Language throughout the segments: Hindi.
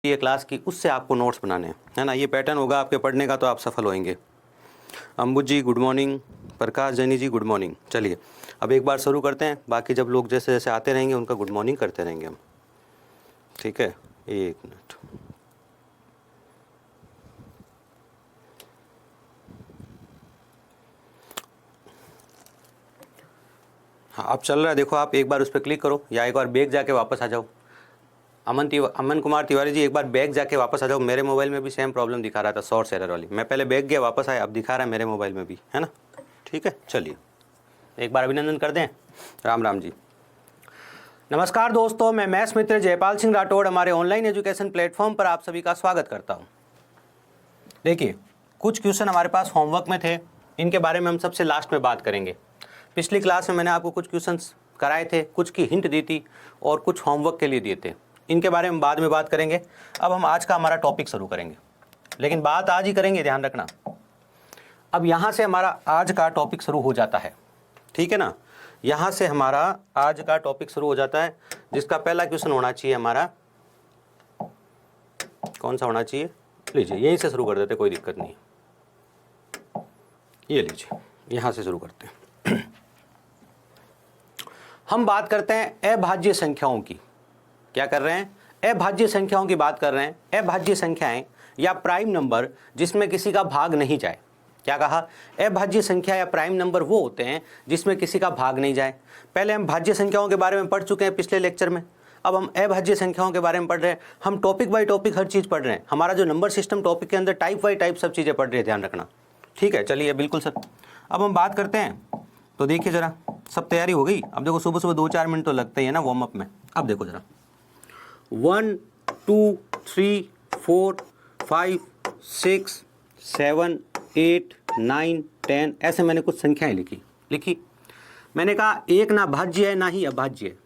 ये क्लास की उससे आपको नोट्स बनाने हैं, है ना। ये पैटर्न होगा आपके पढ़ने का तो आप सफल होएंगे। अंबुज जी गुड मॉर्निंग, प्रकाश जैनी जी गुड मॉर्निंग। चलिए अब एक बार शुरू करते हैं, बाकी जब लोग जैसे जैसे आते रहेंगे उनका गुड मॉर्निंग करते रहेंगे हम, ठीक है। एक मिनट, हाँ अब चल रहा है, देखो आप एक बार उस पर क्लिक करो या एक बार बैक जाके वापस आ जाओ। अमन कुमार तिवारी जी एक बार बैक जाके वापस आ जाओ। मेरे मोबाइल में भी सेम प्रॉब्लम दिखा रहा था, सोर्स एरर वाली। मैं पहले बैक गया, वापस आया, अब दिखा रहा है मेरे मोबाइल में भी, है ना। ठीक है, चलिए एक बार अभिनंदन कर दें। राम राम जी। नमस्कार दोस्तों, मैं मैथ्स मित्र जयपाल सिंह राठौड़ हमारे ऑनलाइन एजुकेशन प्लेटफॉर्म पर आप सभी का स्वागत करता हूं। देखिए कुछ क्वेश्चन हमारे पास होमवर्क में थे, इनके बारे में हम सबसे लास्ट में बात करेंगे। पिछली क्लास में मैंने आपको कुछ क्वेश्चंस कराए थे, कुछ की हिंट दी थी और कुछ होमवर्क के लिए दिए थे, इनके बारे में बाद में बात करेंगे। अब हम आज का हमारा टॉपिक शुरू करेंगे, लेकिन बात आज ही करेंगे, ध्यान रखना। अब यहाँ से हमारा आज का टॉपिक शुरू हो जाता है, ठीक है ना। यहाँ से हमारा आज का टॉपिक शुरू हो जाता है, जिसका पहला क्वेश्चन होना चाहिए हमारा, कौन सा होना चाहिए, लीजिए यहीं से शुरू कर देते, कोई दिक्कत नहीं है। ये लीजिए, यहाँ से शुरू करते हैं। हम बात करते हैं अभाज्य संख्याओं की। क्या कर रहे हैं? अभाज्य संख्याओं की बात कर रहे हैं। अभाज्य संख्याएं या प्राइम नंबर जिसमें किसी का भाग नहीं जाए। क्या कहा? अभाज्य संख्या या प्राइम नंबर वो होते हैं जिसमें किसी का भाग नहीं जाए। पहले हम भाज्य संख्याओं के बारे में पढ़ चुके हैं पिछले लेक्चर में, अब हम अभाज्य संख्याओं के बारे में पढ़ रहे हैं। हम टॉपिक बाय टॉपिक हर चीज़ पढ़ रहे हैं। हमारा जो नंबर सिस्टम टॉपिक के अंदर टाइप बाई टाइप सब चीज़ें पढ़ रही है, ध्यान रखना, ठीक है। चलिए बिल्कुल सर, अब हम बात करते हैं। तो देखिए ज़रा, सब तैयारी हो गई। अब देखो सुबह सुबह 2-4 मिनट तो लगते ही है ना वार्म अप में। अब देखो ज़रा, 1 2 3 4 5 6 7 8 9 10 ऐसे मैंने कुछ संख्याएं लिखी। मैंने कहा एक ना भाज्य है ना ही अभाज्य है,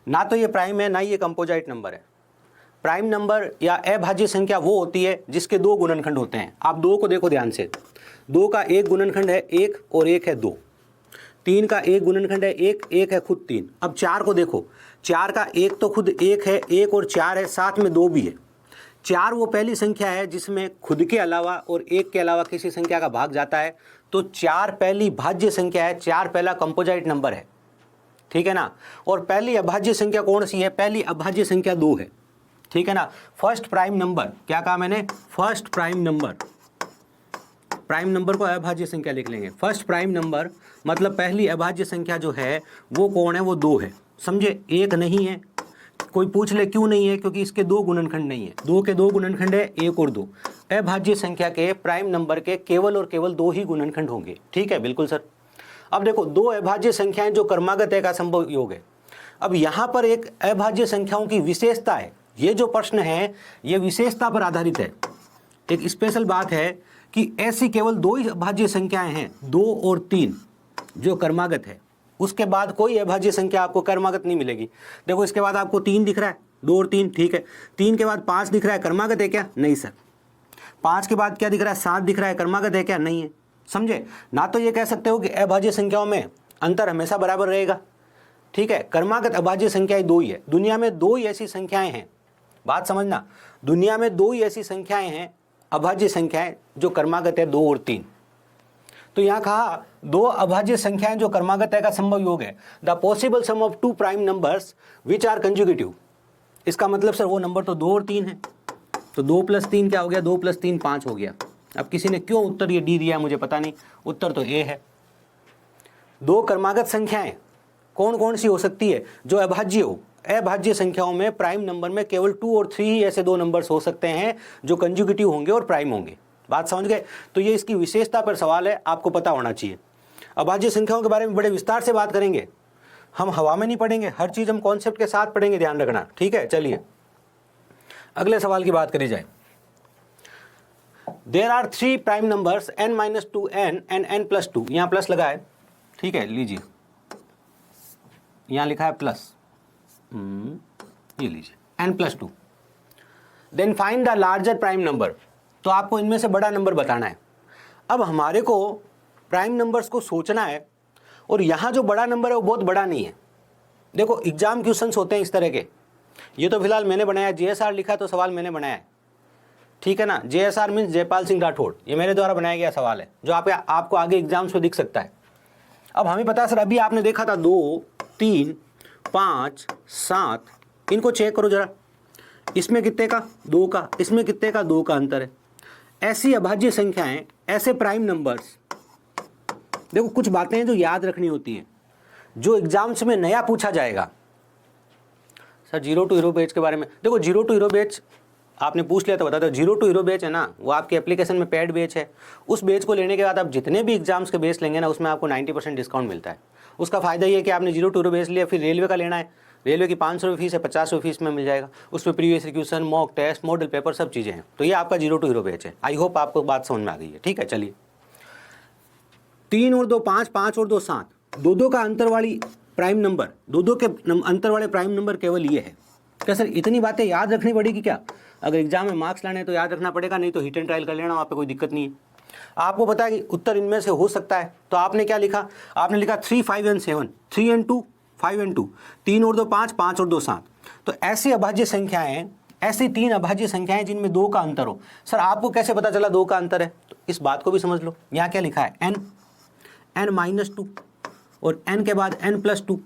ना तो ये प्राइम है ना ही ये कंपोजिट नंबर है। प्राइम नंबर या अभाज्य संख्या वो होती है जिसके दो गुणनखंड होते हैं। आप दो को देखो ध्यान से, दो का एक गुणनखंड है एक और एक है दो। तीन का एक गुणनखंड है एक, एक है खुद तीन। अब चार को देखो, चार का एक तो खुद एक है, एक और चार है, साथ में दो भी है। चार वो पहली संख्या है जिसमें खुद के अलावा और एक के अलावा किसी संख्या का भाग जाता है, तो चार पहली भाज्य संख्या है, चार पहला कंपोजिट नंबर है, ठीक है ना। और पहली अभाज्य संख्या कौन सी है? पहली अभाज्य संख्या 2 है, ठीक है ना। फर्स्ट प्राइम नंबर, क्या कहा मैंने? First prime number, prime number को अभाज्य संख्या लिख लेंगे। फर्स्ट प्राइम नंबर मतलब पहली अभाज्य संख्या जो है वो कौन है? वो 2 है, समझे। एक नहीं है। कोई पूछ ले क्यों नहीं है? क्योंकि इसके दो गुणनखंड नहीं है। दो के दो गुणनखंड है, एक और दो। अभाज्य संख्या के प्राइम नंबर के केवल और केवल दो ही गुणनखंड होंगे, ठीक है, बिल्कुल सर। अब देखो, दो अभाज्य संख्याएं जो क्रमागत है का संभव योग है। अब यहाँ पर एक अभाज्य संख्याओं की विशेषता है। ये जो प्रश्न है ये विशेषता पर आधारित है। एक स्पेशल बात है कि ऐसी केवल दो ही अभाज्य संख्याएं हैं, 2 और 3, जो क्रमागत है। उसके बाद कोई अभाज्य संख्या आपको क्रमागत नहीं मिलेगी। देखो इसके बाद आपको 3 दिख रहा है, 2 और 3, ठीक है। 3 के बाद 5 दिख रहा है, क्रमागत है क्या? नहीं सर। 5 के बाद क्या दिख रहा है? 7 दिख रहा है, क्रमागत है क्या? नहीं है, समझे ना। तो ये कह सकते हो कि अभाज्य संख्याओं में अंतर हमेशा बराबर रहेगा, ठीक है। क्रमागत अभाज्य संख्याएं 2 ही है। दुनिया में 2 ही ऐसी संख्याएं हैं, बात समझना, दुनिया में 2 ही ऐसी संख्याएं हैं अभाज्य संख्याएं जो क्रमागत है, 2 और 3। तो यहाँ कहा 2 अभाज्य संख्याएं जो क्रमागत है का संभव योग है। The possible sum of 2 prime numbers which are conjugative. इसका मतलब सर वो नंबर तो 2 और 3 है। तो 2 + 3 क्या हो गया? 2 + 3 5 हो गया। अब किसी ने क्यों उत्तर ये डी दिया मुझे पता नहीं, उत्तर तो ए है। 2 क्रमागत संख्याएं कौन कौन सी हो सकती है? जो अभाज्य हो। अभाज्य संख्याओं में प्राइम नंबर में केवल 2 और 3 ही ऐसे 2 नंबर्स हो सकते हैं जो कंजुगेटिव होंगे और प्राइम होंगे। बात समझ गए? तो ये इसकी विशेषता पर सवाल है, आपको पता होना चाहिए। अभाज्य संख्याओं के बारे में बड़े विस्तार से बात करेंगे, हम हवा में नहीं पढ़ेंगे, हर चीज़ हम कॉन्सेप्ट के साथ पढ़ेंगे, ध्यान रखना, ठीक है। चलिए अगले सवाल की बात करी जाए। There are 3 prime numbers n-2n and n+2, यहाँ प्लस लगा है, ठीक है। लीजिए यहाँ लिखा है प्लस, ये लीजिए n+2। Then find the larger prime number. तो आपको इनमें से बड़ा नंबर बताना है। अब हमारे को प्राइम नंबर्स को सोचना है, और यहाँ जो बड़ा नंबर है वो बहुत बड़ा नहीं है। देखो एग्जाम क्वेश्चंस होते हैं इस तरह के, ये तो फिलहाल मैंने बनाया, JSR लिखा तो सवाल मैंने बनाया है, ठीक है ना। JSR मीन्स जयपाल सिंह राठौड़, ये मेरे द्वारा बनाया गया सवाल है जो आपको आगे एग्जाम्स में दिख सकता है। अब हमें पता है सर, अभी आपने देखा था 2, 3, 5, 7, इनको चेक करो जरा, इसमें कितने का 2 का, इसमें कितने का 2 का अंतर है। ऐसी अभाज्य संख्याएं, ऐसे प्राइम नंबर्स, देखो कुछ बातें हैं जो याद रखनी होती हैं, जो एग्जाम्स में नया पूछा जाएगा। सर 0 to हीरो बैच के बारे में देखो, 0 to हीरो बैच आपने पूछ लिया तो बता दो। 0 to हीरो बैच है ना, वो आपके एप्लीकेशन में पेड बैच है। उस बैच को लेने के बाद आप जितने भी एग्जाम्स के बैच लेंगे ना, उसमें आपको 90% डिस्काउंट मिलता है। उसका फायदा ये है कि आपने 0 to हीरो बैच लिया, फिर रेलवे का लेना है, रेलवे की 500 रुपये फीस है, 50 रुपये फीस में मिल जाएगा। उसमें previous question, mock test, model paper, सब चीज़ें हैं। तो ये आपका 0 to हीरो बैच है। आई होप आपको बात समझ में आ गई है, ठीक है। चलिए, 3 और 2 5, 5 और 2 7, 2 का अंतर वाली प्राइम नंबर, 2 के अंतर वाले प्राइम नंबर केवल ये है। क्या सर इतनी बातें याद रखनी पड़ेगी क्या? अगर एग्जाम में मार्क्स लाने हैं तो याद रखना पड़ेगा, नहीं तो हिट एंड ट्रायल कर लेना, वहाँ पे कोई दिक्कत नहीं है। आपको पता है कि उत्तर इनमें से हो सकता है, तो आपने क्या लिखा, आपने लिखा 3, 5 and 7, 3 and 2, 5 and 2, 3 और 2 5, 5 और 2 7। तो ऐसी अभाज्य संख्याएं, ऐसी 3 अभाज्य संख्याएं जिनमें 2 का अंतर हो। सर आपको कैसे पता चला 2 का अंतर है? तो इस बात को भी समझ लो। यहाँ क्या लिखा है, n-2 और n के बाद n+2,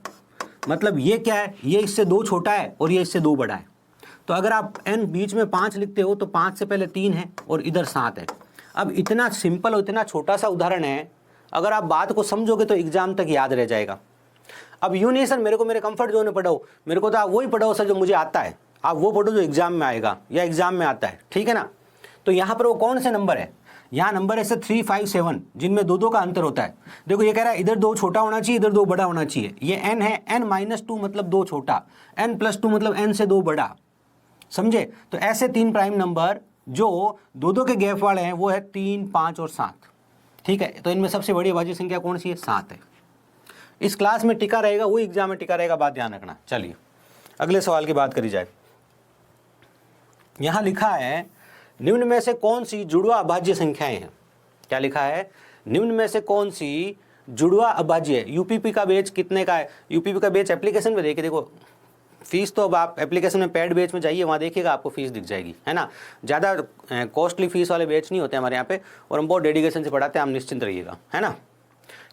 मतलब ये क्या है, ये इससे 2 छोटा है और ये इससे 2 बड़ा है। तो अगर आप n बीच में 5 लिखते हो तो 5 से पहले 3 है और इधर 7 है। अब इतना सिंपल और इतना छोटा सा उदाहरण है, अगर आप बात को समझोगे तो एग्जाम तक याद रह जाएगा। अब यूँ नहीं सर मेरे को मेरे कंफर्ट जोन में पढ़ाओ, मेरे को तो आप वही पढ़ाओ सर जो मुझे आता है, आप वो पढ़ो जो एग्जाम में आएगा या एग्जाम में आता है, ठीक है ना। तो यहाँ पर वो कौन से नंबर है, यहाँ नंबर है सर 3, 5, 7, जिनमें 2 का अंतर होता है। देखो ये कह रहा है इधर 2 छोटा होना चाहिए, इधर 2 बड़ा होना चाहिए। ये n है, n-2 मतलब 2 छोटा, n+2 मतलब n से 2 बड़ा, समझे। तो ऐसे 3 प्राइम नंबर जो 2 के गैप वाले हैं वो है 3, 5 और 7, ठीक है। तो इनमें सबसे बड़ी अभाज्य संख्या कौन सी है, 7 है। इस क्लास में टिका रहेगा, वो एग्जाम में टिका रहेगा, बात ध्यान रखना। चलिए अगले सवाल की बात करी जाए। यहां लिखा है निम्न में से कौन सी जुड़वा अभाज्य संख्याएं हैं। क्या लिखा है, निम्न में से कौन सी जुड़वा अभाज्य। यूपीपी का बैच कितने का है, यूपीपी का बैच एप्लीकेशन में देखिए, देखो फीस तो अब आप एप्लीकेशन में पेड बैच में जाइए, वहाँ देखिएगा आपको फीस दिख जाएगी, है ना। ज़्यादा कॉस्टली फीस वाले बैच नहीं होते हमारे यहाँ पे, और हम बहुत डेडिकेशन से पढ़ाते हैं, आप निश्चिंत रहिएगा, है ना।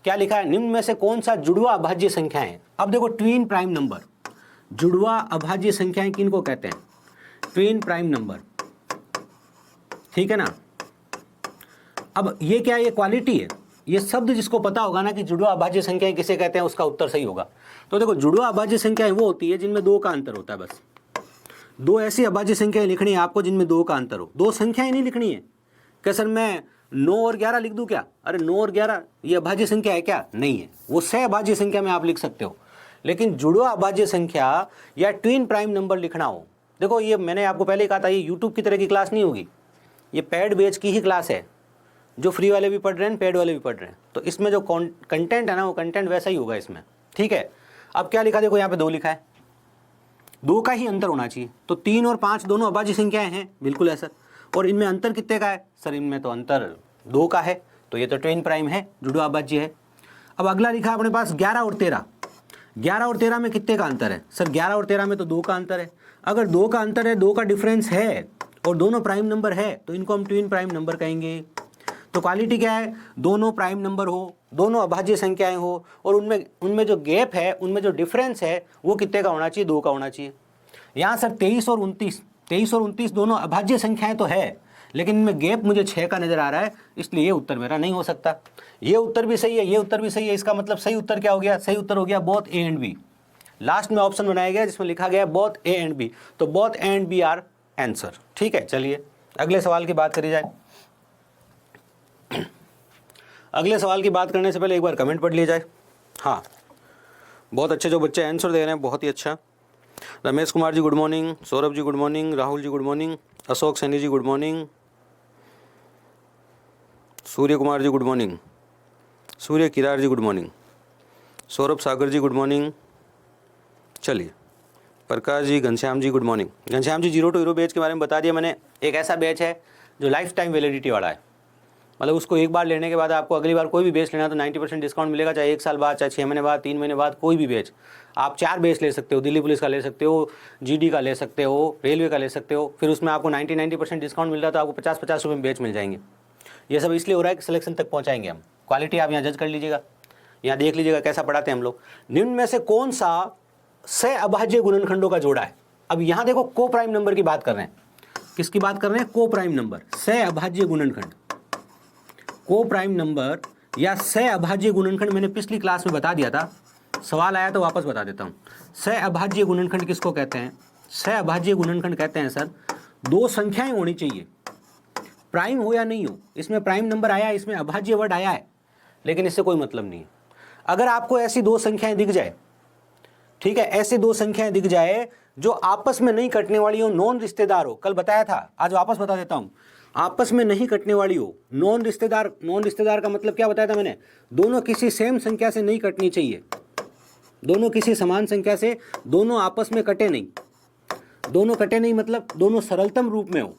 क्या लिखा है, निम्न में से कौन सा जुड़वा अभाज्य संख्याएं। अब देखो ट्विन प्राइम नंबर, जुड़वा अभाज्य संख्याएं किनको कहते हैं, ट्विन प्राइम नंबर, ठीक है ना। अब ये क्या है, ये क्वालिटी है, ये शब्द जिसको पता होगा ना कि जुड़वा अभाज्य संख्याएं किसे कहते हैं, उसका उत्तर सही होगा। तो देखो जुड़वा अभाज्य संख्याएं वो होती है जिनमें 2 का अंतर होता है। बस 2 ऐसी अभाज्य संख्याएं लिखनी है आपको जिनमें 2 का अंतर हो। 2 संख्याएं नहीं लिखनी है। क्या सर मैं 9 और 11 लिख दूं क्या? अरे 9 और 11 ये अभाज्य संख्या है क्या? नहीं है, वो सह अभाज्य संख्या में आप लिख सकते हो। लेकिन जुड़वा अभाज्य संख्या या ट्विन प्राइम नंबर लिखना हो, देखो ये मैंने आपको पहले ही कहा था, ये यूट्यूब की तरह की क्लास नहीं होगी, ये पेड बैच की ही क्लास है, जो फ्री वाले भी पढ़ रहे हैं, पेड वाले भी पढ़ रहे हैं। तो इसमें जो कंटेंट है ना, वो कंटेंट वैसा ही होगा इसमें, ठीक है। अब क्या लिखा, देखो यहाँ पे 2 लिखा है, 2 का ही अंतर होना चाहिए। तो 3 और 5 दोनों अभाज्य संख्याएं हैं, बिल्कुल है सर। और इनमें अंतर कितने का है सर, इनमें तो अंतर 2 का है, तो ये तो ट्विन प्राइम है, जुड़वा अभाज्य है। अब अगला लिखा अपने पास 11 और 13, 11 और 13 में कितने का अंतर है सर, 11 और 13 में तो 2 का अंतर है। अगर 2 का अंतर है, 2 का डिफरेंस है और दोनों प्राइम नंबर है, तो इनको हम ट्विन प्राइम नंबर कहेंगे। तो क्वालिटी क्या है, दोनों प्राइम नंबर हो, दोनों अभाज्य संख्याएं हो, और उनमें जो गैप है, उनमें जो डिफरेंस है वो कितने का होना चाहिए, 2 का होना चाहिए। यहाँ सर 23 और 29 दोनों अभाज्य संख्याएं तो है, लेकिन इनमें गैप मुझे 6 का नजर आ रहा है, इसलिए ये उत्तर मेरा नहीं हो सकता। ये उत्तर भी सही है, ये उत्तर भी सही है, इसका मतलब सही उत्तर क्या हो गया, सही उत्तर हो गया both A and B. Last में ऑप्शन बनाया गया जिसमें लिखा गया बोथ ए एंड बी, तो both A and B are answer, ठीक है। चलिए अगले सवाल की बात करी जाए। अगले सवाल की बात करने से पहले एक बार कमेंट पढ़ लिया जाए। हाँ, बहुत अच्छे जो बच्चे आंसर दे रहे हैं, बहुत ही अच्छा। Ramesh Kumar ji good morning, Saurabh ji good morning, Rahul ji good morning, Ashok Saini ji good morning, Surya Kumar ji good morning, Surya Kirar ji good morning, Saurabh Sagar ji good morning. चलिए Prakash ji, Ghanshyam ji good morning. Ghanshyam ji 0 to hero batch के बारे में बता दिया मैंने। एक ऐसा बैच है जो लाइफ टाइम वैलिडिटी वाला है, मतलब उसको एक बार लेने के बाद आपको अगली बार कोई भी बेच लेना तो 90% डिस्काउंट मिलेगा, चाहे 1 साल बाद, चाहे 6 महीने बाद, 3 महीने बाद, कोई भी बेच। आप 4 बेच ले सकते हो, दिल्ली पुलिस का ले सकते हो, जीडी का ले सकते हो, रेलवे का ले सकते हो, फिर उसमें आपको 90% डिस्काउंट मिल रहा है तो आपको 50-50 रुपये में बेच मिल जाएंगे। ये सब इसलिए हो रहा है कि सिलेक्शन तक पहुँचाएंगे हम। क्वालिटी आप यहाँ जज कर लीजिएगा, यहाँ देख लीजिएगा कैसा पढ़ाते हैं हम लोग। निम्न में से कौन सा सह अभाज्य गुणनखंडों का जोड़ा है? अब यहाँ देखो को प्राइम नंबर की बात कर रहे हैं। किसकी बात कर रहे हैं? को प्राइम नंबर, सह अभाज्य गुणनखंड। को प्राइम नंबर या सह अभाज्य गुणनखंड मैंने पिछली क्लास में बता दिया था, सवाल आया तो वापस बता देता हूँ। सह अभाज्य गुणनखंड किसको कहते हैं? सह अभाज्य गुणनखंड कहते हैं सर, दो संख्याएं होनी चाहिए, प्राइम हो या नहीं हो। इसमें प्राइम नंबर आया है, इसमें अभाज्य वर्ड आया है, लेकिन इससे कोई मतलब नहीं है। अगर आपको ऐसी दो संख्याएं दिख जाए, ठीक है, ऐसी दो संख्याएं दिख जाए जो आपस में नहीं कटने वाली हो, नॉन रिश्तेदार हो, कल बताया था, आज वापस बता देता हूं, आपस में नहीं कटने वाली हो, नॉन रिश्तेदार। नॉन रिश्तेदार का मतलब क्या बताया था मैंने? दोनों किसी सेम संख्या से नहीं कटनी चाहिए, दोनों किसी समान संख्या से, दोनों आपस में कटे नहीं। दोनों कटे नहीं मतलब दोनों सरलतम रूप में हो,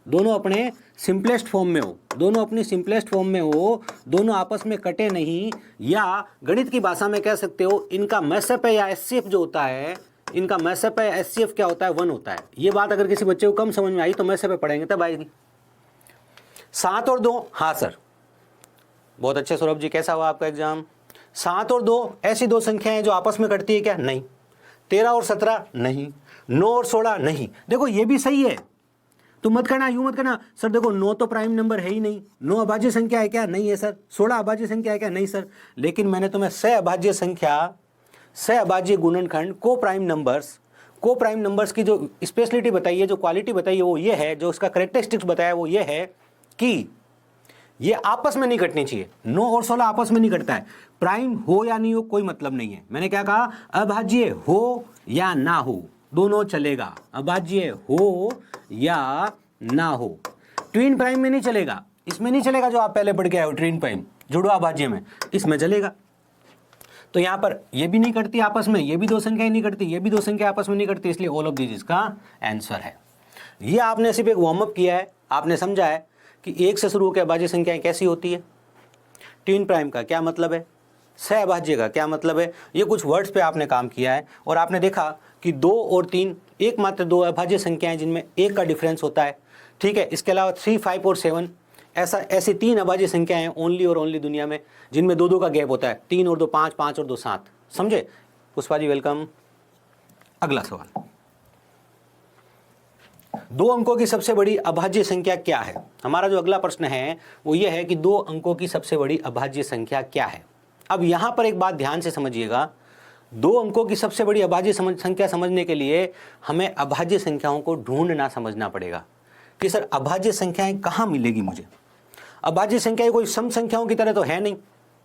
दोनों अपने सिंपलेस्ट फॉर्म में हो, दोनों अपनी सिंपलेस्ट फॉर्म में हो, दोनों आपस में कटे नहीं। या गणित की भाषा में कह सकते हो, इनका मैसअप है या एचसीएफ जो होता है, इनका मैसअप है, एचसीएफ क्या होता है? 1 होता है। ये बात अगर किसी बच्चे को कम समझ में आई तो मैसअप पे पढ़ेंगे तब आएगी। 7 और 2, हाँ सर, बहुत अच्छे सौरभ जी, कैसा हुआ आपका एग्जाम? 7 और 2 ऐसी दो संख्याएं जो आपस में कटती है क्या? नहीं। 13 और 17 नहीं। 9 और 16 नहीं। देखो ये भी सही है, तो मत करना, यूं मत करना सर देखो 9 तो प्राइम नंबर है ही नहीं, 9 अभाज्य संख्या है क्या? नहीं है सर। 16 अभाज्य संख्या है क्या? नहीं सर। लेकिन मैंने तुम्हें सह अभाज्य संख्या, सह अभाज्य गुणनखंड, को प्राइम नंबर्स की जो स्पेशलिटी बताई है, जो क्वालिटी बताई है वो ये है, जो उसका कैरेक्टरिस्टिक्स बताया वो ये है कि ये आपस में नहीं कटनी चाहिए। 9 और 16 आपस में नहीं कटता है, प्राइम हो या नहीं हो कोई मतलब नहीं है। मैंने क्या कहा? अभाज्य हो या ना हो दोनों चलेगा, अभाज्य हो या ना हो। ट्विन प्राइम में नहीं चलेगा, इसमें नहीं चलेगा जो आप पहले पढ़ के आए हो, ट्विन प्राइम जुड़वा अभाज्य में, इसमें चलेगा। तो यहाँ पर ये भी नहीं करती आपस में, ये भी दो संख्याएं नहीं करती, ये भी दो संख्या आपस में नहीं करती, इसलिए ऑल ऑफ दिस इसका आंसर है। ये आपने सिर्फ एक वार्म अप किया है, आपने समझा है कि 1 से शुरू होकर अभाज्य संख्याएं कैसी होती है, ट्विन प्राइम का क्या मतलब है, सह अभाज्य का क्या मतलब है, ये कुछ वर्ड्स पे आपने काम किया है। और आपने देखा कि 2 और 3 एकमात्र दो अभाज्य संख्याएं जिनमें 1 का डिफरेंस होता है, ठीक है। इसके अलावा 3, 5 और 7 ऐसी 3 अभाज्य संख्याएं हैं ओनली और ओनली दुनिया में जिनमें 2-2 का गैप होता है, 3 और 2 5, 5 और 2 7। समझे? पुष्पा जी वेलकम। अगला सवाल, 2 अंकों की सबसे बड़ी अभाज्य संख्या क्या है? हमारा जो अगला प्रश्न है वो ये है कि 2 अंकों की सबसे बड़ी अभाज्य संख्या क्या है। अब यहां पर एक बात ध्यान से समझिएगा, 2 अंकों की सबसे बड़ी अभाज्य संख्या समझने के लिए हमें अभाज्य संख्याओं को ढूंढना समझना पड़ेगा कि सर अभाज्य संख्याएं कहां मिलेगी मुझे। अभाज्य संख्याएं कोई सम संख्याओं की तरह तो है नहीं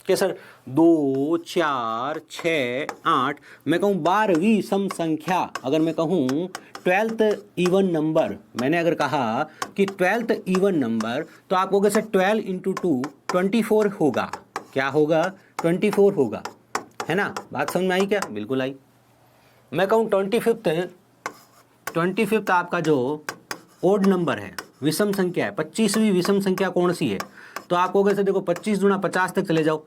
कि सर 2, 4, 6, 8, मैं कहूँ 12वीं सम संख्या, अगर मैं कहूँ 12th इवन नंबर, मैंने अगर कहा कि 12th इवन नंबर तो आप कहोगे सर 12 × 2 24 होगा। क्या होगा? 24 होगा, है ना? बात समझ में आई क्या? बिल्कुल आई। मैं कहूँ 25th आपका जो ओड नंबर है, विषम संख्या है, 25वीं विषम संख्या कौन सी है? तो आप कहोगे सर देखो 25 × 50 तक चले जाओ,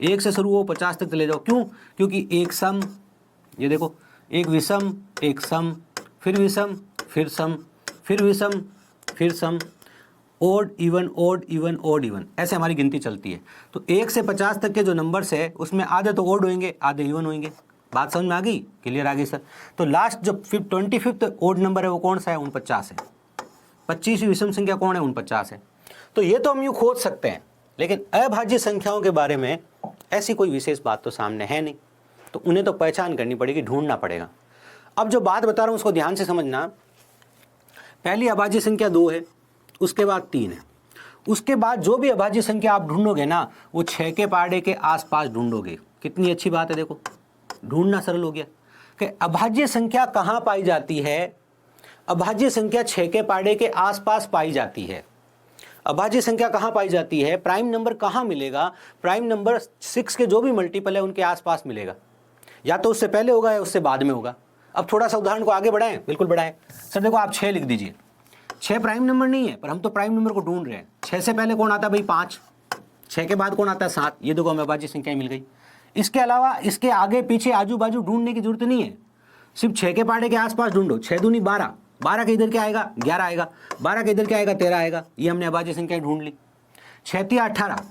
1 से शुरू हो 50 तक चले जाओ। क्यों? क्योंकि एक सम, ये देखो एक विषम, एक सम, फिर विषम, फिर सम, फिर विषम, फिर सम, odd even, odd even, odd even, ऐसे हमारी गिनती चलती है। तो 1 से 50 तक के जो नंबर्स है उसमें आधे तो ओड होंगे, आधे इवन होंगे। बात समझ में आ गई? क्लियर आ गई सर? तो लास्ट जो 25th ओड नंबर है वो कौन सा है? 49 है। 25वीं विषम संख्या कौन है? 49 है। तो ये तो हम यूँ खोज सकते हैं, लेकिन अभाज्य संख्याओं के बारे में ऐसी कोई विशेष बात तो सामने है नहीं, तो उन्हें तो पहचान करनी पड़ेगी, ढूंढना पड़ेगा। अब जो बात बता रहा हूँ उसको ध्यान से समझना। पहली अभाज्य संख्या 2 है, उसके बाद 3 है, उसके बाद जो भी अभाज्य संख्या आप ढूंढोगे ना वो 6 के पहाड़े के आसपास ढूंढोगे। कितनी अच्छी बात है, देखो ढूंढना सरल हो गया कि अभाज्य संख्या कहाँ पाई जाती है। अभाज्य संख्या 6 के पहाड़े के आसपास पाई जाती है। अभाज्य संख्या कहाँ पाई जाती है? प्राइम नंबर कहाँ मिलेगा? प्राइम नंबर 6 के जो भी मल्टीपल है उनके आसपास मिलेगा, या तो उससे पहले होगा या उससे बाद में होगा। अब थोड़ा सा उदाहरण को आगे बढ़ाएं, बिल्कुल बढ़ाएं। सर देखो आप 6 लिख दीजिए, 6 प्राइम नंबर नहीं है, पर हम तो प्राइम नंबर को ढूंढ रहे हैं। 6 से पहले कौन आता है भाई 5, 6 के बाद कौन आता है 7, ये देखो हमें अभाज्य संख्याएं मिल गई। इसके अलावा इसके आगे पीछे आजू बाजू ढूंढने की जरूरत नहीं है, सिर्फ 6 के पहाड़े के आसपास ढूंढो। 6 दूनी 12, 12 के इधर क्या आएगा 11 आएगा, 12 के इधर क्या आएगा 13 आएगा, ये हमने अभाज्य संख्याएं ढूंढ ली। 6 तिया 18,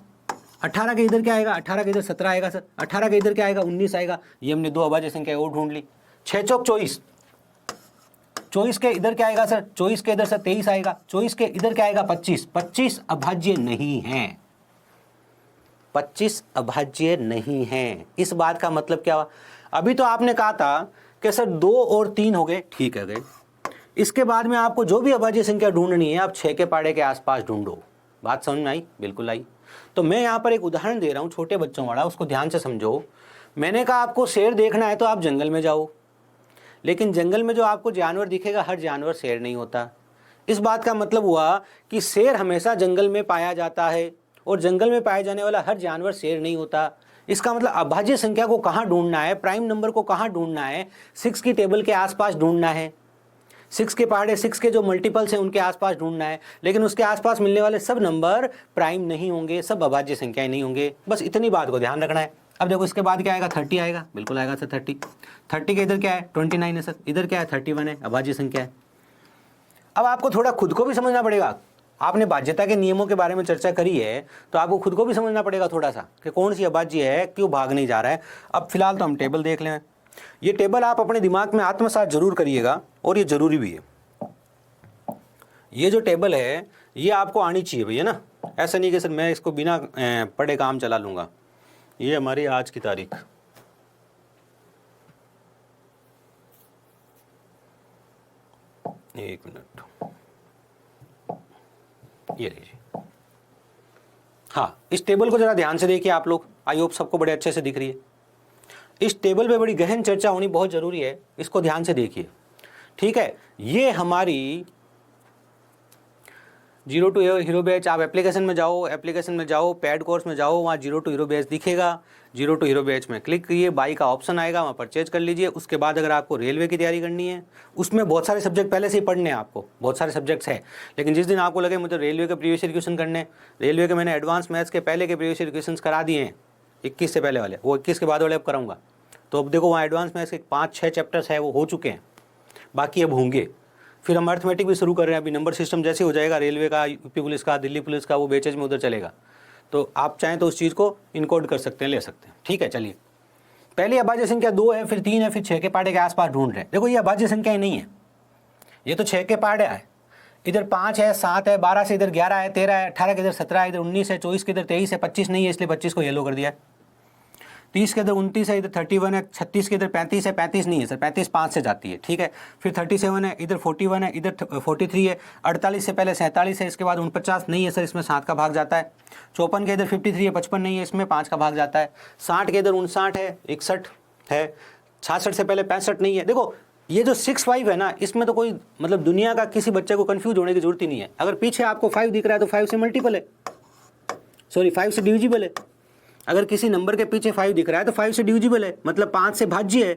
18 के इधर क्या आएगा 18 के इधर 17 आएगा सर, 18 के इधर क्या आएगा 19 आएगा, ये हमने 2 अभाज्य संख्याएं और ढूंढ ली। 6 चौक 24, 24 के इधर क्या आएगा सर 24 के इधर सर 23 आएगा, 24 के इधर क्या आएगा 25, 25 अभाज्य नहीं है, 25 अभाज्य नहीं है। इस बात का मतलब क्या हुआ, अभी तो आपने कहा था कि सर 2 और 3 हो गए, ठीक है गए। इसके बाद में आपको जो भी अभाज्य संख्या ढूंढनी है आप 6 के पहाड़े के आसपास ढूंढो। बात समझ में आई? बिल्कुल आई। तो मैं यहाँ पर एक उदाहरण दे रहा हूँ छोटे बच्चों वाला, उसको ध्यान से समझो। मैंने कहा आपको शेर देखना है तो आप जंगल में जाओ, लेकिन जंगल में जो आपको जानवर दिखेगा हर जानवर शेर नहीं होता। इस बात का मतलब हुआ कि शेर हमेशा जंगल में पाया जाता है और जंगल में पाया जाने वाला हर जानवर शेर नहीं होता। इसका मतलब अभाज्य संख्या को कहाँ ढूंढना है, प्राइम नंबर को कहाँ ढूंढना है, 6 की टेबल के आसपास ढूंढना है, 6 के पहाड़े 6 के जो मल्टीपल्स हैं उनके आसपास ढूंढना है। लेकिन उसके आसपास मिलने वाले सब नंबर प्राइम नहीं होंगे, सब अभाज्य संख्याएं नहीं होंगे। बस इतनी बात को ध्यान रखना है। अब देखो इसके बाद क्या आएगा 30 आएगा, बिल्कुल आएगा सर 30। 30 के इधर क्या है 29 है सर, इधर क्या है 31 है, अभाज्य संख्या है। अब आपको थोड़ा खुद को भी समझना पड़ेगा। आपने बाध्यता के नियमों के बारे में चर्चा करी है तो आपको खुद को भी समझना पड़ेगा थोड़ा सा कि कौन सी अभाज्य है, क्यों भाग नहीं जा रहा है। अब फिलहाल तो हम टेबल देख लें। ये टेबल आप अपने दिमाग में आत्मसात जरूर करिएगा और ये जरूरी भी है। ये जो टेबल है ये आपको आनी चाहिए भैया ना, ऐसा नहीं कि सर मैं इसको बिना पढ़े काम चला लूँगा। ये हमारी आज की तारीख, एक मिनट, ये लीजिए। हाँ, इस टेबल को जरा ध्यान से देखिए आप लोग, आई होप सबको बड़े अच्छे से दिख रही है। इस टेबल पे बड़ी गहन चर्चा होनी बहुत जरूरी है, इसको ध्यान से देखिए, ठीक है। ये हमारी 0 टू हीरो बैच, आप एप्लीकेशन में जाओ, पेड कोर्स में जाओ, वहाँ 0 टू हीरो बैच दिखेगा। 0 टू हीरो बैच में क्लिक करिए, बाई का ऑप्शन आएगा, वहाँ परचेज कर लीजिए। उसके बाद अगर आपको रेलवे की तैयारी करनी है, उसमें बहुत सारे सब्जेक्ट पहले से ही पढ़ने हैं आपको, बहुत सारे सब्जेक्ट्स हैं। लेकिन जिस दिन आपको लगे मुझे रेलवे के प्रीवियस ईयर क्वेश्चन करने, रेलवे के मैंने एडवांस मैथ्स के पहले के प्रीवियस ईयर क्वेश्चन करा दिए हैं, 21 से पहले वाले, वो 21 के बाद वाले अब कराऊंगा। तो अब देखो वहाँ एडवांस मैथ्स के 5-6 चैप्टर्स है वो हो चुके हैं, बाकी अब होंगे। फिर हम अर्थमेटिक भी शुरू कर रहे हैं। अभी नंबर सिस्टम जैसे हो जाएगा रेलवे का, यूपी पुलिस का, दिल्ली पुलिस का, वो बेचेज में उधर चलेगा। तो आप चाहें तो उस चीज़ को इनकोड कर सकते हैं, ले सकते हैं, ठीक है। चलिए, पहली अभाज्य संख्या 2 है, फिर 3 है, फिर 6 के पहाड़े के आसपास ढूंढ रहे हैं। देखो ये अभाज्य संख्या ही नहीं है, ये तो 6 के पहाड़े है। इधर 5 है, 7 है, 12 से इधर 11 है, 13 है, 18 के इधर 17 है, इधर 19 है, 24 के इधर 23 है, 25 नहीं है इसलिए 25 को येलो कर दिया है। 30 के इधर 29 है, इधर 31 है, 36 के इधर 35 है, 35 नहीं है सर, 35 5 से जाती है, ठीक है। फिर 37 है, इधर 41 है, इधर 43 है, 48 से पहले 47 है, इसके बाद 49 नहीं है सर, इसमें 7 का भाग जाता है। 54 के इधर 53 है, 55 नहीं है, इसमें 5 का भाग जाता है। 60 के इधर 59 है, 61 है, 66 से पहले 65 नहीं है। देखो ये जो 6-5 है ना, इसमें तो कोई मतलब दुनिया का किसी बच्चे को कंफ्यूज होने की जरूरत ही नहीं है। अगर पीछे आपको 5 दिख रहा है तो 5 से मल्टीपल है, सॉरी 5 से डिविजिबल है। अगर किसी नंबर के पीछे 5 दिख रहा है तो 5 से डिविजिबल है, मतलब 5 से भाज्य है,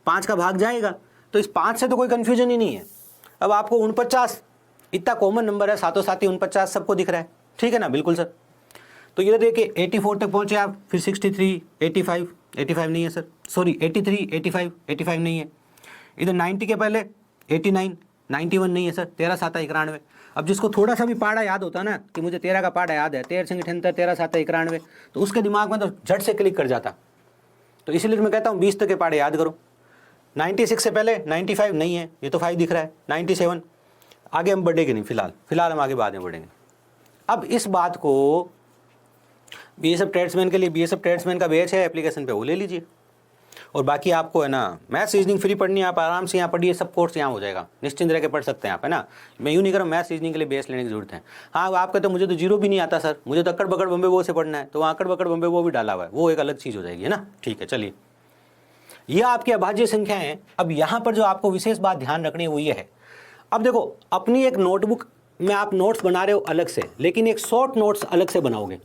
5 का भाग जाएगा। तो इस 5 से तो कोई कन्फ्यूजन ही नहीं है। अब आपको 49 इतना कॉमन नंबर है, सातों साथी 49 सबको दिख रहा है, ठीक है ना, बिल्कुल सर। तो इधर देखिए 84 तक पहुंचे आप, फिर 63, 85 नहीं है सर, सॉरी 83, 85 नहीं है। इधर 90 के पहले 89, 91 नहीं है सर, 13 7 91। अब जिसको थोड़ा सा भी पहाड़ा याद होता ना कि मुझे 13 का पहाड़ा याद है, 13 संग 78, 13 7 91, तो उसके दिमाग में तो झट से क्लिक कर जाता। तो इसलिए मैं कहता हूँ 20 तक के पहाड़े याद करो। 96 से पहले 95 नहीं है, ये तो 5 दिख रहा है। 97 आगे हम बढ़ेंगे नहीं, फिलहाल हम आगे बाद में बढ़ेंगे। अब इस बात को बीएसएफ ट्रेड्समैन के लिए, बीएसएफ ट्रेड्समैन का बैच है एप्लीकेशन पे, वो ले लीजिए। और बाकी आपको है ना मैथ्स रीजनिंग फ्री पढ़नी है, आप आराम से यहाँ पढ़िए, सब कोर्स यहाँ हो जाएगा, निश्चिंत रह के पढ़ सकते हैं आप, है ना। मैं यूँ नहीं कर रहा हूँ मैथ्स रीजनिंग के लिए बेस लेने की जरूरत है। हाँ आप कहते हो मुझे तो 0 भी नहीं आता सर, मुझे तो अक्कड़ बकड़ बम्बे वो से पढ़ना है, तो वहाँ अक्कड़ बकड़ बम्बे वो भी डाला हुआ है, वो एक अलग चीज़ हो जाएगी, है ना। ठीक है, चलिए, यह आपकी अभाज्य संख्या है। अब यहाँ पर जो आपको विशेष बात ध्यान रखनी है वो ये है, अब देखो अपनी एक नोटबुक में आप नोट्स बना रहे हो अलग से, लेकिन एक शॉर्ट नोट्स अलग से बनाओगे।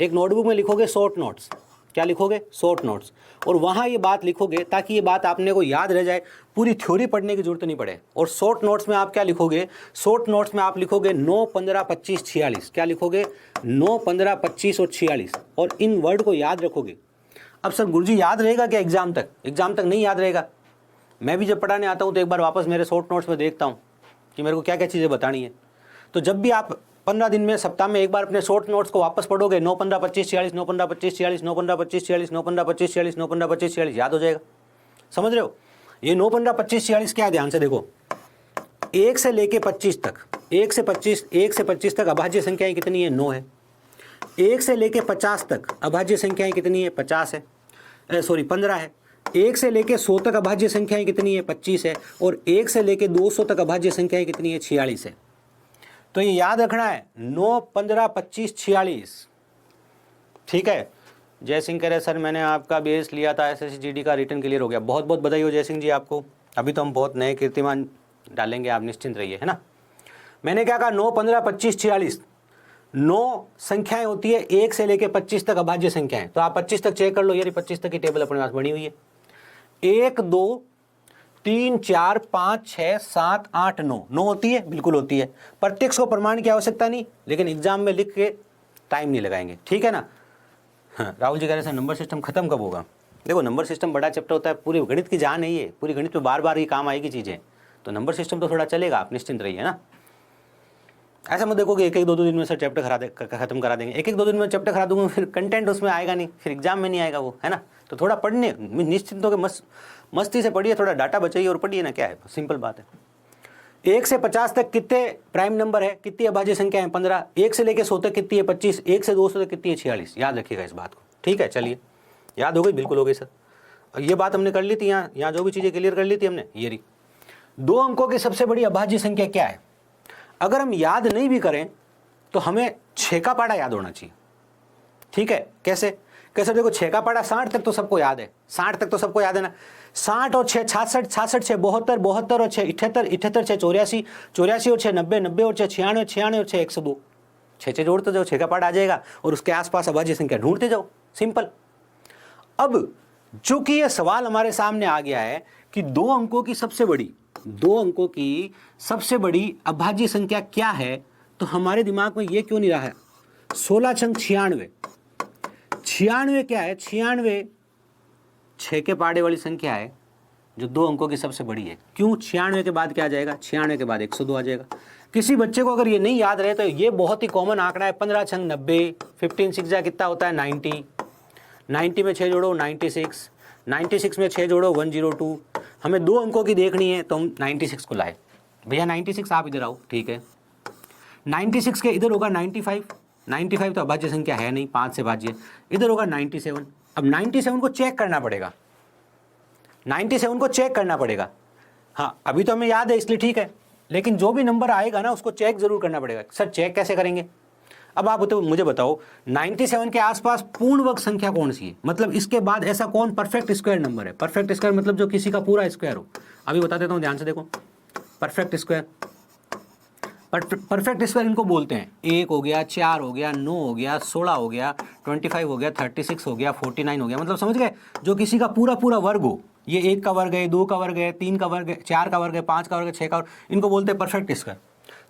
एक नोटबुक में लिखोगे शॉर्ट नोट्स, क्या लिखोगे? Short notes. और वहाँ ये बात लिखोगे ताकि ये बात आपने को याद रह जाए, पूरी थ्योरी पढ़ने की जरूरत नहीं पड़े। और शॉर्ट नोट्स में आप क्या लिखोगे? शॉर्ट नोट्स में आप लिखोगे 9, 15, 25, 46। क्या लिखोगे? 9, 15, 25 और 46, और इन वर्ड को याद रखोगे। अब सर गुरुजी याद रहेगा क्या एग्जाम तक? एग्जाम तक नहीं याद रहेगा। मैं भी जब पढ़ाने आता हूँ तो एक बार वापस मेरे शॉर्ट नोट्स में देखता हूँ कि मेरे को क्या क्या चीज़ें बतानी है। तो जब भी आप 15 दिन में, सप्ताह में एक बार अपने शॉर्ट नोट्स को वापस पढ़ोगे, 9, 15, 25, 46, 9, 15, 25, 46, 9, 15, 25, 46, 9, 15, 25, 46, 9, 15, 25, 46, याद हो जाएगा। समझ रहे हो? ये 9, 15, 25, 46 क्या है? ध्यान से देखो, 1 से लेके 25 तक, 1 से 25 तक अभाज्य संख्याएं कितनी है? 9 है। 1 से लेके 50 तक अभाज्य संख्याएं कितनी है? 50 है, 15 है। 1 से लेके 100 तक अभाज्य संख्याएं कितनी है? 25 है। और 1 से लेके 200 तक अभाज्य संख्याएं कितनी है? 46 है। तो ये याद रखना है, 9, 15, 25, 46। ठीक है। जय सिंह कह रहे सर मैंने आपका बेस लिया था, SSCGD का रिटर्न क्लियर हो गया। बहुत बहुत बधाई हो जय सिंह जी आपको। अभी तो हम बहुत नए कीर्तिमान डालेंगे, आप निश्चिंत रहिए, है ना। मैंने क्या कहा? 9, 15, 25, 46 9 संख्याएं होती है, 1 से लेके 25 तक अभाज्य संख्याएं। तो आप 25 तक चेक कर लो, यार 25 तक की टेबल अपने पास बनी हुई है। 1, 2, 3, 4, 5, 6, 7, 8, 9 होती है, बिल्कुल होती है। प्रत्यक्ष को प्रमाण की आवश्यकता नहीं, लेकिन एग्जाम में लिख के टाइम नहीं लगाएंगे, ठीक है ना। हाँ, राहुल जी कह रहे हैं नंबर सिस्टम खत्म कब होगा? देखो नंबर सिस्टम बड़ा चैप्टर होता है, पूरी गणित की जान है ये, पूरी गणित में बार बार ये काम आएगी चीज़ें, तो नंबर सिस्टम तो थोड़ा चलेगा, आप निश्चिंत रहिए ना। ऐसा मत देखो कि एक 2 दिन में सर चैप्टर खत्म करा देंगे। 1, 2 दिन में चैप्टर करा दूंगा, फिर कंटेंट उसमें आएगा नहीं, फिर एग्जाम में नहीं आएगा वो, है ना। तो थोड़ा पढ़ने निश्चिंत होकर मस्ती से पढ़िए, थोड़ा डाटा बचाइए और पढ़िए ना, क्या है, सिंपल बात है। 1 से 50 तक कितने प्राइम नंबर है? कितनी अभाज्य संख्या है? 15। 1 से लेके 100 तक कितनी है? 25। 1 से 200 तक कितनी है? 46। याद रखिएगा इस बात को, ठीक है। चलिए, याद हो गई? बिल्कुल हो गई सर। ये बात हमने कर ली थी, यहाँ जो भी चीज़ें क्लियर कर ली थी हमने। ये रही 2 अंकों की सबसे बड़ी अभाज्य संख्या क्या है? अगर हम याद नहीं भी करें तो हमें 6 का पाड़ा याद होना चाहिए, ठीक है। कैसे? देखो 6 का पाड़ा 60 तक तो सबको याद है, 60 तक तो सबको याद है ना। 60 और 6 66, 66 6 72, 72 और 6 78, 78 6 84, 84 और 6 90, 90 और 6 96, 96 और 6 102। 6 जोड़ते जाओ, 6 का पाड़ा आ जाएगा, और उसके आसपास अभाज्य संख्या ढूंढते जाओ, सिंपल। अब चूंकि ये सवाल हमारे सामने आ गया है कि 2 अंकों की सबसे बड़ी अभाज्य संख्या क्या है, तो हमारे दिमाग में ये क्यों नहीं रहा है? 16 छंग 96। 96 क्या है? 96 6 के पाड़े वाली संख्या है जो 2 अंकों की सबसे बड़ी है। क्यों? 96 के बाद क्या आ जाएगा? 96 के बाद 102 आ जाएगा। किसी बच्चे को अगर ये नहीं याद रहे तो ये बहुत ही कॉमन आंकड़ा है, 15 छंग 90, 15 6 जा कितना होता है? 90। 90 में 6 जोड़ो 96, 96 में 6 जोड़ो 102। हमें 2 अंकों की देखनी है तो हम 96 को लाए। भैया 96 आप इधर आओ, ठीक है। 96 के इधर होगा 95, 95 तो अभाज्य संख्या है नहीं, 5 से भाज्य। इधर होगा 97। अब 97 को चेक करना पड़ेगा, 97 को चेक करना पड़ेगा। हाँ, अभी तो हमें याद है इसलिए ठीक है, लेकिन जो भी नंबर आएगा ना उसको चेक जरूर करना पड़ेगा। सर चेक कैसे करेंगे? अब आप तो मुझे बताओ 97 के आसपास पूर्ण वर्ग संख्या कौन सी है? मतलब इसके बाद ऐसा कौन परफेक्ट स्क्वायर नंबर है? परफेक्ट स्क्वायर मतलब जो किसी का पूरा स्क्वायर हो। अभी बता देता हूँ, ध्यान से देखो। परफेक्ट स्क्वायर इनको बोलते हैं। 1 हो गया, 4 हो गया, 9 हो गया, 16 हो गया, 25 हो गया, 36 हो गया, 49 हो गया। मतलब समझ गए, जो किसी का पूरा वर्ग हो। ये 1 का वर्ग है, 2 का वर्ग है, 3 का वर्ग है, 4 का वर्ग है, 5 का वर्ग है, 6 का वर्ग, इनको बोलते हैं परफेक्ट स्क्वायर।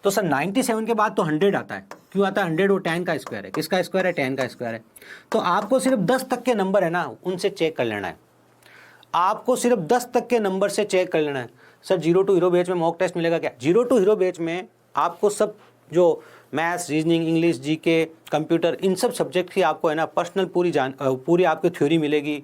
तो सर 97 के बाद तो 100 आता है। क्यों आता है 100? वो 10 का स्क्वायर है। किसका स्क्वायर है? 10 का स्क्वायर है। तो आपको सिर्फ 10 तक के नंबर है ना, उनसे चेक कर लेना है। आपको सिर्फ 10 तक के नंबर से चेक कर लेना है। सर 0 to हीरो बैच में मॉक टेस्ट मिलेगा क्या? 0 to हीरो बैच में आपको सब जो maths, reasoning, English, GK, computer, इन सब सब्जेक्ट की आपको है ना पर्सनल पूरी आपकी थ्योरी मिलेगी,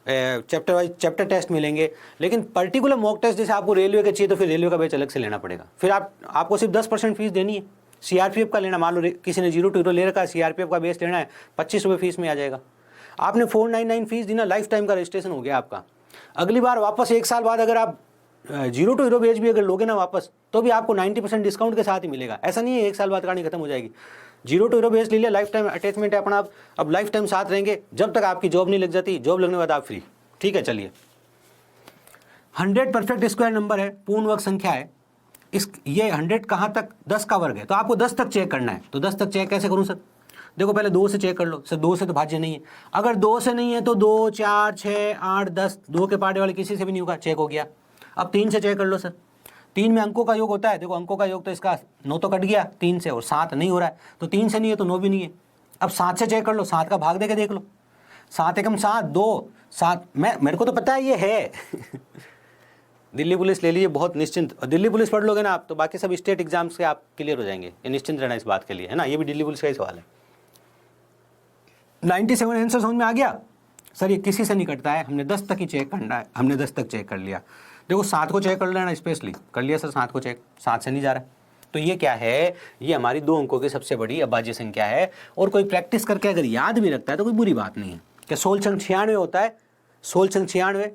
चैप्टर वाइज चैप्टर टेस्ट मिलेंगे। लेकिन पर्टिकुलर मॉक टेस्ट जैसे आपको रेलवे का चाहिए तो फिर रेलवे का बैच अलग से लेना पड़ेगा। फिर आपको सिर्फ 10% फीस देनी है। CRPF का लेना, मान लो किसी ने 0 to हीरो ले रखा है, CRPF का बेस लेना है, 25 रुपये फीस में आ जाएगा। आपने 499 फीस दी ना, लाइफ टाइम का रजिस्ट्रेशन हो गया आपका। अगली बार वापस 1 साल बाद अगर आप 0 to हीरो बैच भी अगर लोगे ना वापस, तो भी आपको 90% डिस्काउंट के साथ ही मिलेगा। ऐसा नहीं है 1 साल बाद कहानी खत्म हो जाएगी। 0 to हीरो बैच ले लिया, लाइफ टाइम अटैचमेंट है अपना, आप अब लाइफ टाइम साथ रहेंगे जब तक आपकी जॉब नहीं लग जाती। जॉब लगने के बाद आप फ्री, ठीक है। चलिए, 100 परफेक्ट स्क्वायर नंबर है, पूर्ण वर्ग संख्या है। ये 100 कहाँ तक? 10 का वर्ग है, तो आपको 10 तक चेक करना है। तो 10 तक चेक कैसे करूँ सर? देखो पहले 2 से चेक कर लो, सर 2 से तो भाज्य नहीं है। अगर 2 से नहीं है तो 2, 4, 6, 8, 10, 2 के पार्ट वाले किसी से भी नहीं होगा, चेक हो गया। अब 3 से चेक कर लो सर, 3 में अंकों का योग होता है, देखो अंकों का योग तो इसका 9 तो कट गया 3 से, और 7 नहीं हो रहा है, तो 3 से नहीं है तो 9 भी नहीं है। अब 7 से चेक कर लो, 7 का भाग देके देख लो, 7 एकम 7, 2, 7, मेरे को तो पता है ये है दिल्ली पुलिस ले लीजिए, बहुत निश्चिंत, और दिल्ली पुलिस पढ़ लोगे ना आप तो बाकी सब स्टेट एग्जाम्स के आप क्लियर हो जाएंगे, ये निश्चिंत रहना इस बात के लिए, है ना। ये भी दिल्ली पुलिस का ही सवाल है। 97 आंसर समझ में आ गया सर, ये किसी से नहीं कटता है, हमने 10 तक ही चेक करना है, हमने 10 तक चेक कर लिया। देखो 7 को चेक कर लेना, स्पेशली कर लिया सर 7 को चेक, 7 से नहीं जा रहा है, तो ये क्या है, ये हमारी 2 अंकों की सबसे बड़ी अभाज्य संख्या है। और कोई प्रैक्टिस करके अगर याद भी रखता है तो कोई बुरी बात नहीं है। क्या 16 96 होता है, 16 96,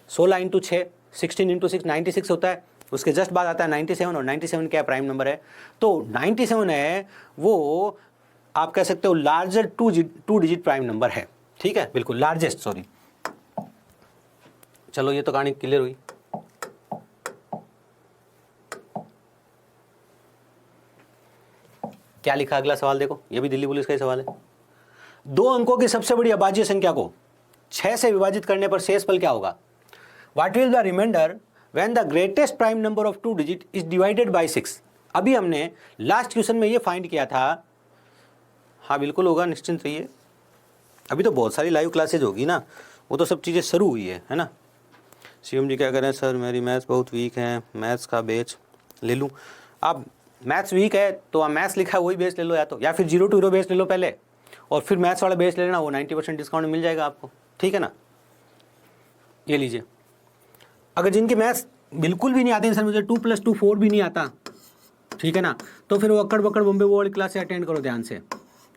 16 इंटू 6, 16 इंटू 6 96 होता है, उसके जस्ट बाद आता है 97, और 97 क्या प्राइम नंबर है, तो 97 है वो आप कह सकते हो लार्जर 2 डिजिट प्राइम नंबर है, ठीक है, बिल्कुल लार्जेस्ट, सॉरी। चलो ये तो कहानी क्लियर हुई। क्या लिखा अगला सवाल देखो, ये भी दिल्ली पुलिस का ही सवाल है। 2 अंकों की सबसे बड़ी अभाज्य संख्या को 6 से विभाजित करने पर शेषफल क्या होगा? What will the remainder when the greatest prime number of 2 digit is divided by 6। अभी हमने लास्ट क्वेश्चन में ये फाइंड किया था। हाँ बिल्कुल होगा, निश्चिंत रहिए, अभी तो बहुत सारी लाइव क्लासेज होगी ना, वो तो सब चीज़ें शुरू हुई है ना। शिवम जी क्या करें सर, मेरी मैथ्स बहुत वीक है, मैथ्स का बेच ले लूँ? आप मैथ्स वीक है तो आप मैथ्स लिखा है वही बेस ले लो, या फिर 0 to 0 बेस ले लो पहले, और फिर मैथ्स वाला बेस ले लेना, वो 90% डिस्काउंट मिल जाएगा आपको, ठीक है ना। ये लीजिए, अगर जिनकी मैथ्स बिल्कुल भी नहीं आती सर, मुझे 2 + 2 4 भी नहीं आता, ठीक है ना, तो फिर वो अक्कड़ बक्कड़ बॉम्बे वो वाली क्लास से अटेंड करो ध्यान से,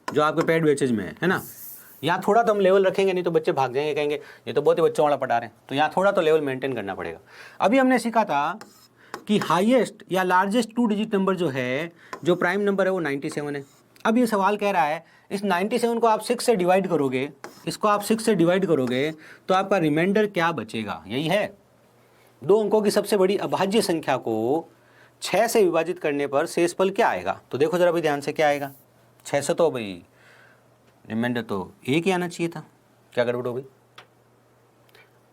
जो आपके पेड बैचेज में है ना। यहाँ थोड़ा तो हम लेवल रखेंगे, नहीं तो बच्चे भाग जाएंगे, कहेंगे ये तो बहुत ही बच्चों वाला पढ़ा रहे हैं, तो यहाँ थोड़ा तो लेवल मेंटेन करना पड़ेगा। अभी हमने सीखा था कि हाईएस्ट या लार्जेस्ट 2 डिजिट नंबर जो है, जो प्राइम नंबर है वो 97 है। अब ये सवाल कह रहा है इस 97 को आप 6 से डिवाइड करोगे, इसको आप 6 से डिवाइड करोगे तो आपका रिमाइंडर क्या बचेगा, यही है। 2 अंकों की सबसे बड़ी अभाज्य संख्या को 6 से विभाजित करने पर शेषफल क्या आएगा? तो देखो जरा भी ध्यान से, क्या आएगा? 6 से तो भाई रिमाइंडर तो 1 ही आना चाहिए था, क्या गड़बड़ हो गई?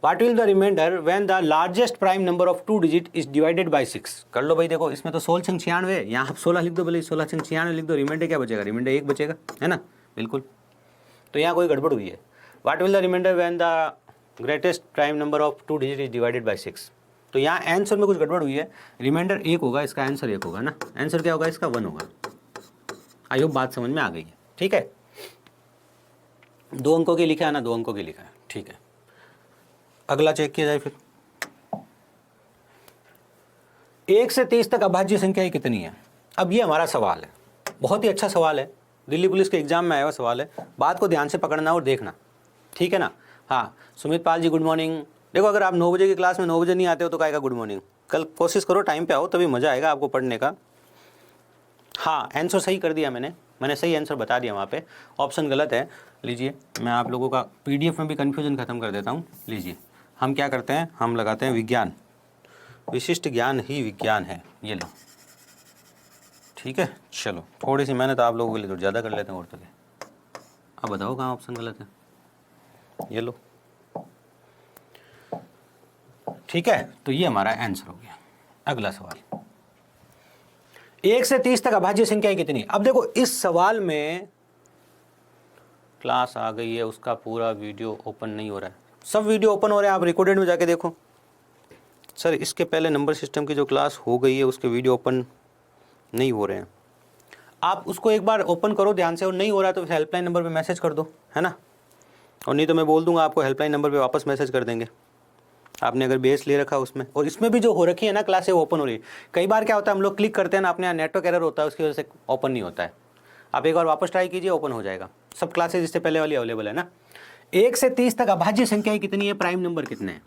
What will the remainder when the largest prime number of 2 digit is divided by 6? कर लो भाई, देखो इसमें तो 16 × 96, यहाँ आप 16 लिख दो, भले 16 × 96 लिख दो, रिमाइंडर क्या बचेगा? रिमाइंडर 1 बचेगा, है ना, बिल्कुल। तो यहाँ कोई गड़बड़ हुई है। What will the remainder when the greatest prime number of 2 digit is divided by 6? तो यहाँ आंसर में कुछ गड़बड़ हुई है, रिमाइंडर 1 होगा, इसका आंसर 1 होगा ना, आंसर क्या होगा इसका? 1 होगा। आई होप बात समझ में आ गई है, ठीक है। 2 अंकों की लिखा है ना, 2 अंकों की लिखा है, ठीक है। अगला चेक किया जाए फिर, 1 से 30 तक अभाज्य संख्याएं कितनी है? अब ये हमारा सवाल है, बहुत ही अच्छा सवाल है, दिल्ली पुलिस के एग्जाम में आया हुआ सवाल है, बात को ध्यान से पकड़ना और देखना, ठीक है ना। हाँ सुमित पाल जी गुड मॉर्निंग। देखो अगर आप 9 बजे की क्लास में 9 बजे नहीं आते हो तो काहेगा गुड मॉर्निंग, कल कोशिश करो टाइम पे आओ, तभी मज़ा आएगा आपको पढ़ने का। हाँ आंसर सही कर दिया मैंने सही आंसर बता दिया, वहाँ पे ऑप्शन गलत है। लीजिए मैं आप लोगों का PDF में भी कन्फ्यूजन ख़त्म कर देता हूँ। लीजिए हम क्या करते हैं, हम लगाते हैं विज्ञान, विशिष्ट ज्ञान ही विज्ञान है, ये लो, ठीक है। चलो थोड़ी सी मेहनत आप लोगों के लिए तो ज़्यादा कर लेते हैं और तो क्या। अब बताओ कहाँ ऑप्शन गलत है, ये लो, ठीक है। तो ये हमारा आंसर हो गया। अगला सवाल, 1 से 30 तक अभाज्य संख्याएं कितनी? अब देखो इस सवाल में क्लास आ गई है, उसका पूरा वीडियो ओपन नहीं हो रहा है, सब वीडियो ओपन हो रहे हैं, आप रिकॉर्डेड में जाके देखो। सर इसके पहले नंबर सिस्टम की जो क्लास हो गई है उसके वीडियो ओपन नहीं हो रहे हैं, आप उसको एक बार ओपन करो ध्यान से, और नहीं हो रहा तो हेल्पलाइन नंबर पे मैसेज कर दो, है ना, और नहीं तो मैं बोल दूंगा आपको, हेल्पलाइन नंबर पे वापस मैसेज कर देंगे। आपने अगर बेस ले रखा उसमें, और इसमें भी जो हो रखी है ना क्लासें ओपन हो रही है। कई बार क्या होता है हम लोग क्लिक करते हैं ना, अपने यहाँ नेटवर्क एरर होता है, उसकी वजह से ओपन नहीं होता है। आप एक बार वापस ट्राई कीजिए, ओपन हो जाएगा। सब क्लासेज इससे पहले वाली अवेलेबल है ना। 1 से 30 तक अभाज्य संख्याएं कितनी है, प्राइम नंबर कितने हैं?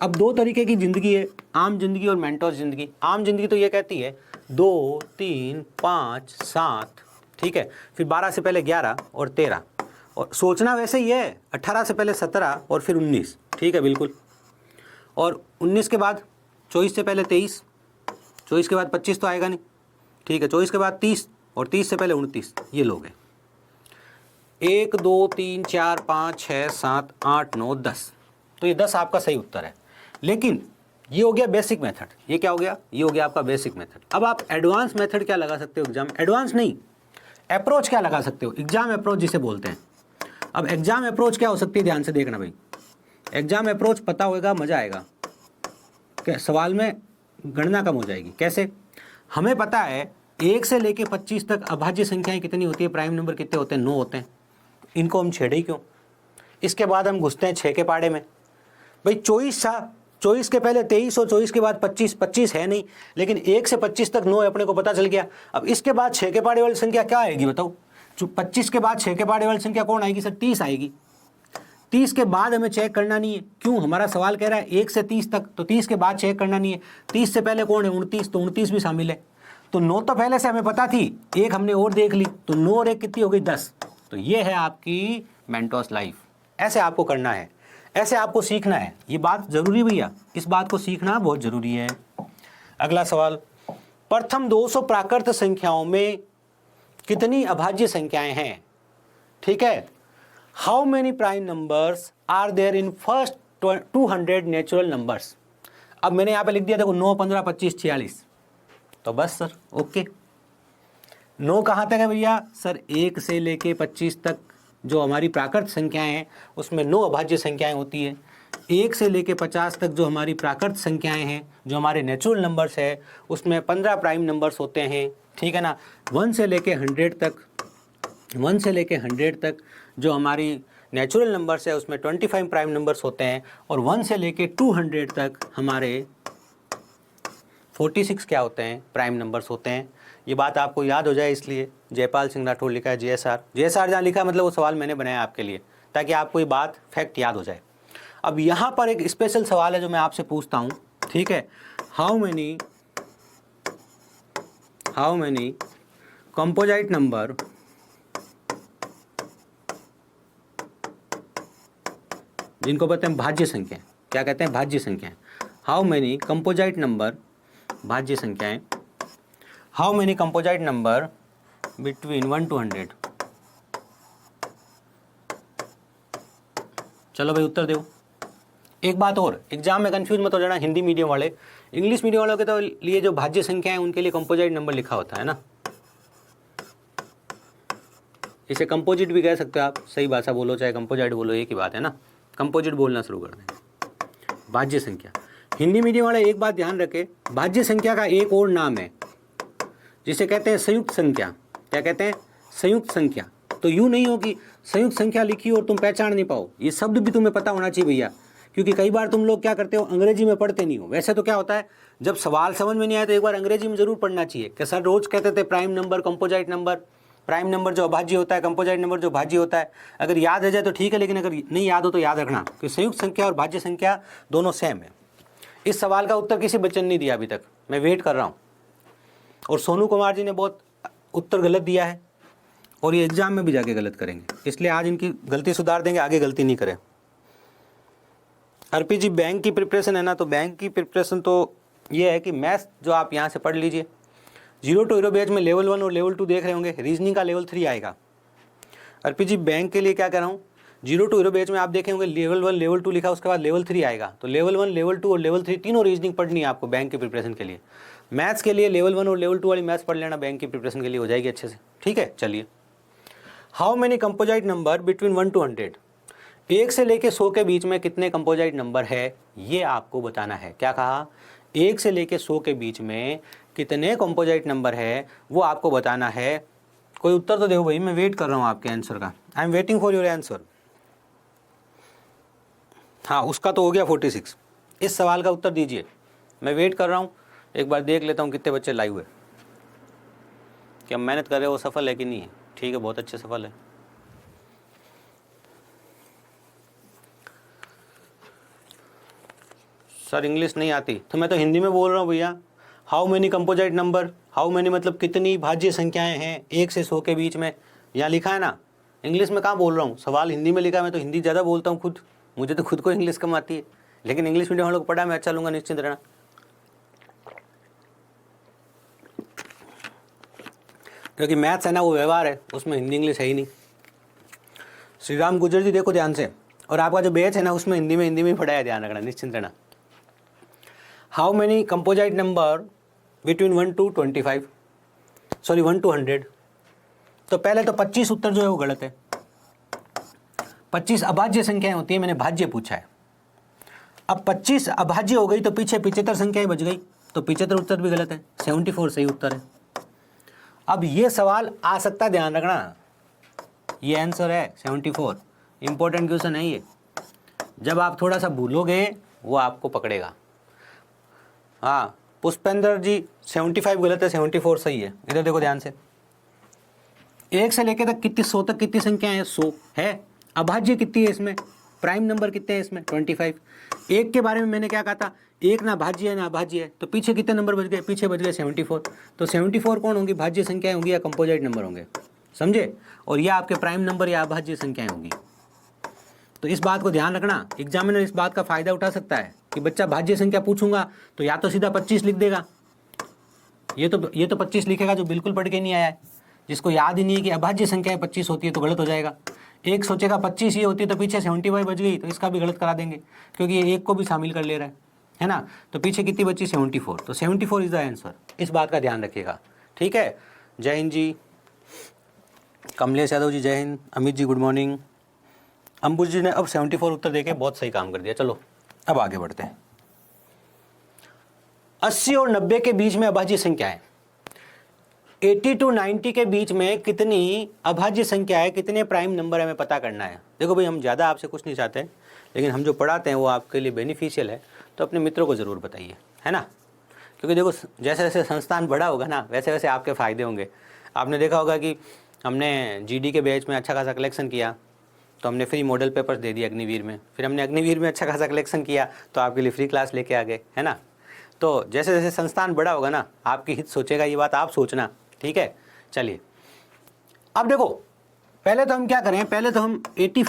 अब 2 तरीके की ज़िंदगी है, आम जिंदगी और मेंटोस जिंदगी। आम जिंदगी तो ये कहती है 2, 3, 5, 7, ठीक है, फिर 12 से पहले 11 और 13, और सोचना वैसे ही है 18 से पहले 17 और फिर 19, ठीक है बिल्कुल, और 19 के बाद 24 से पहले 23, 24 के बाद 25 तो आएगा नहीं, ठीक है, 24 के बाद 30 और 30 से पहले 29, ये लोग हैं, 1 2 3 4 5 6 7 8 9 10। तो ये 10 आपका सही उत्तर है। लेकिन ये हो गया बेसिक मेथड। ये क्या हो गया? ये हो गया आपका बेसिक मेथड। अब आप एडवांस मेथड क्या लगा सकते हो एग्जाम, एडवांस नहीं, अप्रोच क्या लगा सकते हो, एग्जाम अप्रोच जिसे बोलते हैं। अब एग्जाम अप्रोच क्या हो सकती है, ध्यान से देखना भाई। एग्जाम अप्रोच पता होगा, मजा आएगा। क्या सवाल में गणना कम हो जाएगी। कैसे? हमें पता है 1 से लेके 25 तक अभाज्य संख्याएं कितनी होती है, प्राइम नंबर कितने होते हैं, 9 होते हैं। इनको हम छेड़े ही क्यों? इसके बाद हम घुसते हैं 6 के पाड़े में। भाई 24 था, 24 के पहले 23 और 24 के बाद 25, 25 है नहीं, लेकिन 1 से 25 तक 9 अपने को पता चल गया। अब इसके बाद 6 के पाड़े वाली संख्या क्या आएगी बताओ? 25 के बाद 6 के पाड़े वाली संख्या कौन आएगी सर? 30 आएगी। 30 के बाद हमें चेक करना नहीं है, क्यों? हमारा सवाल कह रहा है 1 से 30 तक, तो 30 के बाद चेक करना नहीं है। 30 से पहले कौन है? 29, तो 29 भी शामिल है। तो 9 तो पहले से हमें पता थी, एक हमने और देख ली, तो 9 और 1 कितनी हो गई? 10। तो ये है आपकी मेंटोस लाइफ। ऐसे आपको करना है, ऐसे आपको सीखना है। ये बात जरूरी भैया, इस बात को सीखना बहुत जरूरी है। अगला सवाल, प्रथम 200 प्राकृत संख्याओं में कितनी अभाज्य संख्याएं हैं? ठीक है। How many prime numbers are there in first 200 natural numbers? अब मैंने यहाँ पे लिख दिया देखो 9 15 25 46, तो बस सर ओके। 9 कहाँ तक है भैया? सर 1 से लेके 25 तक जो हमारी प्राकृत संख्याएं हैं उसमें 9 अभाज्य संख्याएं होती है। 1 से लेके 50 तक जो हमारी प्राकृत संख्याएं हैं, जो हमारे नेचुरल नंबर्स है, उसमें 15 प्राइम नंबर्स होते हैं। ठीक है ना। 1 से लेके 100 तक, 1 से लेके 100 तक जो हमारी नेचुरल नंबर्स है उसमें 25 प्राइम नंबर्स होते हैं। और 1 से लेके 200 तक हमारे 46 क्या होते हैं? प्राइम नंबर्स होते हैं। ये बात आपको याद हो जाए इसलिए जयपाल सिंह राठौर लिखा है JSR। JSR जहाँ लिखा मतलब वो सवाल मैंने बनाया आपके लिए, ताकि आपको ये बात फैक्ट याद हो जाए। अब यहाँ पर एक स्पेशल सवाल है जो मैं आपसे पूछता हूँ, ठीक है। हाउ मेनी कंपोजिट नंबर जिनको कहते हैं भाज्य संख्या, क्या कहते हैं? भाज्य संख्याएं। हाउ मेनी कंपोजिट नंबर, भाज्य संख्याएं, how many composite number between 1 to 100? चलो भाई उत्तर दो। एक बात और, एग्जाम में कंफ्यूज मत हो जाना हिंदी मीडियम वाले। इंग्लिश मीडियम वालों के तो लिए जो भाज्य संख्या है उनके लिए कंपोजिट नंबर लिखा होता है ना, इसे कंपोजिट भी कह सकते हो आप। सही भाषा बोलो चाहे कंपोजिट बोलो, एक ही बात है ना। कंपोजिट बोलना शुरू कर दें। भाज्य संख्या, हिंदी मीडियम वाले एक बात ध्यान रखे, भाज्य संख्या का एक और नाम है जिसे कहते हैं संयुक्त संख्या। क्या कहते हैं? संयुक्त संख्या। तो यूँ नहीं हो कि संयुक्त संख्या लिखी और तुम पहचान नहीं पाओ, ये शब्द भी तुम्हें पता होना चाहिए भैया। क्योंकि कई बार तुम लोग क्या करते हो, अंग्रेजी में पढ़ते नहीं हो। वैसे तो क्या होता है, जब सवाल समझ में नहीं आया तो एक बार अंग्रेजी में जरूर पढ़ना चाहिए कि सर रोज कहते थे prime number, composite number, prime number जो अभाज्य होता है, कंपोजिट नंबर जो भाज्य होता है। अगर याद रह जाए तो ठीक है, लेकिन अगर नहीं याद हो तो याद रखना कि संयुक्त संख्या और भाज्य संख्या दोनों सेम है। इस सवाल का उत्तर किसी बच्चे ने नहीं दिया अभी तक, मैं वेट कर रहा हूँ। और सोनू कुमार जी ने बहुत उत्तर गलत दिया है और ये एग्जाम में भी जाके गलत करेंगे, इसलिए आज इनकी गलती सुधार देंगे, आगे गलती नहीं करें। अर्पी जी बैंक की प्रिपरेशन है ना, तो बैंक की प्रिपरेशन तो ये है कि मैथ्स जो आप यहाँ से पढ़ लीजिए। 0 to हीरो बैच में लेवल 1 और लेवल 2 देख रहे होंगे, रीजनिंग का लेवल 3 आएगा। अर्पी जी बैंक के लिए क्या कह रहा हूँ, 0 to हीरो बैच में आप देखे होंगे लेवल 1 लेवल 2 लिखा, उसके बाद लेवल 3 आएगा। तो लेवल 1 लेवल 2 और लेवल 3 तीनों रीजनिंग पढ़नी है आपको बैंक की प्रिपरेशन के लिए। मैथ्स के लिए लेवल 1 और लेवल 2 वाली मैथ्स पढ़ लेना, बैंक की प्रिपरेशन के लिए हो जाएगी अच्छे से। ठीक है, चलिए। How many composite number between 1 to 100? 1 से लेके 100 के बीच में कितने कंपोजिट नंबर है, ये आपको बताना है। क्या कहा? 1 से लेके 100 के बीच में कितने कंपोजिट नंबर है वो आपको बताना है। कोई उत्तर तो दो भाई, मैं वेट कर रहा हूँ आपके आंसर का। I am waiting for your answer. हाँ, उसका तो हो गया 46। इस सवाल का उत्तर दीजिए, मैं वेट कर रहा हूँ। एक बार देख लेता हूँ कितने बच्चे लाइव है, क्या मेहनत कर रहे हो वो सफल है कि नहीं है। ठीक है, बहुत अच्छे सफल है। सर इंग्लिश नहीं आती तो मैं तो हिंदी में बोल रहा हूँ भैया। How many composite number, how many मतलब कितनी भाज्य संख्याएं हैं 1 से 100 के बीच में, यहाँ लिखा है ना। इंग्लिश में कहाँ बोल रहा हूँ, सवाल हिंदी में लिखा है। मैं तो हिंदी ज़्यादा बोलता हूँ खुद, मुझे तो खुद को इंग्लिश कम आती है, लेकिन इंग्लिश मीडियम वालों को पढ़ा मैं अच्छा लूँगा, निश्चित रहना। क्योंकि मैथ्स है ना वो व्यवहार है, उसमें हिंदी इंग्लिश है ही नहीं। श्री राम गुर्जर जी देखो ध्यान से, और आपका जो बैच है ना उसमें हिंदी में पढ़ाया, ध्यान रखना, निश्चिंत रहना। How many composite number between 1 to 25, sorry 1 to 100। तो पहले तो 25 उत्तर जो है वो गलत है। 25 अभाज्य संख्याएं होती है, मैंने भाज्य पूछा है। अब 25 अभाज्य हो गई तो पीछे 75 संख्याएं बच गई, तो 75 उत्तर भी गलत है, 74 सही उत्तर है। अब ये सवाल आ सकता, ध्यान रखना, ये आंसर है 74। इंपॉर्टेंट क्वेश्चन है ये, जब आप थोड़ा सा भूलोगे वो आपको पकड़ेगा। हाँ पुष्पेंद्र जी 75 गलत है, 74 सही है। इधर देखो ध्यान से, 1 से लेके तक कितनी 100 तक कितनी संख्या है, 100 है। अभाज्य कितनी है इसमें, प्राइम नंबर कितने हैं इसमें, 25। 1 के बारे में मैंने क्या कहा था, 1 ना भाज्य है ना अभाज्य है, तो पीछे कितने नंबर बच गए, पीछे बच गए 74। तो 74 कौन होंगी, भाज्य संख्याएं होंगी या कंपोजिट नंबर होंगे, समझे। और यह आपके प्राइम नंबर या अभाज्य संख्याएं होंगी। तो इस बात को ध्यान रखना, एग्जामिनर इस बात का फायदा उठा सकता है कि बच्चा भाज्य संख्या पूछूंगा तो या तो सीधा 25 लिख देगा, ये तो 25 लिखेगा जो बिल्कुल पढ़ के नहीं आया है, जिसको याद ही नहीं है कि अभाज्य संख्या 25 होती है, तो गलत हो जाएगा। एक सोचेगा 25 ये होती है, तो पीछे 75 बच गई, तो इसका भी गलत करा देंगे क्योंकि ये एक को भी शामिल कर ले रहा है ना। तो पीछे कितनी बची, 74। तो 74 इज द आंसर, इस बात का ध्यान रखिएगा, ठीक है। जय हिंद जी, कमलेश यादव जी जय हिंद, अमित जी गुड मॉर्निंग। अंबुज जी ने अब 74 उत्तर देके बहुत सही काम कर दिया। चलो अब आगे बढ़ते हैं। 80 और 90 के बीच में अभाज्य संख्या है, 80 to 90 के बीच में कितनी अभाज्य संख्या है, कितने प्राइम नंबर हमें पता करना है। देखो भाई, हम ज़्यादा आपसे कुछ नहीं चाहते, लेकिन हम जो पढ़ाते हैं वो आपके लिए बेनिफिशियल है, तो अपने मित्रों को ज़रूर बताइए, है ना। क्योंकि देखो जैसे जैसे संस्थान बड़ा होगा ना, वैसे वैसे आपके फ़ायदे होंगे। आपने देखा होगा कि हमने जीडी के बैच में अच्छा खासा कलेक्शन किया, तो हमने फ्री मॉडल पेपर्स दे दिए अग्निवीर में, फिर हमने अग्निवीर में अच्छा खासा कलेक्शन किया तो आपके लिए फ्री क्लास लेके आ गए, है ना। तो जैसे जैसे संस्थान बड़ा होगा ना, आपकी हित सोचेगा, ये बात आप सोचना, ठीक है। चलिए अब देखो, पहले तो हम क्या करें, पहले तो हम 80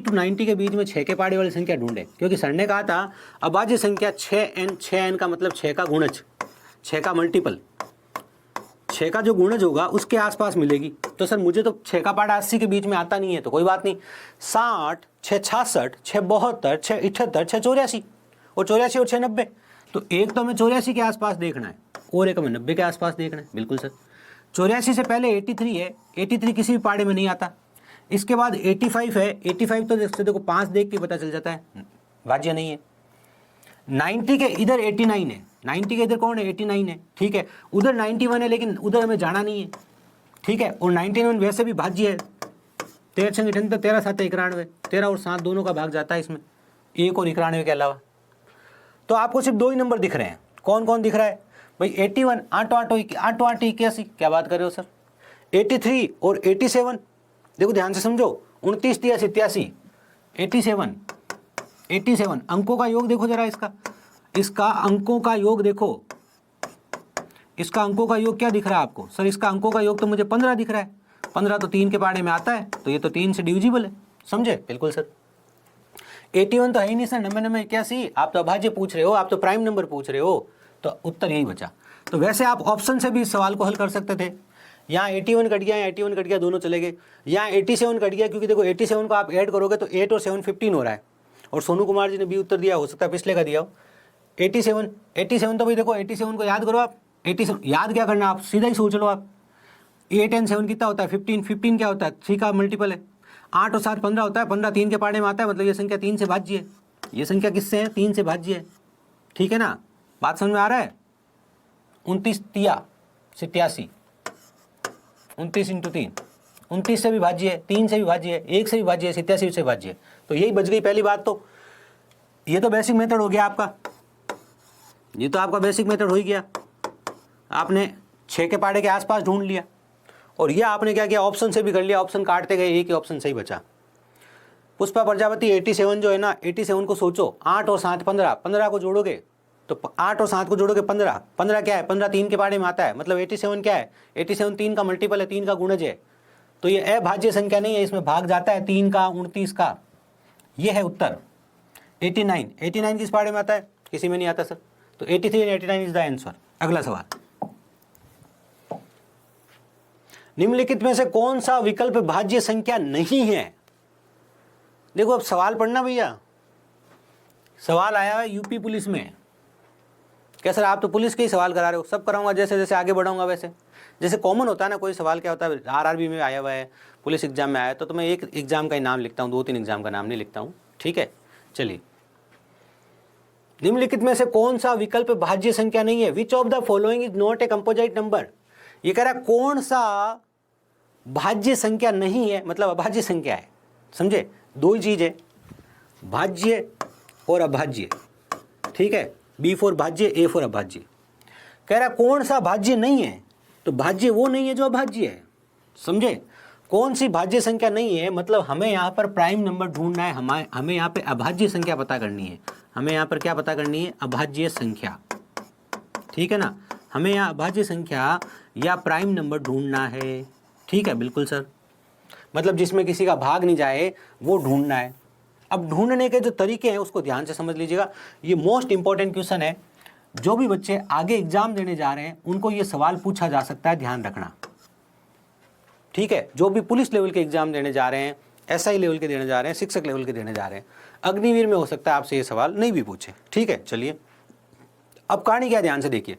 to 90 के बीच में 6 के पहाड़े वाली संख्या ढूंढें, क्योंकि सर ने कहा था अभाज्य संख्या 6n का मतलब 6 का गुणज, 6 का मल्टीपल, 6 का जो गुणज होगा उसके आसपास मिलेगी। तो सर मुझे तो 6 का पहाड़ा 80 के बीच में आता नहीं है, तो कोई बात नहीं, 60, 6 66, 6 72, 6 78, 6 84 और 84 और 6 90। तो एक तो हमें 84 के आसपास देखना है और एक हमें 90 के आसपास देखना है, बिल्कुल सर। 84 से पहले 83 है, 83 किसी भी पहाड़े में नहीं आता। इसके बाद 85 है, 85 तो देखो 5 देख के पता चल जाता है, भाज्य नहीं है। 90 के इधर 89 है, 90 के इधर कौन है, 89 है, ठीक है। उधर 91 है, लेकिन उधर हमें जाना नहीं है, ठीक है। और 91 वैसे भी भाज्य है, 13 संग 78, 13 7 91, 13 और 7 दोनों का भाग जाता है इसमें, 1 और 91 के अलावा। तो आपको सिर्फ 2 ही नंबर दिख रहे हैं, कौन कौन दिख रहा है भाई, 81, 8 8 81, क्या बात कर रहे हो सर। 83 और 87, देखो ध्यान से समझो, 29 83 83, 87 अंकों का योग देखो जरा, इसका अंकों का योग देखो, इसका अंकों का योग क्या दिख रहा है आपको सर, इसका अंकों का योग तो मुझे 15 दिख रहा है। 15 तो 3 के पहाड़े में आता है, तो ये तो 3 से डिविजिबल है, समझे, बिल्कुल सर। 81 तो है ही नहीं सर, 99 81, आप तो अभाज्य पूछ रहे हो, आप तो प्राइम नंबर पूछ रहे हो, तो उत्तर यही बचा। तो वैसे आप ऑप्शन से भी इस सवाल को हल कर सकते थे। यहाँ 81 कट गया, यहाँ 81 कट गया, दोनों चले गए। यहाँ 87 कट गया, क्योंकि देखो 87 को आप ऐड करोगे तो 8 और 7 15 हो रहा है। और सोनू कुमार जी ने भी उत्तर दिया, हो सकता है पिछले का दिया हो। 87 तो भाई देखो 87 को याद करो आप, 87 याद क्या करना, आप सीधा ही सोच लो आप, 8 and 7 कितना होता है, 15 क्या होता है, 3 का मल्टीपल है। 8 और 7 15 होता है, 15 3 के पहाड़े में आता है, मतलब ये संख्या 3 से भाज्य है। ये संख्या किससे है, 3 से भाज्य है, ठीक है ना, बात समझ में आ रहा है। 29 तिया 87, 29 × 3, 29 से भी भाज्य है, 3 से भी भाज्य है, 1 से भी भाज्य है, 87 से भाज्य है। तो यही बच गई पहली बात। तो ये तो बेसिक मेथड हो गया आपका, ये तो आपका बेसिक मेथड हो ही गया। आपने 6 के पहाड़े के आसपास ढूंढ लिया, और ये आपने क्या किया, ऑप्शन से भी कर लिया, ऑप्शन काटते गए, एक ही ऑप्शन सही बचा। पुष्पा प्रजापति 87 जो है ना, 87 को सोचो, 8 और 7 15, 15 को जोड़ोगे तो 8 और 7 को जोड़ोगे 15, 15 क्या है, 15 3 के पहाड़े में आता है, मतलब 87 क्या है, 87 3 का मल्टीपल है, 3 का गुणज है। तो ये अभाज्य संख्या नहीं है, इसमें भाग जाता है 3 का, 29 का। ये है उत्तर 89 किस पहाड़े में आता है, किसी में नहीं आता सर। तो 83 और 89 इज द आंसर। अगला सवाल, निम्नलिखित में से कौन सा विकल्प भाज्य संख्या नहीं है। देखो अब सवाल पढ़ना भैया, सवाल आया है यूपी पुलिस में। क्या सर आप तो पुलिस के ही सवाल करा रहे हो? सब कराऊंगा, जैसे जैसे आगे बढ़ाऊंगा वैसे। जैसे कॉमन होता है ना, कोई सवाल क्या होता है, आरआरबी में आया हुआ है, पुलिस एग्जाम में आया है, तो मैं एक एग्जाम का ही नाम लिखता हूँ, 2-3 एग्जाम का नाम नहीं लिखता हूँ, ठीक है। चलिए, निम्नलिखित में से कौन सा विकल्प भाज्य संख्या नहीं है? Which of the following is not a composite number. ये कह रहा है कौन सा भाज्य संख्या नहीं है, मतलब अभाज्य संख्या है। समझे, दो ही चीज है, भाज्य और अभाज्य, ठीक है। बी फॉर भाज्य, ए फॉर अभाज्य। कह रहा कौन सा भाज्य नहीं है, तो भाज्य वो नहीं है जो अभाज्य है। समझे, कौन सी भाज्य संख्या नहीं है, मतलब हमें यहाँ पर प्राइम नंबर ढूंढना है, हमें यहाँ पे अभाज्य संख्या पता करनी है। हमें यहाँ पर क्या पता करनी है? अभाज्य संख्या, ठीक है ना। हमें यहाँ अभाज्य संख्या या प्राइम नंबर ढूंढना है, ठीक है। बिल्कुल सर, मतलब जिसमें किसी का भाग नहीं जाए वो ढूंढना है। अब ढूंढने के जो तरीके हैं उसको ध्यान से समझ लीजिएगा, ये मोस्ट इंपॉर्टेंट क्वेश्चन है। जो भी बच्चे आगे एग्जाम देने जा रहे हैं उनको ये सवाल पूछा जा सकता है, ध्यान रखना, ठीक है। जो भी पुलिस लेवल के एग्जाम देने जा रहे हैं, एसआई लेवल के देने जा रहे हैं, शिक्षक लेवल के देने जा रहे हैं, अग्निवीर में हो सकता है आपसे ये सवाल नहीं भी पूछे, ठीक है। चलिए, अब कहानी क्या, ध्यान से देखिए।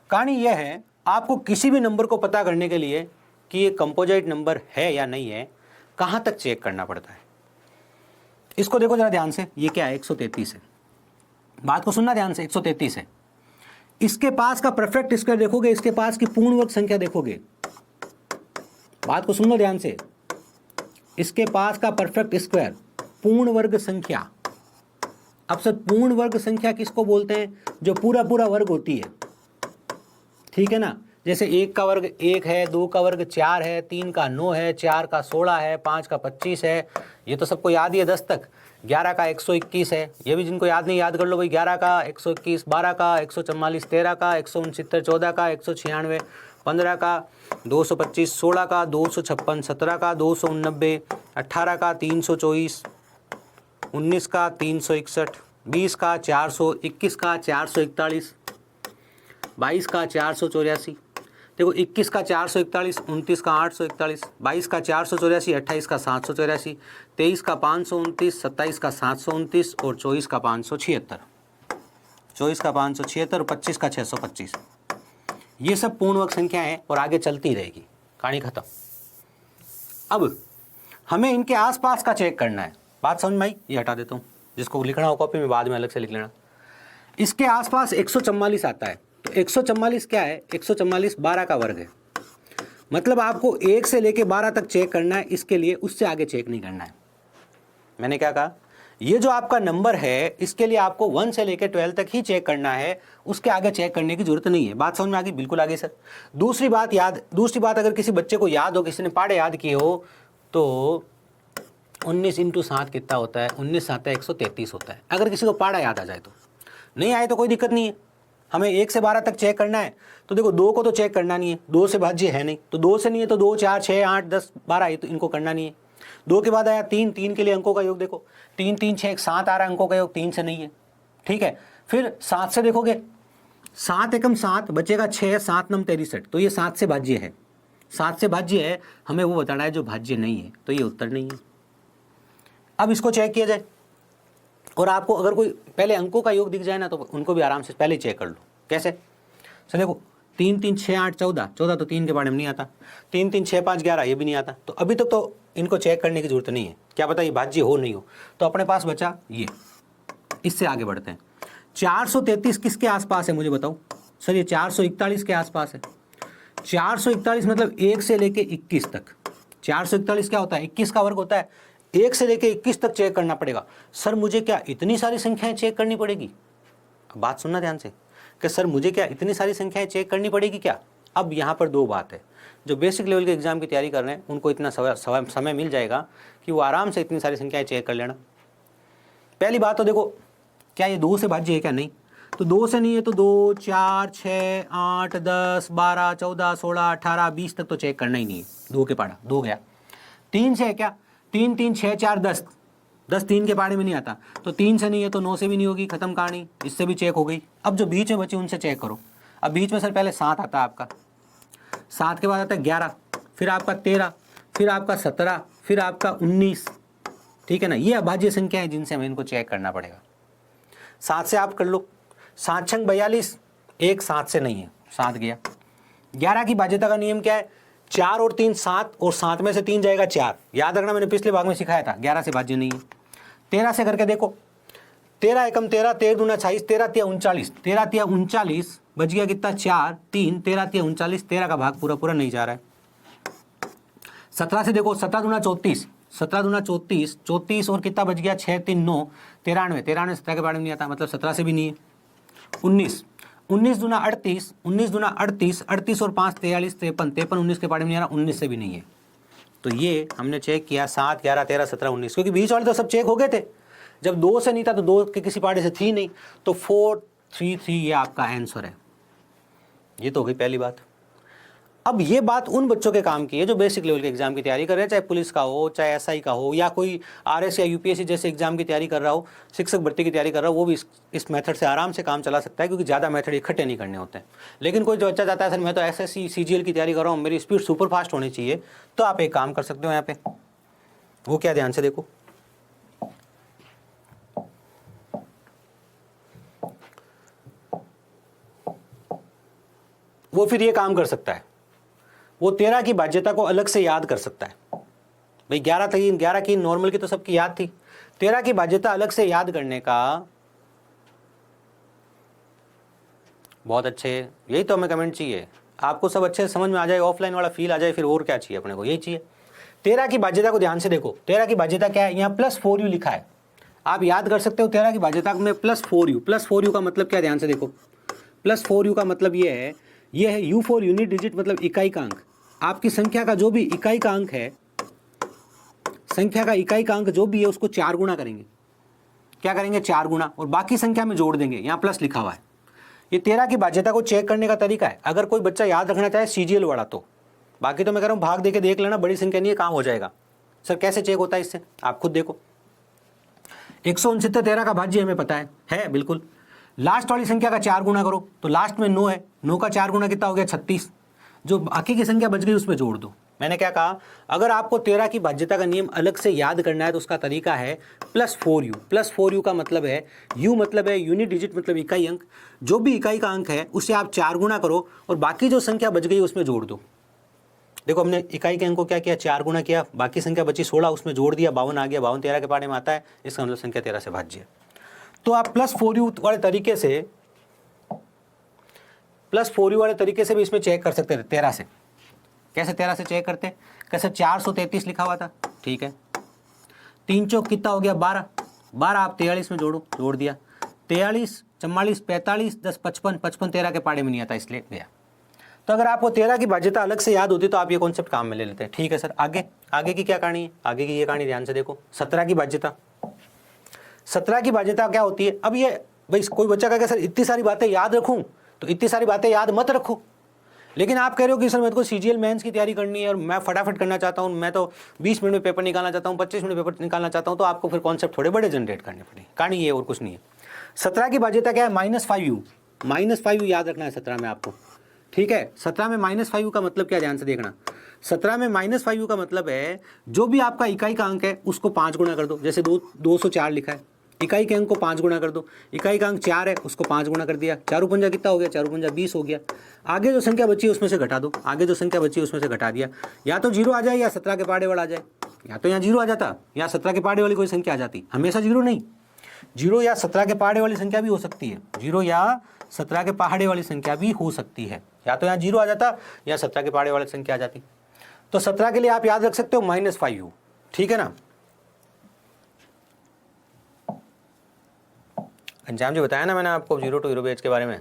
कहानी यह है, आपको किसी भी नंबर को पता करने के लिए कि ये कंपोजिट नंबर है या नहीं है, कहाँ तक चेक करना पड़ता है। इसको देखो जरा ध्यान से, ये क्या है? 133 है। बात को सुनना ध्यान से, 133 है। इसके पास का परफेक्ट स्क्वायर देखोगे, इसके पास की पूर्ण वर्ग संख्या देखोगे। बात को सुनना ध्यान से, इसके पास का परफेक्ट स्क्वायर, पूर्ण वर्ग संख्या। अब सर पूर्ण वर्ग संख्या किसको बोलते हैं? जो पूरा पूरा वर्ग होती है, ठीक है ना। जैसे 1 का वर्ग 1 है, 2 का वर्ग 4 है, 3 का 9 है, 4 का 16 है, 5 का 25 है, ये तो सबको याद ही है 10 तक। 11 का 121 है, ये भी जिनको याद नहीं याद कर लो भाई। 11 का 121, 12 का 144, 13 का 169, 14 का 196, 15 का 225, 16 का 256, 17 का 289, 18 का 324, 19 का 361, 20 का 400, 21 का 441, 22 का 484, देखो 21 का 441, 29 का 841, 22 का 484, 28 का 784, 23 का 529, 27 का 729 और 24 का 576, 24 का 576 और 25 का 625। ये सब पूर्ण वर्ग संख्या है और आगे चलती रहेगी, कहानी खत्म। अब हमें इनके आसपास का चेक करना है। बात समझ में आई? ये हटा देता हूँ, जिसको लिखना हो कॉपी में बाद में अलग से लिख लेना। इसके आसपास 144 आता है, तो 144 क्या है? 144 12 का वर्ग है। मतलब आपको 1 से लेके 12 तक चेक करना है, इसके लिए उससे आगे चेक नहीं करना है। मैंने क्या कहा? ये जो आपका नंबर है इसके लिए आपको 1 से लेके 12 तक ही चेक करना है, उसके आगे चेक करने की जरूरत नहीं है। बात समझ में आ गई? बिल्कुल आ गई सर। दूसरी बात अगर किसी बच्चे को याद हो, किसी ने पहाड़े याद किए हो, तो 19 × 7 कितना होता है? 19 7 133 होता है। अगर किसी को पहाड़ा याद आ जाए तो, नहीं आए तो कोई दिक्कत नहीं है। हमें 1 से 12 तक चेक करना है, तो देखो 2 को तो चेक करना नहीं है, 2 से भाज्य है नहीं, तो 2 से नहीं है तो 2 4 6 8 10 12 ये तो इनको करना नहीं है। 2 के बाद आया 3, 3 के लिए अंकों का योग देखो, 3 3 6 7 आ रहा है, अंकों का योग 3 से नहीं है, ठीक है। फिर 7 से देखोगे, 7 एकम 7 बचेगा 6, 7 9 63, तो ये 7 से भाज्य है। 7 से भाज्य है, हमें वो बताना है जो भाज्य नहीं है, तो ये उत्तर नहीं है। अब इसको चेक किया जाए, और आपको अगर कोई पहले अंकों का योग दिख जाए ना, तो उनको भी आराम से पहले चेक कर लो। कैसे? सर देखो 3 3 6 8 14, 14 तो 3 के बारे में नहीं आता, 3 3 6 5 11 ये भी नहीं आता, तो अभी तक तो इनको चेक करने की जरूरत नहीं है। क्या पता ये भाज्य हो नहीं हो, तो अपने पास बचा ये। इससे आगे बढ़ते हैं। 433 किसके आसपास है मुझे बताओ? सर ये 441 के आसपास है। 441 मतलब 1 से लेके 21 तक। 441 क्या होता है? 21 का वर्ग होता है। 1 से लेके 21 तक चेक करना पड़ेगा। सर मुझे क्या इतनी सारी संख्याएं चेक करनी पड़ेगी? बात सुनना ध्यान से, कि सर मुझे क्या इतनी सारी संख्याएं चेक करनी पड़ेगी क्या? अब यहाँ पर दो बात है। जो बेसिक लेवल के एग्जाम की तैयारी कर रहे हैं उनको इतना समय मिल जाएगा कि वो आराम से इतनी सारी संख्याएं चेक कर लेना। पहली बात तो देखो, क्या ये 2 से भाज्य है क्या? नहीं। तो 2 से नहीं है तो 2 4 6 8 10 12 14 16 18 20 तक तो चेक करना ही नहीं है। 2 के पाड़ा 2 गया। 3 से है क्या? 3 3 6 4 10, 10 3 के पाड़े में नहीं आता, तो 3 से नहीं है तो 9 से भी नहीं होगी, खत्म कहानी। इससे भी चेक हो गई। अब जो बीच में बची उनसे चेक करो। अब बीच में सर पहले 7 आता है आपका, 7 के बाद आता है 11, फिर आपका 13, फिर आपका 17, फिर आपका 19, ठीक है ना। ये अभाज्य संख्या है जिनसे हमें इनको चेक करना पड़ेगा। 7 से आप कर लो, 7 छंग 42, 1 7 से नहीं है, 7 गया। 11 की भाज्यता का नियम क्या है, 4 और 3 7, और 7 में से 3 जाएगा 4। याद रखना, मैंने पिछले भाग में सिखाया था, 11 से भाज्य नहीं है। 13 से करके देखो, 13 एकम 13, 13 दूना 26, 13 तिया 39, 13 तिया 39 बच गया कितना, 4 3, 13 तिया 39, 13 का भाग पूरा पूरा नहीं जा रहा है। 17 से देखो, 17 दूना 34, 17 दूना 34, 34 और कितना बच गया, 6 3 9, 93, 93 17 के बारे में नहीं आता, मतलब 17 से भी नहीं है। 19, 19 दूना 38, 19 दूना 38, 38 और 5 43, 53, 53 19 के बारे में नहीं आ रहा, 19 से भी नहीं है। तो ये हमने चेक किया 7 11 13 17 19, क्योंकि बीच वाले तो सब चेक हो गए थे। जब 2 से नहीं था तो 2 के किसी पार्टी से थी नहीं, तो 4 3 3 ये आपका आंसर है। ये तो हो गई पहली बात। अब ये बात उन बच्चों के काम की है जो बेसिक लेवल के एग्जाम की तैयारी कर रहे हैं, चाहे पुलिस का हो, चाहे एसआई का हो, या कोई आरएस या यूपीएससी जैसे एग्जाम की तैयारी कर रहा हो, शिक्षक भर्ती की तैयारी कर रहा हो, वो भी इस मेथड से आराम से काम चला सकता है, क्योंकि ज़्यादा मेथड इकट्ठे नहीं करने होते हैं। लेकिन कोई जो बच्चा चाहता है सर मैं तो एसएससी सीजीएल की तैयारी कर रहा हूँ, मेरी स्पीड सुपर फास्ट होनी चाहिए, तो आप एक काम कर सकते हो यहाँ पे। वो क्या, ध्यान से देखो, वो फिर ये काम कर सकता है, वो 13 की भाज्यता को अलग से याद कर सकता है। भाई 11 की नॉर्मल की तो सबकी याद थी, 13 की भाज्यता अलग से याद करने का बहुत अच्छे, यही तो हमें कमेंट चाहिए। आपको सब अच्छे से समझ में आ जाए, ऑफलाइन वाला फील आ जाए, फिर और क्या चाहिए अपने को, यही चाहिए। 13 की भाज्यता को ध्यान से देखो, 13 की भाज्यता क्या है, यहाँ +4u लिखा है, आप याद कर सकते हो 13 की भाज्यता में +4u। +4u का मतलब क्या, ध्यान से देखो, +4u का मतलब ये है u फॉर यूनिट डिजिट, मतलब इकाई का अंक। आपकी संख्या का जो भी इकाई का अंक है, संख्या का इकाई का अंक जो भी है उसको 4 गुना करेंगे। क्या करेंगे, 4 गुना, और बाकी संख्या में जोड़ देंगे, यहाँ प्लस लिखा हुआ है। ये 13 की भाज्यता को चेक करने का तरीका है। अगर कोई बच्चा याद रखना चाहे सीजीएल वाला, तो बाकी तो मैं कह रहा हूँ भाग दे के देख लेना, बड़ी संख्या नहीं है, काम हो जाएगा। सर कैसे चेक होता है इससे, आप खुद देखो। 169 13 का भाज्य हमें पता है बिल्कुल। लास्ट वाली संख्या का 4 गुना करो, तो लास्ट में 9 है, 9 का 4 गुना कितना हो गया, 36। जो बाकी की संख्या बच गई उसमें जोड़ दो। मैंने क्या कहा, अगर आपको 13 की भाज्यता का नियम अलग से याद करना है तो उसका तरीका है +4u। +4u का मतलब है, u मतलब है यूनिट डिजिट, मतलब इकाई अंक। जो भी इकाई का अंक है उसे आप 4 गुना करो, और बाकी जो संख्या बच गई उसमें जोड़ दो। देखो हमने इकाई के अंक को क्या किया, 4 गुना किया, बाकी संख्या बची 16, उसमें जोड़ दिया, 52 आ गया। 52 13 के पाठे में आता है, इसका मतलब संख्या 13 से भाज्य है। तो आप +4u वाले तरीके से भी इसमें चेक कर सकते थे 13 से। कैसे 13 से चेक करते, कैसे, 433 लिखा हुआ था, ठीक है, 3 चौक कितना हो गया, 12, 12 आप 43 में जोड़ दिया, 43 44 45 10 55, 55 13 के पाड़े में नहीं आता, इसलिए गया। तो अगर आपको 13 की भाज्यता अलग से याद होती तो आप ये कॉन्सेप्ट काम में ले लेते हैं। ठीक है सर, आगे की क्या कहानी है, आगे की ये कहानी ध्यान से देखो। 17 की भाज्यता, 17 की भाज्यता क्या होती है। अब ये भाई कोई बच्चा कहेगा सर इतनी सारी बातें याद रखूं, तो इतनी सारी बातें याद मत रखो। लेकिन आप कह रहे हो कि सर मेरे को सीजीएल मेंस की तैयारी करनी है और मैं फटाफट करना चाहता हूँ, मैं तो 20 मिनट में पेपर निकालना चाहता हूँ, 25 मिनट में पेपर निकालना चाहता हूँ, तो आपको फिर कॉन्सेप्ट थोड़े बड़े जनरेट करने पड़ेंगे। कहानी ये और कुछ नहीं है। 17 की भाज्यता क्या है, -5u, -5u याद रखना है 17 में आपको, ठीक है। 17 में -5u का मतलब क्या, ध्यान से देखना। 17 में -5u का मतलब है जो भी आपका इकाई का अंक है उसको 5 गुना कर दो। जैसे 204 लिखा है, इकाई के अंक को 5 गुना कर दो। इकाई का अंक 4 है, उसको 5 गुना कर दिया, 4 पंजा कितना हो गया, 4 पंजा 20 हो गया। आगे जो संख्या बची है उसमें से घटा दो, आगे जो संख्या बची है उसमें से घटा दिया। या तो 0 आ जाए या 17 के पहाड़े वाला आ जाए, या तो यहाँ 0 आ जाता या 17 के पहाड़े वाली कोई संख्या आ जाती। हमेशा 0 नहीं, 0 या 17 के पहाड़े वाली संख्या भी हो सकती है, 0 या 17 के पहाड़े वाली संख्या भी हो सकती है। या तो यहाँ 0 आ जाता या 17 के पहाड़े वाली संख्या आ जाती। तो 17 के लिए आप याद रख सकते हो -5u, ठीक है ना। अंजाम जी बताया ना मैंने आपको 0 to 0 बैच के बारे में,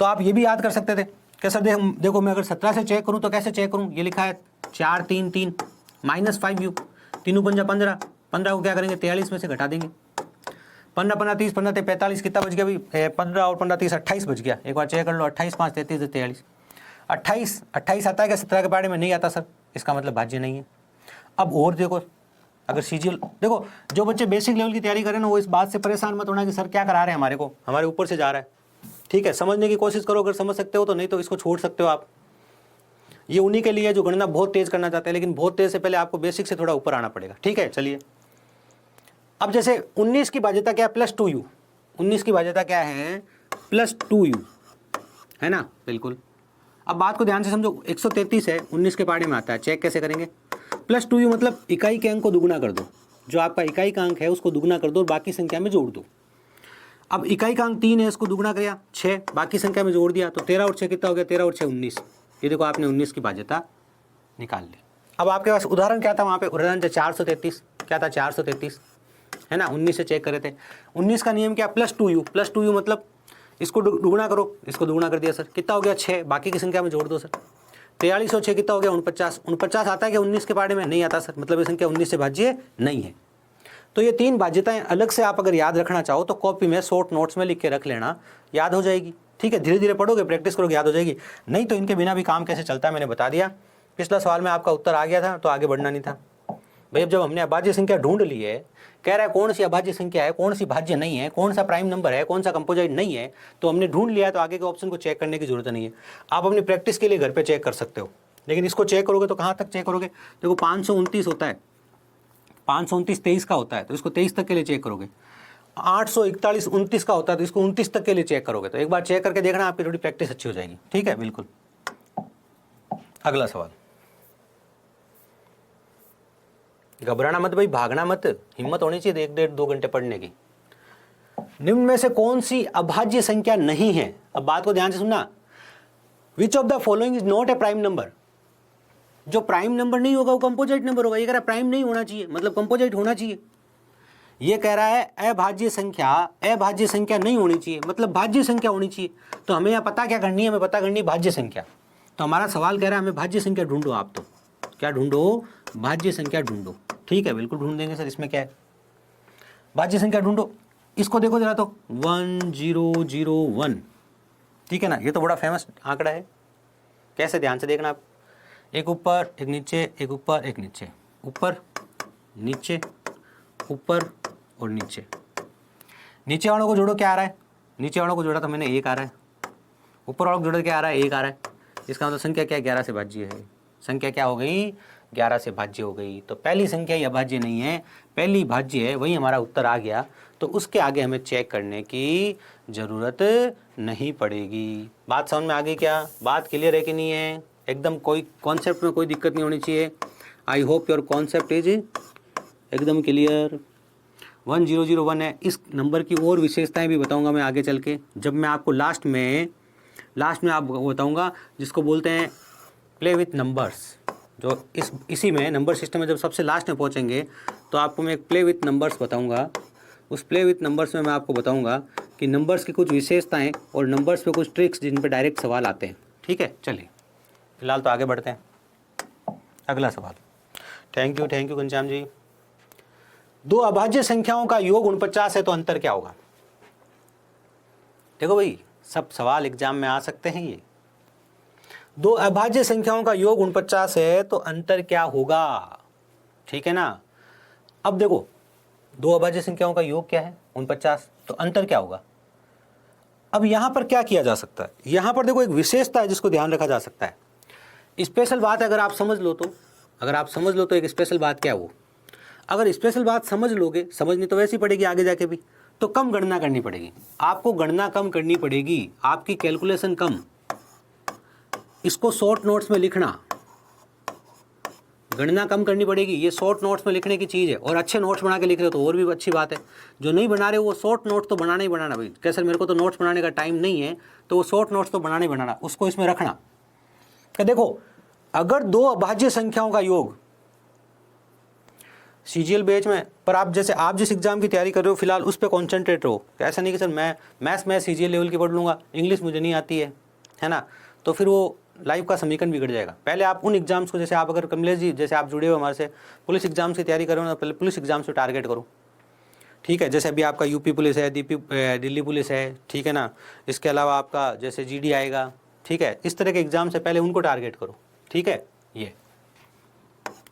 तो आप ये भी याद कर सकते थे कि सर देखो मैं अगर 17 से चेक करूं तो कैसे चेक करूं। ये लिखा है 4 3 3 -5u, 3 पंजा 15, 15 को क्या करेंगे 43 में से घटा देंगे। 15 15 30 15 45 कितना बच गया भाई, 15 और 15 30 28 बच गया। एक बार चेक कर लो, 28 5 33 43, 28 आता है क्या 17 के बारे में, नहीं आता सर, इसका मतलब भाज्य नहीं है। अब और देखो, अगर सीजीएल देखो, जो बच्चे बेसिक लेवल की तैयारी करें ना वो इस बात से परेशान मत होना कि सर क्या करा रहे हैं हमारे को, हमारे ऊपर से जा रहा है। ठीक है, समझने की कोशिश करो, अगर समझ सकते हो तो, नहीं तो इसको छोड़ सकते हो आप। ये उन्हीं के लिए जो गणना बहुत तेज करना चाहते हैं, लेकिन बहुत तेज से पहले आपको बेसिक से थोड़ा ऊपर आना पड़ेगा। ठीक है, चलिए अब जैसे 19 की भाज्यता क्या है, +2u। 19 की भाज्यता क्या है, +2u, है ना, बिल्कुल। अब बात को ध्यान से समझो, 133 है, 19 के पहाड़े में आता है, चेक कैसे करेंगे, +2u मतलब इकाई के अंक को दुगुना कर दो, जो आपका इकाई का अंक है उसको दुगुना कर दो और बाकी संख्या में जोड़ दो। अब इकाई का अंक 3 है, इसको दुगुना किया 6, बाकी संख्या में जोड़ दिया, तो 13 और 6 कितना हो गया, 13 और 6 19। ये देखो आपने 19 की भाज्यता निकाल ली। अब आपके पास उदाहरण क्या था, वहाँ पे उदाहरण था 433, क्या था 433, है ना, 19 से चेक करे थे। 19 का नियम क्या, +2u मतलब इसको दुगुना करो, इसको दुगुना कर दिया सर, कितना हो गया 6, बाकी की संख्या में जोड़ दो सर, 43 और 6 कितना हो गया 49। 49 आता है क्या 19 के पहाड़े में, नहीं आता सर, मतलब ये संख्या 19 से भाज्य नहीं है। तो ये 3 भाज्यताएं अलग से आप अगर याद रखना चाहो तो कॉपी में शॉर्ट नोट्स में लिख के रख लेना, याद हो जाएगी। ठीक है, धीरे धीरे पढ़ोगे, प्रैक्टिस करोगे, याद हो जाएगी। नहीं तो इनके बिना भी काम कैसे चलता है मैंने बता दिया। पिछला सवाल में आपका उत्तर आ गया था तो आगे बढ़ना नहीं था भाई। अब जब हमने अभाज्य संख्या ढूंढ ली है, कह रहा है कौन सी अभाज्य संख्या है, कौन सी भाज्य नहीं है, कौन सा प्राइम नंबर है, कौन सा कंपोजिट नहीं है, तो हमने ढूंढ लिया, तो आगे के ऑप्शन को चेक करने की जरूरत नहीं है। आप अपनी प्रैक्टिस के लिए घर पे चेक कर सकते हो, लेकिन इसको चेक करोगे तो कहाँ तक चेक करोगे, देखो 529 होता है, 529 23 का होता है, तो इसको 23 तक के लिए चेक करोगे। 841 29 का होता है, तो इसको 29 तक के लिए चेक करोगे। तो एक बार चेक करके देखना, आपकी थोड़ी प्रैक्टिस अच्छी हो जाएगी। ठीक है, बिल्कुल। अगला सवाल, घबराना मत भाई, भागना मत, हिम्मत होनी चाहिए 1-1.5-2 घंटे पढ़ने की। निम्न में से कौन सी अभाज्य संख्या नहीं है, अब बात को ध्यान से सुनना, which of the following is not a prime number. जो प्राइम नंबर नहीं होगा वो कंपोजिट नंबर होगा। ये कह रहा है प्राइम नहीं होना चाहिए, मतलब कंपोजिट होना चाहिए। ये कह रहा है अभाज्य संख्या नहीं होनी चाहिए, मतलब भाज्य संख्या होनी चाहिए। तो हमें यहाँ पता क्या करनी है, हमें पता करनी है भाज्य संख्या। तो हमारा सवाल कह रहा है हमें भाज्य संख्या ढूंढो। आप तो क्या ढूंढो, भाज्य संख्या ढूंढो। ठीक है, बिल्कुल ढूंढ देंगे सर, इसमें क्या है, भाज्य संख्या ढूंढो। इसको देखो जरा तो 1001, ठीक है ना, ये तो बड़ा फेमस आंकड़ा है। कैसे, ध्यान से देखना आप, एक ऊपर एक नीचे, एक ऊपर एक नीचे, ऊपर नीचे ऊपर और नीचे। नीचे वालों को जोड़ो, क्या आ रहा है, नीचे वालों को जोड़ा तो मैंने 1 आ रहा है, ऊपर वालों को जोड़ो क्या आ रहा है, 1 आ रहा है। इसका मतलब संख्या क्या 11 से भाज्य है। संख्या क्या हो गई, 11 से भाज्य हो गई। तो पहली संख्या ही अभाज्य नहीं है, पहली भाज्य है, वही हमारा उत्तर आ गया। तो उसके आगे हमें चेक करने की ज़रूरत नहीं पड़ेगी। बात समझ में आ गई क्या, बात क्लियर है कि नहीं है, एकदम कोई कॉन्सेप्ट में कोई दिक्कत नहीं होनी चाहिए। I hope your concept is एकदम क्लियर। 1001 है, इस नंबर की और विशेषताएं भी बताऊंगा मैं आगे चल के, जब मैं आपको लास्ट में आपको बताऊंगा, जिसको बोलते हैं प्ले विथ नंबर्स। जो इसी में नंबर सिस्टम में जब सबसे लास्ट में पहुंचेंगे तो आपको मैं एक प्ले विथ नंबर्स बताऊंगा। उस प्ले विथ नंबर्स में मैं आपको बताऊंगा कि नंबर्स की कुछ विशेषताएं और नंबर्स पे कुछ ट्रिक्स जिन पे डायरेक्ट सवाल आते हैं। ठीक है, चलिए फिलहाल तो आगे बढ़ते हैं। अगला सवाल, थैंक यू घनश्याम जी। 2 अभाज्य संख्याओं का योग 49 है तो अंतर क्या होगा। देखो भाई, सब सवाल एग्जाम में आ सकते हैं। ये 2 अभाज्य संख्याओं का योग 49 है तो अंतर क्या होगा, ठीक है ना। अब देखो, 2 अभाज्य संख्याओं का योग क्या है 49, तो अंतर क्या होगा। अब यहां पर क्या किया जा सकता है, यहां पर देखो एक विशेषता है जिसको ध्यान रखा जा सकता है। स्पेशल बात अगर आप समझ लो तो एक स्पेशल बात क्या है वो, अगर स्पेशल बात समझ लोगे, समझनी तो वैसी पड़ेगी आगे जाके भी, तो कम गणना करनी पड़ेगी आपको, गणना कम करनी पड़ेगी, आपकी कैलकुलेशन कम। इसको शॉर्ट नोट्स में लिखना, गणना कम करनी पड़ेगी। ये शॉर्ट नोट्स में लिखने की चीज़ है, और अच्छे नोट्स बना के लिख रहे हो तो और भी अच्छी बात है। जो नहीं बना रहे हो वो शॉर्ट नोट्स तो बनाना ही बनाना भाई। कैसे, मेरे को तो नोट्स बनाने का टाइम नहीं है, तो वो शॉर्ट नोट्स तो बनाना ही बनाना, उसको इसमें रखना। देखो, अगर 2 अभाज्य संख्याओं का योग सीजीएल बैच में, पर आप जिस एग्जाम की तैयारी कर रहे हो फिलहाल उस पर कॉन्सेंट्रेट रहो। ऐसा नहीं कि सर मैं सीजीएल लेवल की पढ़ लूँगा, इंग्लिश मुझे नहीं आती है ना, तो फिर वो लाइफ का समीकरण बिगड़ जाएगा। पहले आप उन एग्जाम्स को, जैसे आप अगर कमलेश जी जैसे आप जुड़े हो हमारे से, पुलिस एग्जाम्स की तैयारी करो ना, पहले पुलिस एग्जाम्स को टारगेट करो। ठीक है, जैसे अभी आपका यूपी पुलिस है, दिल्ली पुलिस है, ठीक है ना, इसके अलावा आपका जैसे जीडी आएगा, ठीक है, इस तरह के एग्जाम से पहले उनको टारगेट करो। ठीक है, ये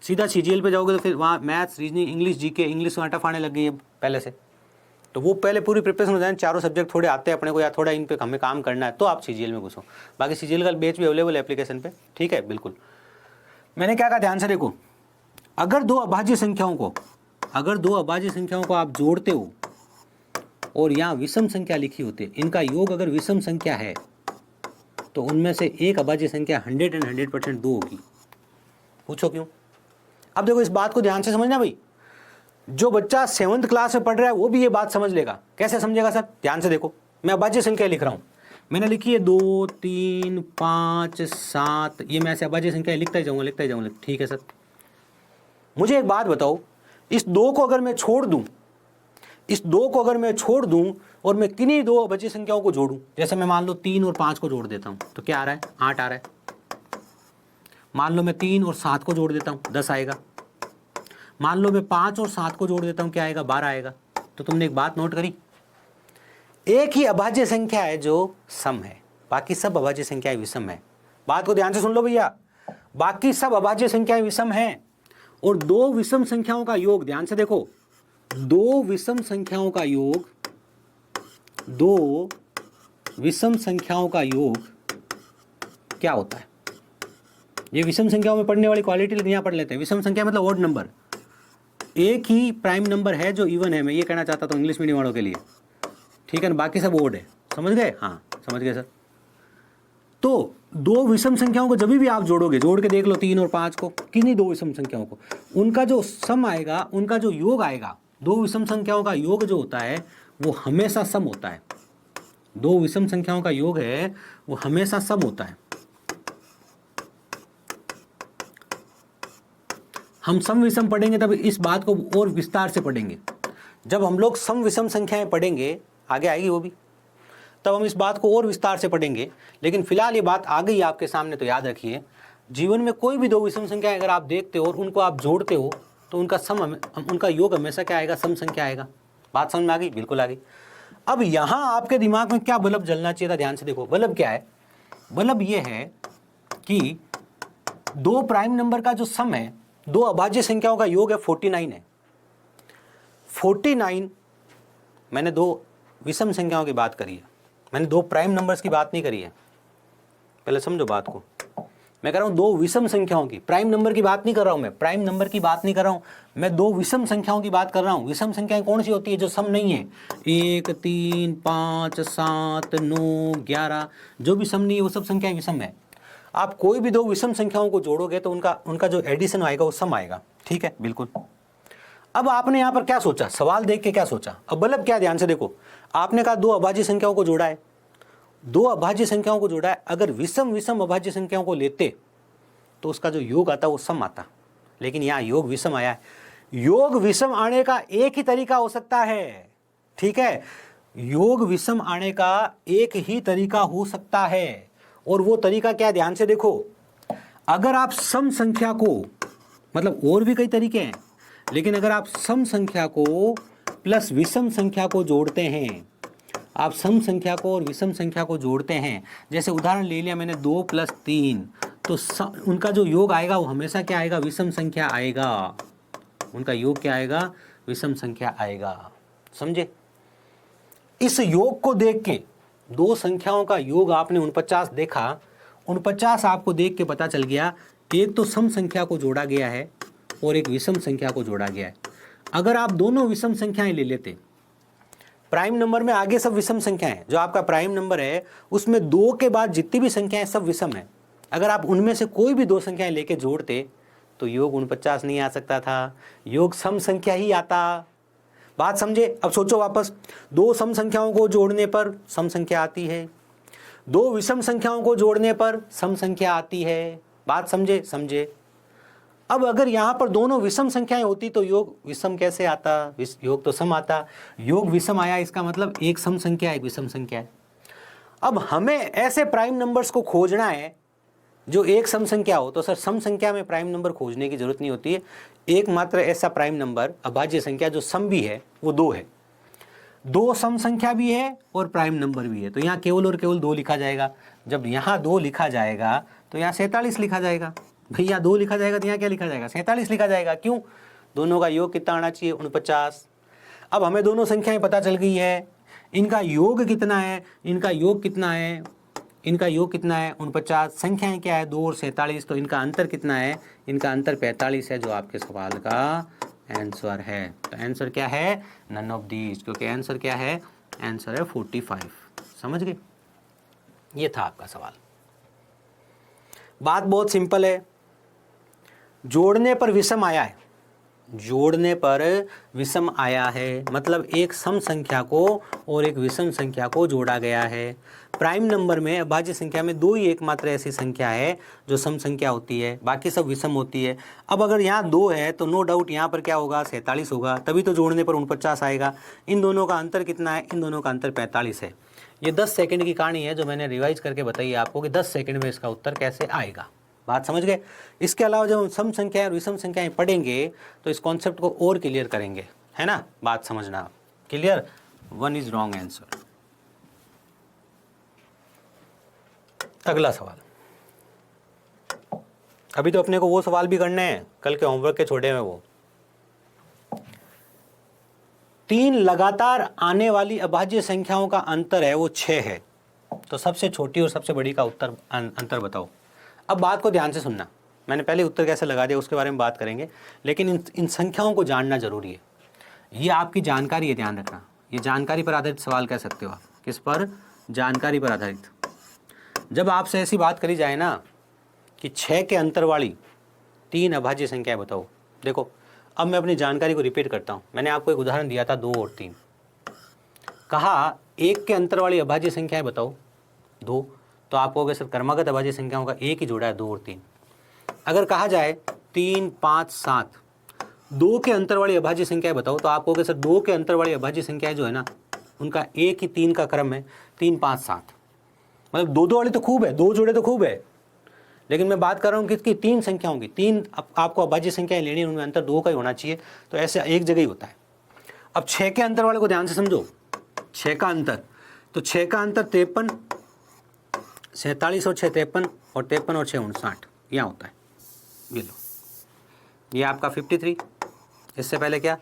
सीधा सीजीएल पे जाओगे तो फिर वहाँ maths, reasoning, English, GK, English वहाँ टफ आने लग गई है पहले से। तो वो पहले पूरी प्रिपरेशन हो जाए, चारों सब्जेक्ट थोड़े आते हैं अपने को या थोड़ा इन पे हमें काम करना है तो आप सीजीएल में घुसो। बाकी सीजीएल का बैच भी अवेलेबल है एप्लीकेशन पे, ठीक है। बिल्कुल मैंने क्या कहा, ध्यान से देखो, अगर दो अभाज्य संख्याओं को आप जोड़ते हो और यहाँ विषम संख्या लिखी होती है, इनका योग अगर विषम संख्या है तो उनमें से एक अभाज्य संख्या 100% 2 होगी। पूछो क्यों? अब देखो इस बात को ध्यान से समझना भाई, जो बच्चा 7th क्लास में पढ़ रहा है वो भी ये बात समझ लेगा। कैसे समझेगा सर? ध्यान से देखो, मैं अभाज्य संख्या लिख रहा हूँ, मैंने लिखी है 2 3 5 7, ये मैं ऐसे अभाज्य संख्या लिखता ही जाऊँगा। ठीक है सर, मुझे एक बात बताओ, इस 2 को अगर मैं छोड़ दूं और मैं किन्हीं 2 अभाज्य संख्याओं को जोड़ूं, जैसे मैं मान लो 3 और 5 को जोड़ देता हूं तो क्या आ रहा है? 8 आ रहा है। मान लो मैं 3 और 7 को जोड़ देता हूं, 10 आएगा। मान लो मैं 5 और 7 को जोड़ देता हूं, क्या आएगा? 12 आएगा। तो तुमने एक बात नोट करी, एक ही अभाज्य संख्या है जो सम है, बाकी सब अभाज्य संख्याएं विषम है। बात को ध्यान से सुन लो भैया, बाकी सब अभाज्य संख्याएं विषम है और 2 विषम संख्याओं का योग, ध्यान से देखो, 2 विषम संख्याओं का योग क्या होता है? ये विषम संख्याओं में पढ़ने वाली क्वालिटी लेकिन यहाँ पढ़ लेते हैं। विषम संख्या मतलब ऑड नंबर, एक ही प्राइम नंबर है जो इवन है, मैं ये कहना चाहता था इंग्लिश मीडियम वालों के लिए, ठीक है ना, बाकी सब ऑड है। समझ गए? हाँ समझ गए सर। तो 2 विषम संख्याओं को जब भी आप जोड़ोगे, जोड़ के देख लो 3 और 5 को, किन्हीं 2 विषम संख्याओं को, उनका जो सम आएगा, उनका जो योग आएगा, 2 विषम संख्याओं का योग जो होता है वो हमेशा सम होता है। 2 विषम संख्याओं का योग है वो हमेशा सम होता है। हम सम विषम पढ़ेंगे तब इस बात को और विस्तार से पढ़ेंगे। जब हम लोग सम विषम संख्याएं पढ़ेंगे, आगे आएगी वो भी, तब हम इस बात को और विस्तार से पढ़ेंगे। लेकिन फिलहाल ये बात आ गई आपके सामने, तो याद रखिए, जीवन में कोई भी 2 विषम संख्याएं अगर आप देखते हो और उनको आप जोड़ते हो तो उनका योग हमेशा क्या आएगा? सम संख्या आएगा। बात समझ में आ गई? बिल्कुल आ गई। अब यहाँ आपके दिमाग में क्या बल्ब जलना चाहिए था? ध्यान से देखो, बल्ब क्या है? बल्ब ये है कि 2 प्राइम नंबर का जो सम है, 2 अभाज्य संख्याओं का योग है 49 है। 49, मैंने 2 विषम संख्याओं की बात करी है, मैंने 2 प्राइम नंबर्स की बात नहीं करी है। पहले समझो बात को, मैं कह रहा हूँ 2 विषम संख्याओं की, प्राइम नंबर की बात नहीं कर रहा हूँ, मैं प्राइम नंबर की बात नहीं कर रहा हूँ, मैं 2 विषम संख्याओं की बात कर रहा हूँ। विषम संख्याएं कौन सी होती है? जो सम नहीं है। 1 3 5 7 9 11, जो भी सम नहीं है वो सब संख्याएं विषम है। आप कोई भी 2 विषम संख्याओं को जोड़ोगे तो उनका जो एडिशन आएगा वो सम आएगा। ठीक है, बिल्कुल। अब आपने यहाँ पर क्या सोचा? सवाल देख के क्या सोचा? अब बल्ब क्या? ध्यान से देखो, आपने कहा 2 अभाज्य संख्याओं को जोड़ा है, 2 अभाज्य संख्याओं को जोड़ा है। अगर विषम अभाज्य संख्याओं को लेते तो उसका जो योग आता वो सम आता, लेकिन यहाँ योग विषम आया है। योग विषम आने का एक ही तरीका हो सकता है, ठीक है, योग विषम आने का एक ही तरीका हो सकता है। और वो तरीका क्या है? ध्यान से देखो, अगर आप सम संख्या को, मतलब और भी कई तरीके हैं, लेकिन अगर आप सम संख्या को प्लस विषम संख्या को जोड़ते हैं, आप सम संख्या को और विषम संख्या को जोड़ते हैं, जैसे उदाहरण ले लिया मैंने 2 + 3, तो उनका जो योग आएगा वो हमेशा क्या आएगा? विषम संख्या आएगा। उनका योग क्या आएगा? विषम संख्या आएगा। समझे? इस योग को देख के, 2 संख्याओं का योग आपने 49 देखा, 49 आपको देख के पता चल गया एक तो सम संख्या को जोड़ा गया है और एक विषम संख्या को जोड़ा गया है। अगर आप दोनों विषम संख्याएं ले लेते, प्राइम नंबर में आगे सब विषम संख्याएं, जो आपका प्राइम नंबर है उसमें 2 के बाद जितनी भी संख्याएं सब विषम है, अगर आप उनमें से कोई भी 2 संख्याएं लेके जोड़ते तो योग 49 नहीं आ सकता था, योग सम संख्या ही आता। बात समझे? अब सोचो वापस, 2 सम संख्याओं को जोड़ने पर सम संख्या आती है, 2 विषम संख्याओं को जोड़ने पर सम संख्या आती है। बात समझे? अब अगर यहाँ पर दोनों विषम संख्याएं होती तो योग विषम कैसे आता? योग तो सम आता। योग विषम आया, इसका मतलब एक सम संख्या एक विषम संख्या है। अब हमें ऐसे प्राइम नंबर्स को खोजना है जो एक सम संख्या हो, तो सर सम संख्या में प्राइम नंबर खोजने की जरूरत नहीं होती है। एकमात्र ऐसा प्राइम नंबर अभाज्य संख्या जो सम भी है वो 2 है, 2 सम संख्या भी है और प्राइम नंबर भी है। तो यहाँ केवल और केवल 2 लिखा जाएगा। जब यहाँ 2 लिखा जाएगा तो यहाँ 47 लिखा जाएगा। भैया 2 लिखा जाएगा तो यहाँ क्या लिखा जाएगा? 47 लिखा जाएगा। क्यों? दोनों का योग कितना आना चाहिए? 49। अब हमें दोनों संख्याएं पता चल गई है, इनका योग कितना है, इनका योग कितना है, इनका योग कितना है 49, संख्याएं क्या है 2 और 47, तो इनका अंतर कितना है, इनका अंतर 45 है, जो आपके सवाल का आंसर है। तो आंसर क्या है, नन ऑफ दीज, क्योंकि आंसर क्या है, आंसर है 45। समझ गए, ये था आपका सवाल। बात बहुत सिंपल है, जोड़ने पर विषम आया है, जोड़ने पर विषम आया है, मतलब एक सम संख्या को और एक विषम संख्या को जोड़ा गया है। प्राइम नंबर में अभाज्य संख्या में 2 ही एकमात्र ऐसी संख्या है जो सम संख्या होती है, बाकी सब विषम होती है। अब अगर यहाँ 2 है तो नो डाउट यहाँ पर क्या होगा, 47 होगा, तभी तो जोड़ने पर 49 आएगा। इन दोनों का अंतर कितना है, इन दोनों का अंतर 45 है। ये 10 सेकंड की कहानी है जो मैंने रिवाइज करके बताई है आपको कि 10 सेकंड में इसका उत्तर कैसे आएगा। बात समझ गए। इसके अलावा जब हम सम संख्याएं और विषम संख्याएं पढ़ेंगे तो इस कॉन्सेप्ट को और क्लियर करेंगे, है ना, बात समझना। Clear, 1 is wrong answer. अगला सवाल, अभी तो अपने को वो सवाल भी करने हैं कल के होमवर्क के छोड़े में। वो 3 लगातार आने वाली अभाज्य संख्याओं का अंतर है वो 6 है, तो सबसे छोटी और सबसे बड़ी का उत्तर अंतर बताओ। अब बात को ध्यान से सुनना, मैंने पहले उत्तर कैसे लगा दिया उसके बारे में बात करेंगे, लेकिन इन संख्याओं को जानना जरूरी है। ये आपकी जानकारी है, ध्यान रखना। ये जानकारी पर आधारित सवाल कह सकते हो आप। किस पर, जानकारी पर आधारित। जब आपसे ऐसी बात करी जाए ना कि 6 के अंतर वाली 3 अभाज्य संख्याएं बताओ, देखो अब मैं अपनी जानकारी को रिपीट करता हूँ। मैंने आपको एक उदाहरण दिया था 2 और 3, कहा 1 के अंतर वाली अभाज्य संख्याएं बताओ 2, तो आप कहोगे सर क्रमागत अभाज्य संख्याओं का एक ही जोड़ा है 2 और 3। अगर कहा जाए 3, 5, 7 2 के अंतर वाली अभाज्य संख्याएं बताओ, तो आप कहोगे सर 2 के अंतर वाली अभाज्य संख्याएं जो है ना उनका 1 ही 3 का क्रम है, 3, 5, 7। मतलब 2 वाली तो खूब है, 2 जोड़े तो खूब है, लेकिन मैं बात कर रहा हूँ किसकी, 3 संख्याओं की। 3 आपको अभाज्य संख्याएं लेनी है, उनमें अंतर 2 का ही होना चाहिए, तो ऐसे एक जगह ही होता है। अब 6 के अंतर वाले को ध्यान से समझो, 6 का अंतर, तो 6 का अंतर 53, 47 और 6 53, और 53 और 6 59 यहाँ होता है। ये लो, ये आपका 53, इससे पहले क्या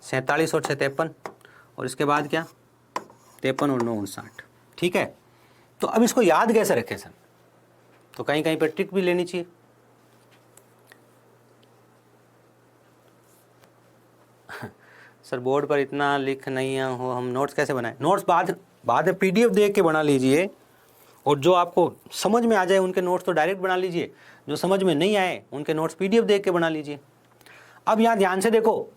47 और 6 53, और इसके बाद क्या 53 और 9 59। ठीक है, तो अब इसको याद कैसे रखें सर, तो कहीं कहीं पर ट्रिक भी लेनी चाहिए। सर बोर्ड पर इतना लिख नहीं हो, हम नोट्स कैसे बनाएं? नोट्स बाद में पीडीएफ देख के बना लीजिए, और जो आपको समझ में आ जाए उनके नोट्स तो डायरेक्ट बना लीजिए, जो समझ में नहीं आए उनके नोट्स पीडीएफ देख के बना लीजिए। अब यहाँ ध्यान से देखो,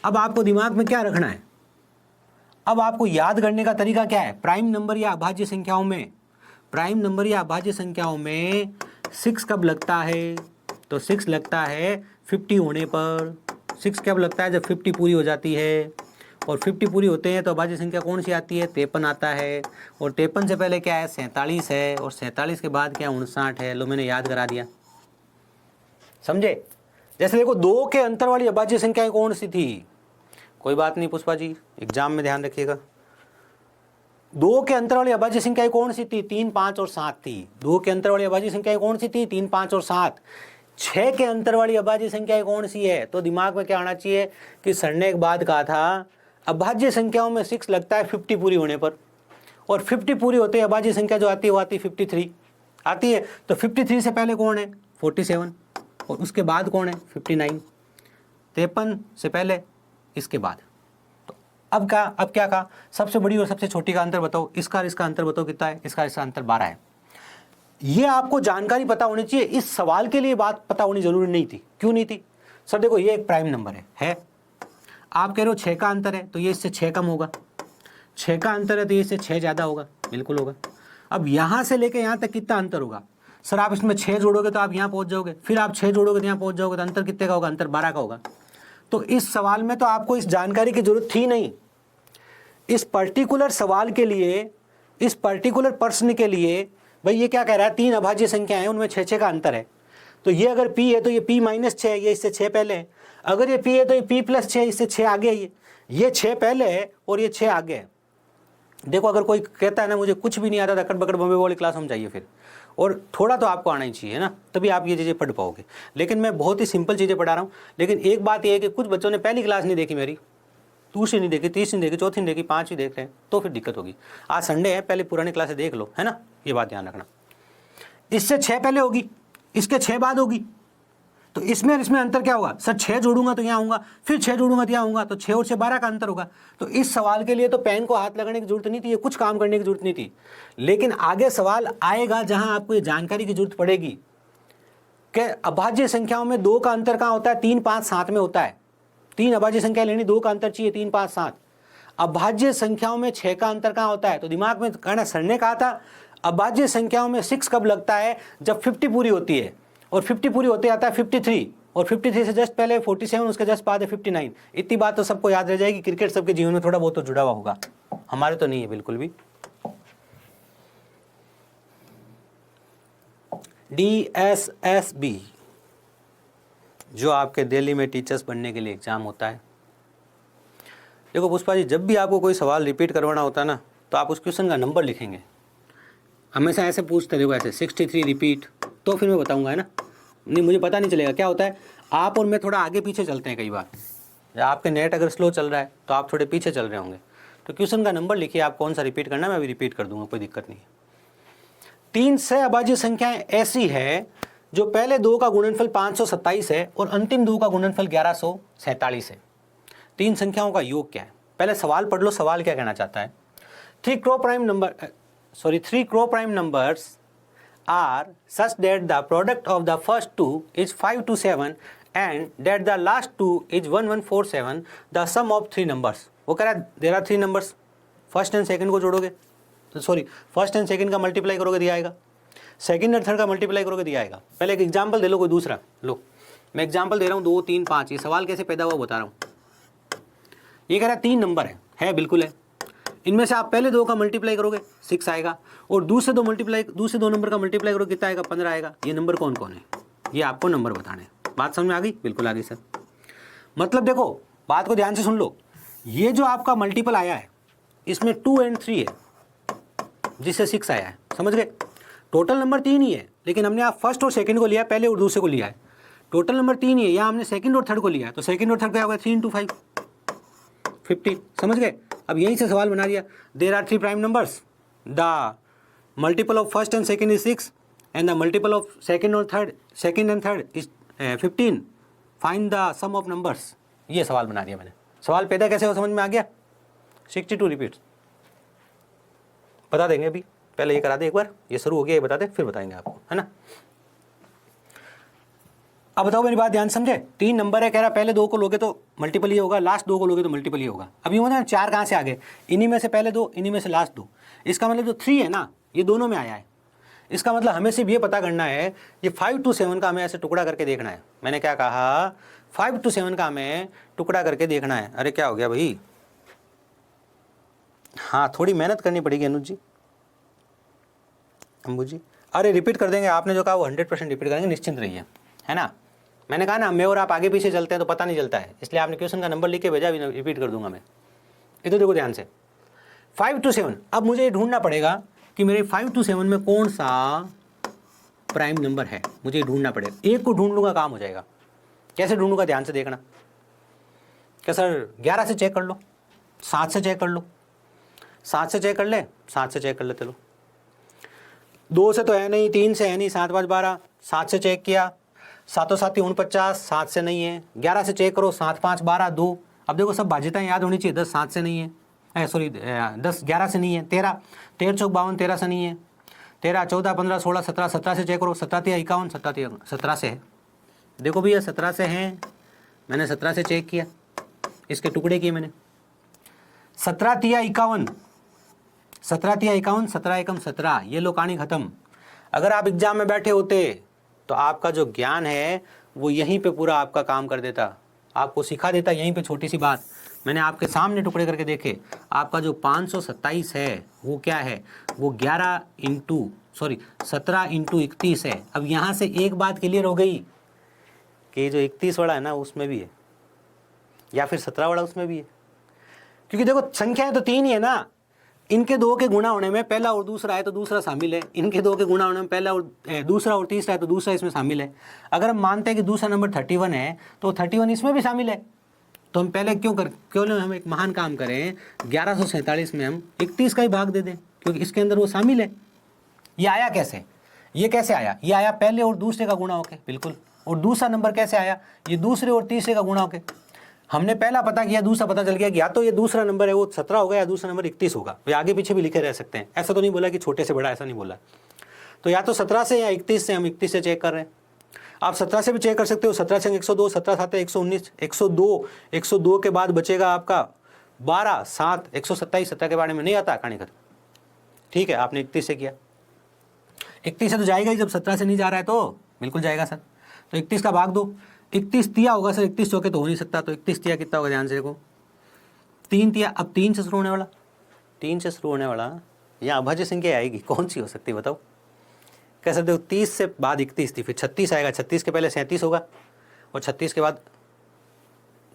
अब आपको दिमाग में क्या रखना है, अब आपको याद करने का तरीका क्या है। प्राइम नंबर या अभाज्य संख्याओं में, प्राइम नंबर या अभाज्य संख्याओं में 6 कब लगता है, तो 6 लगता है 50 होने पर। 6 कब लगता है, जब 50 पूरी हो जाती है, और 50 पूरी होते हैं तो अभाज्य संख्या कौन सी आती है, 53 आता है, और 53 से पहले क्या है 47 है, और 47 के बाद क्या 59 है। लो मैंने याद करा दिया, समझे। जैसे देखो 2 के अंतर वाली अभाज्य संख्याएं कौन सी थी, कोई बात नहीं पुष्पा जी, एग्जाम में ध्यान रखिएगा। 2 के अंतर वाली अभाज्य संख्याएं कौन सी थी, 3, 5 और 7 थी। 2 के अंतर वाली अभाज्य संख्याएं कौन सी थी, 3, 5 और 7। 6 के अंतर वाली अभाज्य संख्याएं कौन सी है, तो दिमाग में क्या आना चाहिए कि सर ने एक बात कहा था, अभाज्य संख्याओं में 6 लगता है 50 पूरी होने पर, और 50 पूरी होते हैं अभाज्य संख्या जो आती है वो आती है 53 आती है। तो 53 से पहले कौन है 47, और उसके बाद कौन है 59, 53 से पहले, इसके बाद। तो अब क्या कहा, सबसे बड़ी और सबसे छोटी का अंतर बताओ, इसका अंतर बताओ कितना है, इसका अंतर 12 है। ये आपको जानकारी पता होनी चाहिए। इस सवाल के लिए बात पता होनी जरूरी नहीं थी। क्यों नहीं थी सर, देखो ये एक प्राइम नंबर है, आप कह रहे हो 6 का अंतर है तो ये इससे 6 कम होगा, 6 का अंतर है तो ये इससे 6 ज़्यादा होगा, बिल्कुल होगा। अब यहाँ से लेकर यहाँ तक कितना अंतर होगा, सर आप इसमें 6 जोड़ोगे तो आप यहाँ पहुँच जाओगे, फिर आप 6 जोड़ोगे तो यहाँ पहुँच जाओगे, तो अंतर कितने का होगा, अंतर 12 का होगा। तो इस सवाल में तो आपको इस जानकारी की जरूरत थी नहीं। इस पर्टिकुलर सवाल के लिए, इस पर्टिकुलर प्रश्न के लिए, भाई ये क्या कह रहा है, 3 अभाज्य संख्या है उनमें 6 का अंतर है, तो ये अगर p है तो ये p माइनस 6 है, ये इससे 6 पहले है। अगर ये p है तो ये p प्लस 6 इससे 6 आगे है, ये 6 पहले है और ये 6 आगे है। देखो अगर कोई कहता है ना मुझे कुछ भी नहीं आता, अकड़ बकड़ बम्बे वाली क्लास हम चाहिए फिर, और थोड़ा तो आपको आना ही चाहिए ना, तभी आप ये चीज़ें पढ़ पाओगे। लेकिन मैं बहुत ही सिंपल चीज़ें पढ़ा रहा हूँ। लेकिन एक बात ये है कि कुछ बच्चों ने पहली क्लास नहीं देखी मेरी, दूसरी नहीं देखी, तीसरी नहीं देखी, चौथी नहीं देखी, पांचवी देख रहे हैं तो फिर दिक्कत होगी। आज संडे है, पहले पुरानी क्लासें देख लो, है ना, ये बात ध्यान रखना। इससे 6 पहले होगी, इसके 6 बाद होगी, तो इसमें इसमें अंतर क्या होगा सर? 6 जोड़ूंगा तो यहाँ आऊँगा, फिर 6 जोड़ूंगा तो यहाँ आऊँगा, तो 6 और 6 12 का अंतर होगा। तो इस सवाल के लिए तो पेन को हाथ लगाने की जरूरत नहीं थी, ये कुछ काम करने की जरूरत नहीं थी। लेकिन आगे सवाल आएगा जहाँ आपको ये जानकारी की जरूरत पड़ेगी कि अभाज्य संख्याओं में 2 का अंतर कहाँ होता है? 3, 5, 7 में होता है। 3 अभाज्य संख्या लेनी, 2 का अंतर चाहिए, 3, 5, 7। अभाज्य संख्याओं में 6 का अंतर कहाँ होता है? तो दिमाग में कहना, सर ने कहा था अभाज्य संख्याओं में 6 कब लगता है? जब 50 पूरी होती है, और 50 पूरी होते आता है 53, और 53 से जस्ट पहले 47, उसके जस्ट बाद है 59। इतनी बात तो सबको याद रह जाएगी। क्रिकेट सबके जीवन में थोड़ा बहुत तो जुड़ा हुआ होगा, हमारे तो नहीं है बिल्कुल भी। DSSB जो आपके दिल्ली में टीचर्स बनने के लिए एग्जाम होता है। देखो पुष्पा जी, जब भी आपको कोई सवाल रिपीट करवाना होता है ना, तो आप उस क्वेश्चन का नंबर लिखेंगे। हमेशा ऐसे पूछते, देखो ऐसे 63 रिपीट, तो फिर मैं बताऊंगा, है ना, नहीं मुझे पता नहीं चलेगा। क्या होता है, आप और मैं थोड़ा आगे पीछे चलते हैं कई बार, या आपके नेट अगर स्लो चल रहा है तो आप थोड़े पीछे चल रहे होंगे, तो क्वेश्चन का नंबर लिखिए, आप कौन सा रिपीट करना है मैं भी रिपीट कर दूंगा, कोई दिक्कत नहीं है। 3 से अभाज्य संख्याएं ऐसी है जो पहले 2 का गुणनफल 527 है और अंतिम 2 का गुणनफल 1147 है। 3 संख्याओं का योग क्या है? पहले सवाल पढ़ लो, सवाल क्या कहना चाहता है। 3 co-prime numbers are such that the product of the first 2 is 527 and that the last 2 is 1147, the sum of 3 numbers। वो कह रहा है there are 3 numbers, first and second को जोड़ोगे तो फर्स्ट एंड सेकंड का मल्टीप्लाई करोगे दिया आएगा, सेकंड और थर्ड का मल्टीप्लाई करोगे दिया आएगा। पहले एक एग्जांपल दे लो कोई दूसरा, लो मैं एग्जांपल दे रहा हूँ 2, 3, 5। ये सवाल कैसे पैदा हुआ बता रहा हूँ। ये कह रहा है 3 नंबर है बिल्कुल है, इनमें से आप पहले 2 का मल्टीप्लाई करोगे 6 आएगा, और दूसरे 2 नंबर का मल्टीप्लाई करोगे कितना आएगा? 15 आएगा। ये नंबर कौन कौन है, ये आपको नंबर बताने हैं। बात समझ में आ गई? बिल्कुल आ गई सर। मतलब देखो बात को ध्यान से सुन लो, ये जो आपका मल्टीपल आया है इसमें 2 और 3 है, जिससे 6 आया है, समझ गए? टोटल नंबर 3 ही है, लेकिन हमने आप फर्स्ट और सेकंड को लिया, पहले और दूसरे को लिया है। टोटल नंबर 3 ही है, यहाँ हमने सेकंड और थर्ड को लिया है, तो सेकंड और थर्ड क्या होगा? 3 × 5 15, समझ गए? अब यहीं से सवाल बना दिया। There are 3 prime numbers, the multiple of first and second is 6 and the multiple of second and third is 15, find the sum of numbers. ये सवाल बना दिया मैंने। सवाल पैदा कैसे हो समझ में आ गया? 62 रिपीट्स बता देंगे अभी, पहले ये करा दे एक बार, ये शुरू हो गया, ये बता दे फिर बताएंगे आपको, है ना। अब बताओ मेरी बात ध्यान समझे। 3 नंबर है, कह रहा पहले 2 को लोगे तो मल्टीपल ही होगा, लास्ट 2 को लोगे तो मल्टीपल ही होगा। अब ये होता है 4 कहाँ से आ गए? इन्हीं में से पहले 2, इन्हीं में से लास्ट 2। इसका मतलब जो 3 है ना, ये दोनों में आया है। इसका मतलब हमें सिर्फ ये पता करना है, ये 5 to 7 का हमें ऐसे टुकड़ा करके देखना है। मैंने क्या कहा? 5 to 7 का हमें टुकड़ा करके देखना है। अरे क्या हो गया भाई? हाँ थोड़ी मेहनत करनी पड़ेगी अनुज जी, अंबू जी। अरे रिपीट कर देंगे, आपने जो कहा वो 100% रिपीट करेंगे, निश्चिंत रहिए, है ना। मैंने कहा ना मैं और आप आगे पीछे चलते हैं तो पता नहीं चलता है, इसलिए आपने क्वेश्चन का नंबर लिख के भेजा, भी रिपीट कर दूंगा मैं। इधर देखो ध्यान से, 5 to 7। अब मुझे ढूंढना पड़ेगा कि मेरे 5 to 7 में कौन सा प्राइम नंबर है, मुझे ढूंढना पड़ेगा। एक को ढूंढ लूँगा काम हो जाएगा। कैसे ढूंढूंगा ध्यान से देखना। क्या सर 11 से चेक कर लो, 7 से चेक कर लो, 7 से चेक कर ले, 7 से चेक कर लेते लो, 2 से तो है नहीं, 3 से है नहीं, 7 5 12, 7 से चेक किया, 7 7 49, 7 से नहीं है। 11 से चेक करो, 7 5 12 2। अब देखो सब बाध्यताएं याद होनी चाहिए। 10 7 से नहीं है, सॉरी 10 11 से नहीं है। 13 13 चौक 52, 13 से नहीं है। 13 14 15 16 17, 17 से चेक करो, 17 51, 17 से है। देखो भैया 17 से हैं, मैंने 17 से चेक किया, इसके टुकड़े किए मैंने। 17 तिया 51, 17 तिया 51, 17 एकम 17। ये लो कहानी खत्म। अगर आप एग्जाम में बैठे होते तो आपका जो ज्ञान है वो यहीं पे पूरा आपका काम कर देता, आपको सिखा देता यहीं पे। छोटी सी बात मैंने आपके सामने टुकड़े करके देखे। आपका जो 527 है वो क्या है? वो 17 × 31 है। अब यहाँ से एक बात क्लियर हो गई कि जो 31 वाला है ना उसमें भी है, या फिर 17 वाला उसमें भी है। क्योंकि देखो संख्याएं तो 3 ही है ना, इनके 2 के गुणा होने में पहला और दूसरा है तो दूसरा शामिल है, इनके 2 के गुणा होने में पहला और दूसरा और तीसरा है तो दूसरा इसमें शामिल है। अगर हम मानते हैं कि दूसरा नंबर 31 है तो 31 इसमें भी शामिल है, तो हम पहले क्यों ना हम एक महान काम करें, 1147 में हम 31 का ही भाग दे दें, क्योंकि इसके अंदर वो शामिल है। ये आया कैसे, ये कैसे आया, ये आया पहले और दूसरे का गुणा होके, बिल्कुल। और दूसरा नंबर कैसे आया, ये दूसरे और तीसरे का गुणा होके। हमने पहला पता किया, दूसरा पता चल गया कि या तो ये दूसरा नंबर है वो 17 होगा या दूसरा नंबर 31 होगा। वे आगे पीछे भी लिखे रह सकते हैं, ऐसा तो नहीं बोला कि छोटे से बड़ा, ऐसा नहीं बोला। तो या तो 17 से या 31 से, हम 31 से चेक कर रहे हैं। आप 17 से भी चेक कर सकते हो, 17 से 102, 17 7 119, 102 के बाद बचेगा आपका 12 7 127, 17 के बारे में नहीं आता कहानी खत्म। ठीक है, आपने 31 से किया, 31 से तो जाएगा ही, जब 17 से नहीं जा रहा है तो बिल्कुल जाएगा सर। तो 31 का भाग दो, 31 दिया होगा सर, 31 चौके तो हो नहीं सकता, तो 31 दिया कितना होगा, ध्यान से देखो, 3 दिया। अब 3 से शुरू होने वाला, 3 से शुरू होने वाला यहाँ अभाज्य संख्या आएगी, कौन सी हो सकती है बताओ, कह सकते हो 30 से बाद 31 थी, फिर 36 आएगा, 36 के पहले 37 होगा, और 36 के बाद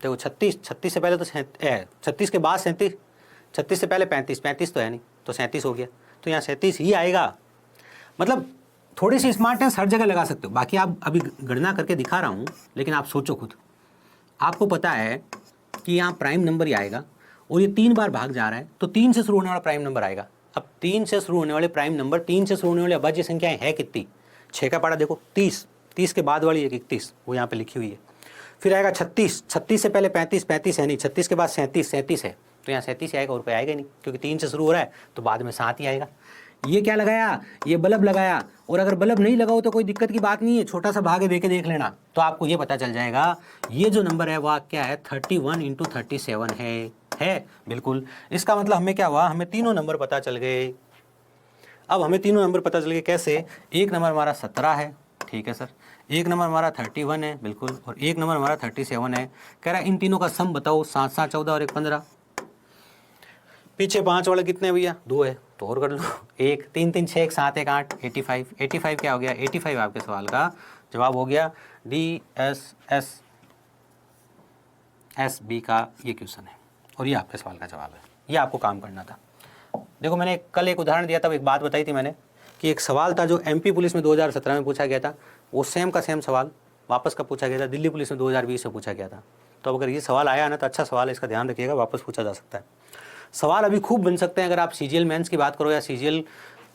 देखो 36 से पहले तो 36 के बाद 37, 36 से पहले 35 तो है नहीं, तो 37 हो गया, तो यहाँ 37 ही आएगा। मतलब थोड़ी सी स्मार्टनेस हर जगह लगा सकते हो, बाकी आप अभी गणना करके दिखा रहा हूँ, लेकिन आप सोचो खुद। आपको पता है कि यहाँ प्राइम नंबर ही आएगा, और ये 3 बार भाग जा रहा है, तो 3 से शुरू होने वाला प्राइम नंबर आएगा। अब 3 से शुरू होने वाले प्राइम नंबर, 3 से शुरू होने वाली अभाज्य संख्याएं है कितनी, 6 का पारा देखो, 30 के बाद वाली 31 वो यहाँ पे लिखी हुई है। फिर आएगा 36 से पहले 35 है नहीं, 36 के बाद 37 है, तो यहाँ 37 आएगा, और कोई आएगा नहीं, क्योंकि 3 से शुरू हो रहा है, तो बाद में 7 ही आएगा। ये क्या लगाया, ये बल्ब लगाया, और अगर बल्ब नहीं लगाओ तो कोई दिक्कत की बात नहीं है, छोटा सा भाग दे के देख लेना, तो आपको ये पता चल जाएगा ये जो नंबर है वह क्या है, 31 × 37 है बिल्कुल। इसका मतलब हमें क्या हुआ, हमें तीनों नंबर पता चल गए। अब हमें तीनों नंबर पता चल गए कैसे, एक नंबर हमारा 17 है, ठीक है सर, एक नंबर हमारा 31 है बिल्कुल, और एक नंबर हमारा 37 है। कह रहा है इन तीनों का सम बताओ, 7 7 14 और 1 15। पीछे 5 वाला कितने भैया, 2 है, तो और कर लो, 1 3 3 6 1 7 1 8 85 क्या हो गया, 85 आपके सवाल का जवाब हो गया। DSSB का ये क्वेश्चन है, और ये आपके सवाल का जवाब है। ये आपको काम करना था। देखो मैंने कल एक उदाहरण दिया था, एक बात बताई थी मैंने कि एक सवाल था जो MP पुलिस में 2017 में पूछा गया था, वो सेम का सेम सवाल वापस का पूछा गया था, दिल्ली पुलिस में 2020 में पूछा गया था। तो अगर ये सवाल आया ना तो अच्छा सवाल है, इसका ध्यान रखिएगा, वापस पूछा जा सकता है। सवाल अभी खूब बन सकते हैं, अगर आप CGL मेंस की बात करो या CGL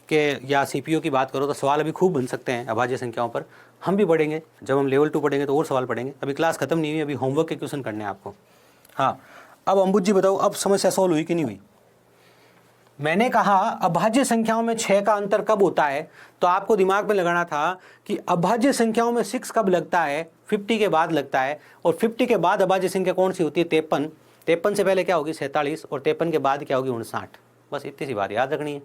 के या CPO की बात करो, तो सवाल अभी खूब बन सकते हैं अभाज्य संख्याओं पर। हम भी पढ़ेंगे, जब हम लेवल 2 पढ़ेंगे तो और सवाल पढ़ेंगे। अभी क्लास खत्म नहीं हुई, अभी होमवर्क के क्वेश्चन करने हैं आपको। हाँ, अब अंबुज जी बताओ, अब समस्या सॉल्व हुई कि नहीं हुई। मैंने कहा अभाज्य संख्याओं में 6 का अंतर कब होता है, तो आपको दिमाग में लगाना था कि अभाज्य संख्याओं में 6 कब लगता है, 50 के बाद लगता है, और 50 के बाद अभाज्य संख्या कौन सी होती है, 53। 53 से पहले क्या होगी, 47, और 53 के बाद क्या होगी, 59। बस इतनी सी बात याद रखनी है,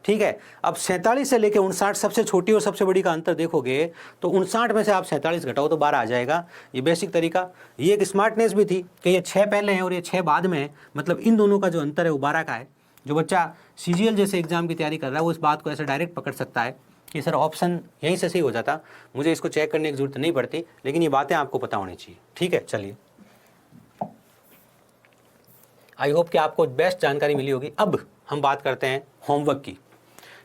ठीक है। अब 47 से लेकर 59 सबसे छोटी और सबसे बड़ी का अंतर देखोगे तो 59 में से आप 47 घटाओ तो 12 आ जाएगा। ये बेसिक तरीका, ये एक स्मार्टनेस भी थी कि ये 6 पहले हैं और ये 6 बाद में है, मतलब इन दोनों का जो अंतर है वो 12 का है। जो बच्चा CGL जैसे एग्जाम की तैयारी कर रहा है वो इस बात को ऐसे डायरेक्ट पकड़ सकता है कि सर ऑप्शन यहीं से सही हो जाता, मुझे इसको चेक करने की जरूरत नहीं पड़ती, लेकिन ये बातें आपको पता होनी चाहिए, ठीक है। चलिए, आई होप कि आपको बेस्ट जानकारी मिली होगी। अब हम बात करते हैं होमवर्क की।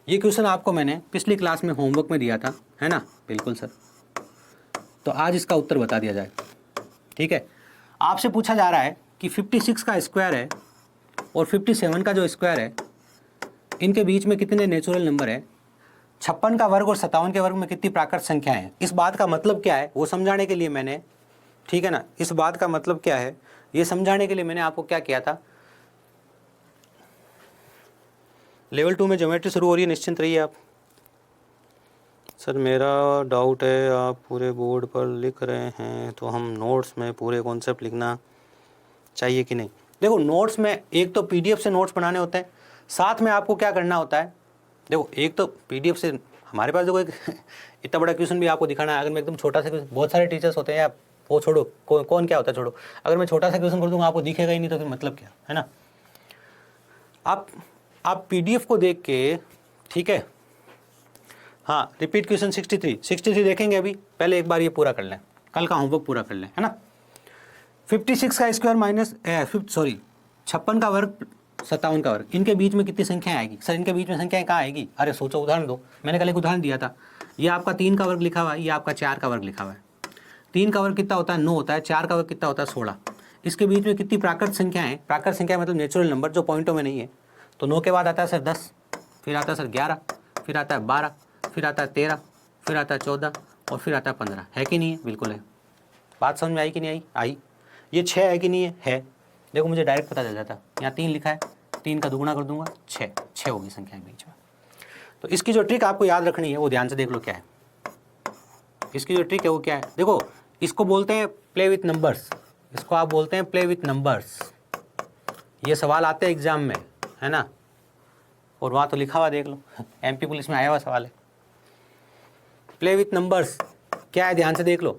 ये क्वेश्चन आपको मैंने पिछली क्लास में होमवर्क में दिया था, है ना, बिल्कुल सर। तो आज इसका उत्तर बता दिया जाए, ठीक है। आपसे पूछा जा रहा है कि 56 का स्क्वायर है और 57 का जो स्क्वायर है, इनके बीच में कितने नेचुरल नंबर है, 56 का वर्ग और 57 के वर्ग में कितनी प्राकृत संख्याएं हैं। इस बात का मतलब क्या है वो समझाने के लिए मैंने, ठीक है ना, इस बात का मतलब क्या है ये समझाने के लिए मैंने आपको क्या किया था, लेवल 2 में ज्योमेट्री शुरू हो रही है, निश्चिंत रहिए आप। सर मेरा डाउट है, आप पूरे बोर्ड पर लिख रहे हैं तो हम नोट्स में पूरे कॉन्सेप्ट लिखना चाहिए कि नहीं। देखो नोट्स में एक तो PDF से नोट्स बनाने होते हैं, साथ में आपको क्या करना होता है, देखो एक तो PDF से हमारे पास देखो एक इतना बड़ा क्वेश्चन भी आपको दिखाना है। अगर मैं एकदम छोटा सा, बहुत सारे टीचर्स होते हैं, या वो छोड़ो कौन क्या होता है छोड़ो, अगर मैं छोटा सा क्वेश्चन कर दूंगा आपको दिखेगा ही नहीं तो फिर मतलब क्या है ना। आप PDF को देख के, ठीक है, हाँ रिपीट क्वेश्चन 63 देखेंगे अभी, पहले एक बार ये पूरा कर लें, कल का होमवर्क पूरा कर लें, है ना। 56 का स्क्वायर माइनस 56 का वर्ग 57 का वर्ग, इनके बीच में कितनी संख्या आएगी। सर इनके बीच में संख्याएं कहाँ आएगी, अरे सोचो, उदाहरण दो। मैंने कल एक उदाहरण दिया था, ये आपका 3 का वर्ग लिखा हुआ है, ये आपका 4 का वर्ग लिखा हुआ है। 3 का वर्ग कितना होता है, 9 होता है, 4 का वर्ग कितना होता है, 16। इसके बीच में कितनी प्राकृत संख्या है, प्राकृत संख्या मतलब नेचुरल नंबर जो पॉइंटों में नहीं है। तो 9 के बाद आता है सर 10, फिर आता है सर 11, फिर आता है 12, फिर आता है 13, फिर आता है 14 और फिर आता है 15। है कि नहीं है? बिल्कुल है। बात समझ में आई कि नहीं आई? आई। ये 6 है कि नहीं है? है। देखो मुझे डायरेक्ट पता चल जाता, यहाँ 3 लिखा है, 3 का दुगुना कर दूंगा 6 होगी संख्या बीच में। तो इसकी जो ट्रिक आपको याद रखनी है वो ध्यान से देख लो क्या है। इसकी जो ट्रिक है वो क्या है, देखो इसको बोलते हैं प्ले विथ नंबर्स, इसको आप बोलते हैं प्ले विथ नंबर्स। ये सवाल आते हैं एग्जाम में, है ना, और वहाँ तो लिखा हुआ देख लो, एमपी पुलिस में आया हुआ सवाल है। प्ले विथ नंबर्स क्या है ध्यान से देख लो।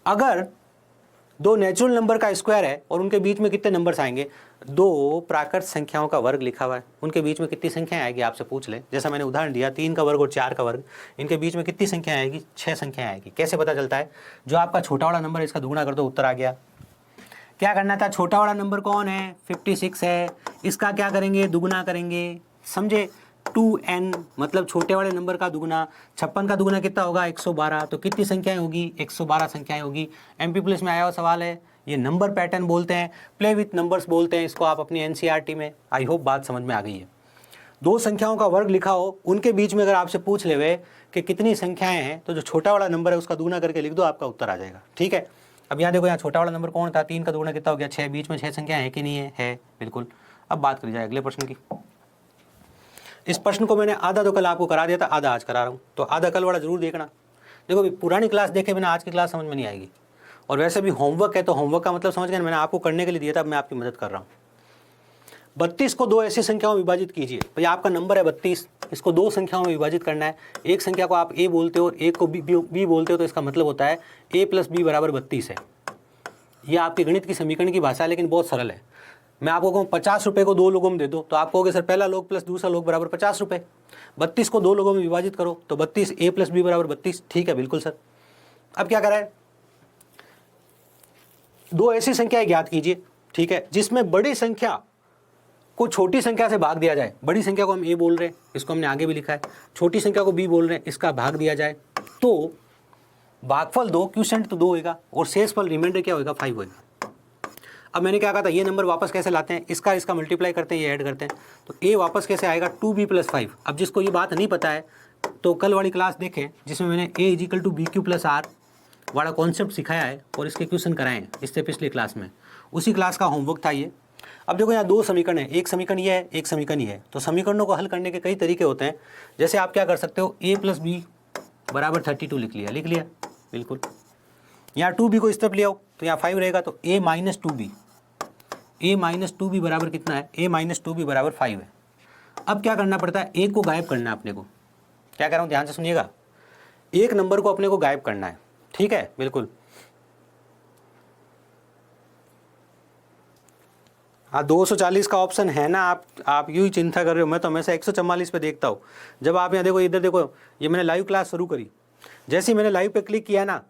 अगर दो नेचुरल नंबर का स्क्वायर है और उनके बीच में कितने नंबर्स आएंगे, दो प्राकृत संख्याओं का वर्ग लिखा हुआ है, उनके बीच में कितनी संख्याएं आएगी आपसे पूछ ले। जैसा मैंने उदाहरण दिया 3 का वर्ग और 4 का वर्ग, इनके बीच में कितनी संख्या आएगी, 6 संख्याएं आएगी। कैसे पता चलता है, जो आपका छोटा वाला नंबर है इसका दुगुना कर दो, उत्तर आ गया। क्या करना था, छोटा वाला नंबर कौन है, 56 है, इसका क्या करेंगे, दुगुना करेंगे, समझे। 2n मतलब छोटे वाले नंबर का दुगुना, 56 का दुगुना कितना होगा, 112। तो कितनी संख्याएं होगी, 112 संख्याएं होगी। एमपी पुलिस में आया हुआ सवाल है, ये नंबर पैटर्न बोलते हैं, प्ले विथ नंबर्स बोलते हैं इसको आप अपनी एनसीईआरटी में। आई होप बात समझ में आ गई है। दो संख्याओं का वर्ग लिखा हो, उनके बीच में अगर आपसे पूछ लेवे कि कितनी संख्याएं हैं, तो जो छोटा वाला नंबर है उसका दुगुना करके लिख दो, आपका उत्तर आ जाएगा। ठीक है। अब यहाँ देखो, यहाँ छोटा वाला नंबर कौन था, 3 का दुगुना कितना हो गया, 6। बीच में 6 संख्या है कि नहीं है, है बिल्कुल। अब बात करी जाए अगले प्रश्न की। इस प्रश्न को मैंने आधा तो कल आपको करा दिया था, आधा आज करा रहा हूँ, तो आधा कल वाला जरूर देखना। देखो अभी पुरानी क्लास देखे बिना आज की क्लास समझ में नहीं आएगी। और वैसे भी होमवर्क है तो होमवर्क का मतलब समझ गए, मैंने आपको करने के लिए दिया था, अब मैं आपकी मदद कर रहा हूँ। 32 को दो ऐसी संख्याओं में विभाजित कीजिए। भाई आपका नंबर है 32, इसको दो संख्याओं में विभाजित करना है। एक संख्या को आप ए बोलते हो और एक को बी बोलते हो, तो इसका मतलब होता है a + b = 32 है। यह आपकी गणित की समीकरण की भाषा है, लेकिन बहुत सरल है। मैं आपको कहूँ 50 रुपये को 2 लोगों में दे दो, तो आप कहोगे सर पहला लोग प्लस दूसरा लोग बराबर 50 रुपये। 32 को 2 लोगों में विभाजित करो, तो 32 a + b = 32। ठीक है, बिल्कुल सर। अब क्या करा है, दो ऐसी संख्याएं ज्ञात कीजिए, ठीक है, जिसमें बड़ी संख्या को छोटी संख्या से भाग दिया जाए। बड़ी संख्या को हम a बोल रहे हैं, इसको हमने आगे भी लिखा है, छोटी संख्या को b बोल रहे हैं, इसका भाग दिया जाए, तो भागफल 2, क्वोशिएंट तो 2 होगा और शेषफल रिमाइंडर क्या होगा, 5 होगा। अब मैंने क्या कहा था, ये नंबर वापस कैसे लाते हैं, इसका मल्टीप्लाई करते हैं, ये ऐड करते हैं, तो a वापस कैसे आएगा, 2b + 5। अब जिसको ये बात नहीं पता है तो कल वाली क्लास देखें, जिसमें मैंने a = bq + r वाला कॉन्सेप्ट सिखाया है और इसके क्वेश्चन कराए हैं इससे पिछली क्लास में, उसी क्लास का होमवर्क था ये। अब देखो यहाँ दो समीकरण है, एक समीकरण ये है, एक समीकरण ये है। तो समीकरणों को हल करने के कई तरीके होते हैं। जैसे आप क्या कर सकते हो, a + b = 32 लिख लिया बिल्कुल। यहाँ 2b को इस तरफ ले आओ तो यहाँ 5 रहेगा, तो a - 2b बराबर कितना है, a - 2b = 5 है। अब क्या करना पड़ता है, एक को गायब करना है अपने को। क्या कर रहा हूँ ध्यान से सुनिएगा, एक नंबर को अपने को गायब करना है, ठीक है, बिल्कुल। हाँ 240 का ऑप्शन है ना, आप यूँ ही चिंता कर रहे हो, मैं तो हमेशा 144 पे देखता हूँ। जब आप यहाँ देखो, इधर देखो, ये मैंने लाइव क्लास शुरू करी, जैसे ही मैंने लाइव पे क्लिक किया ना,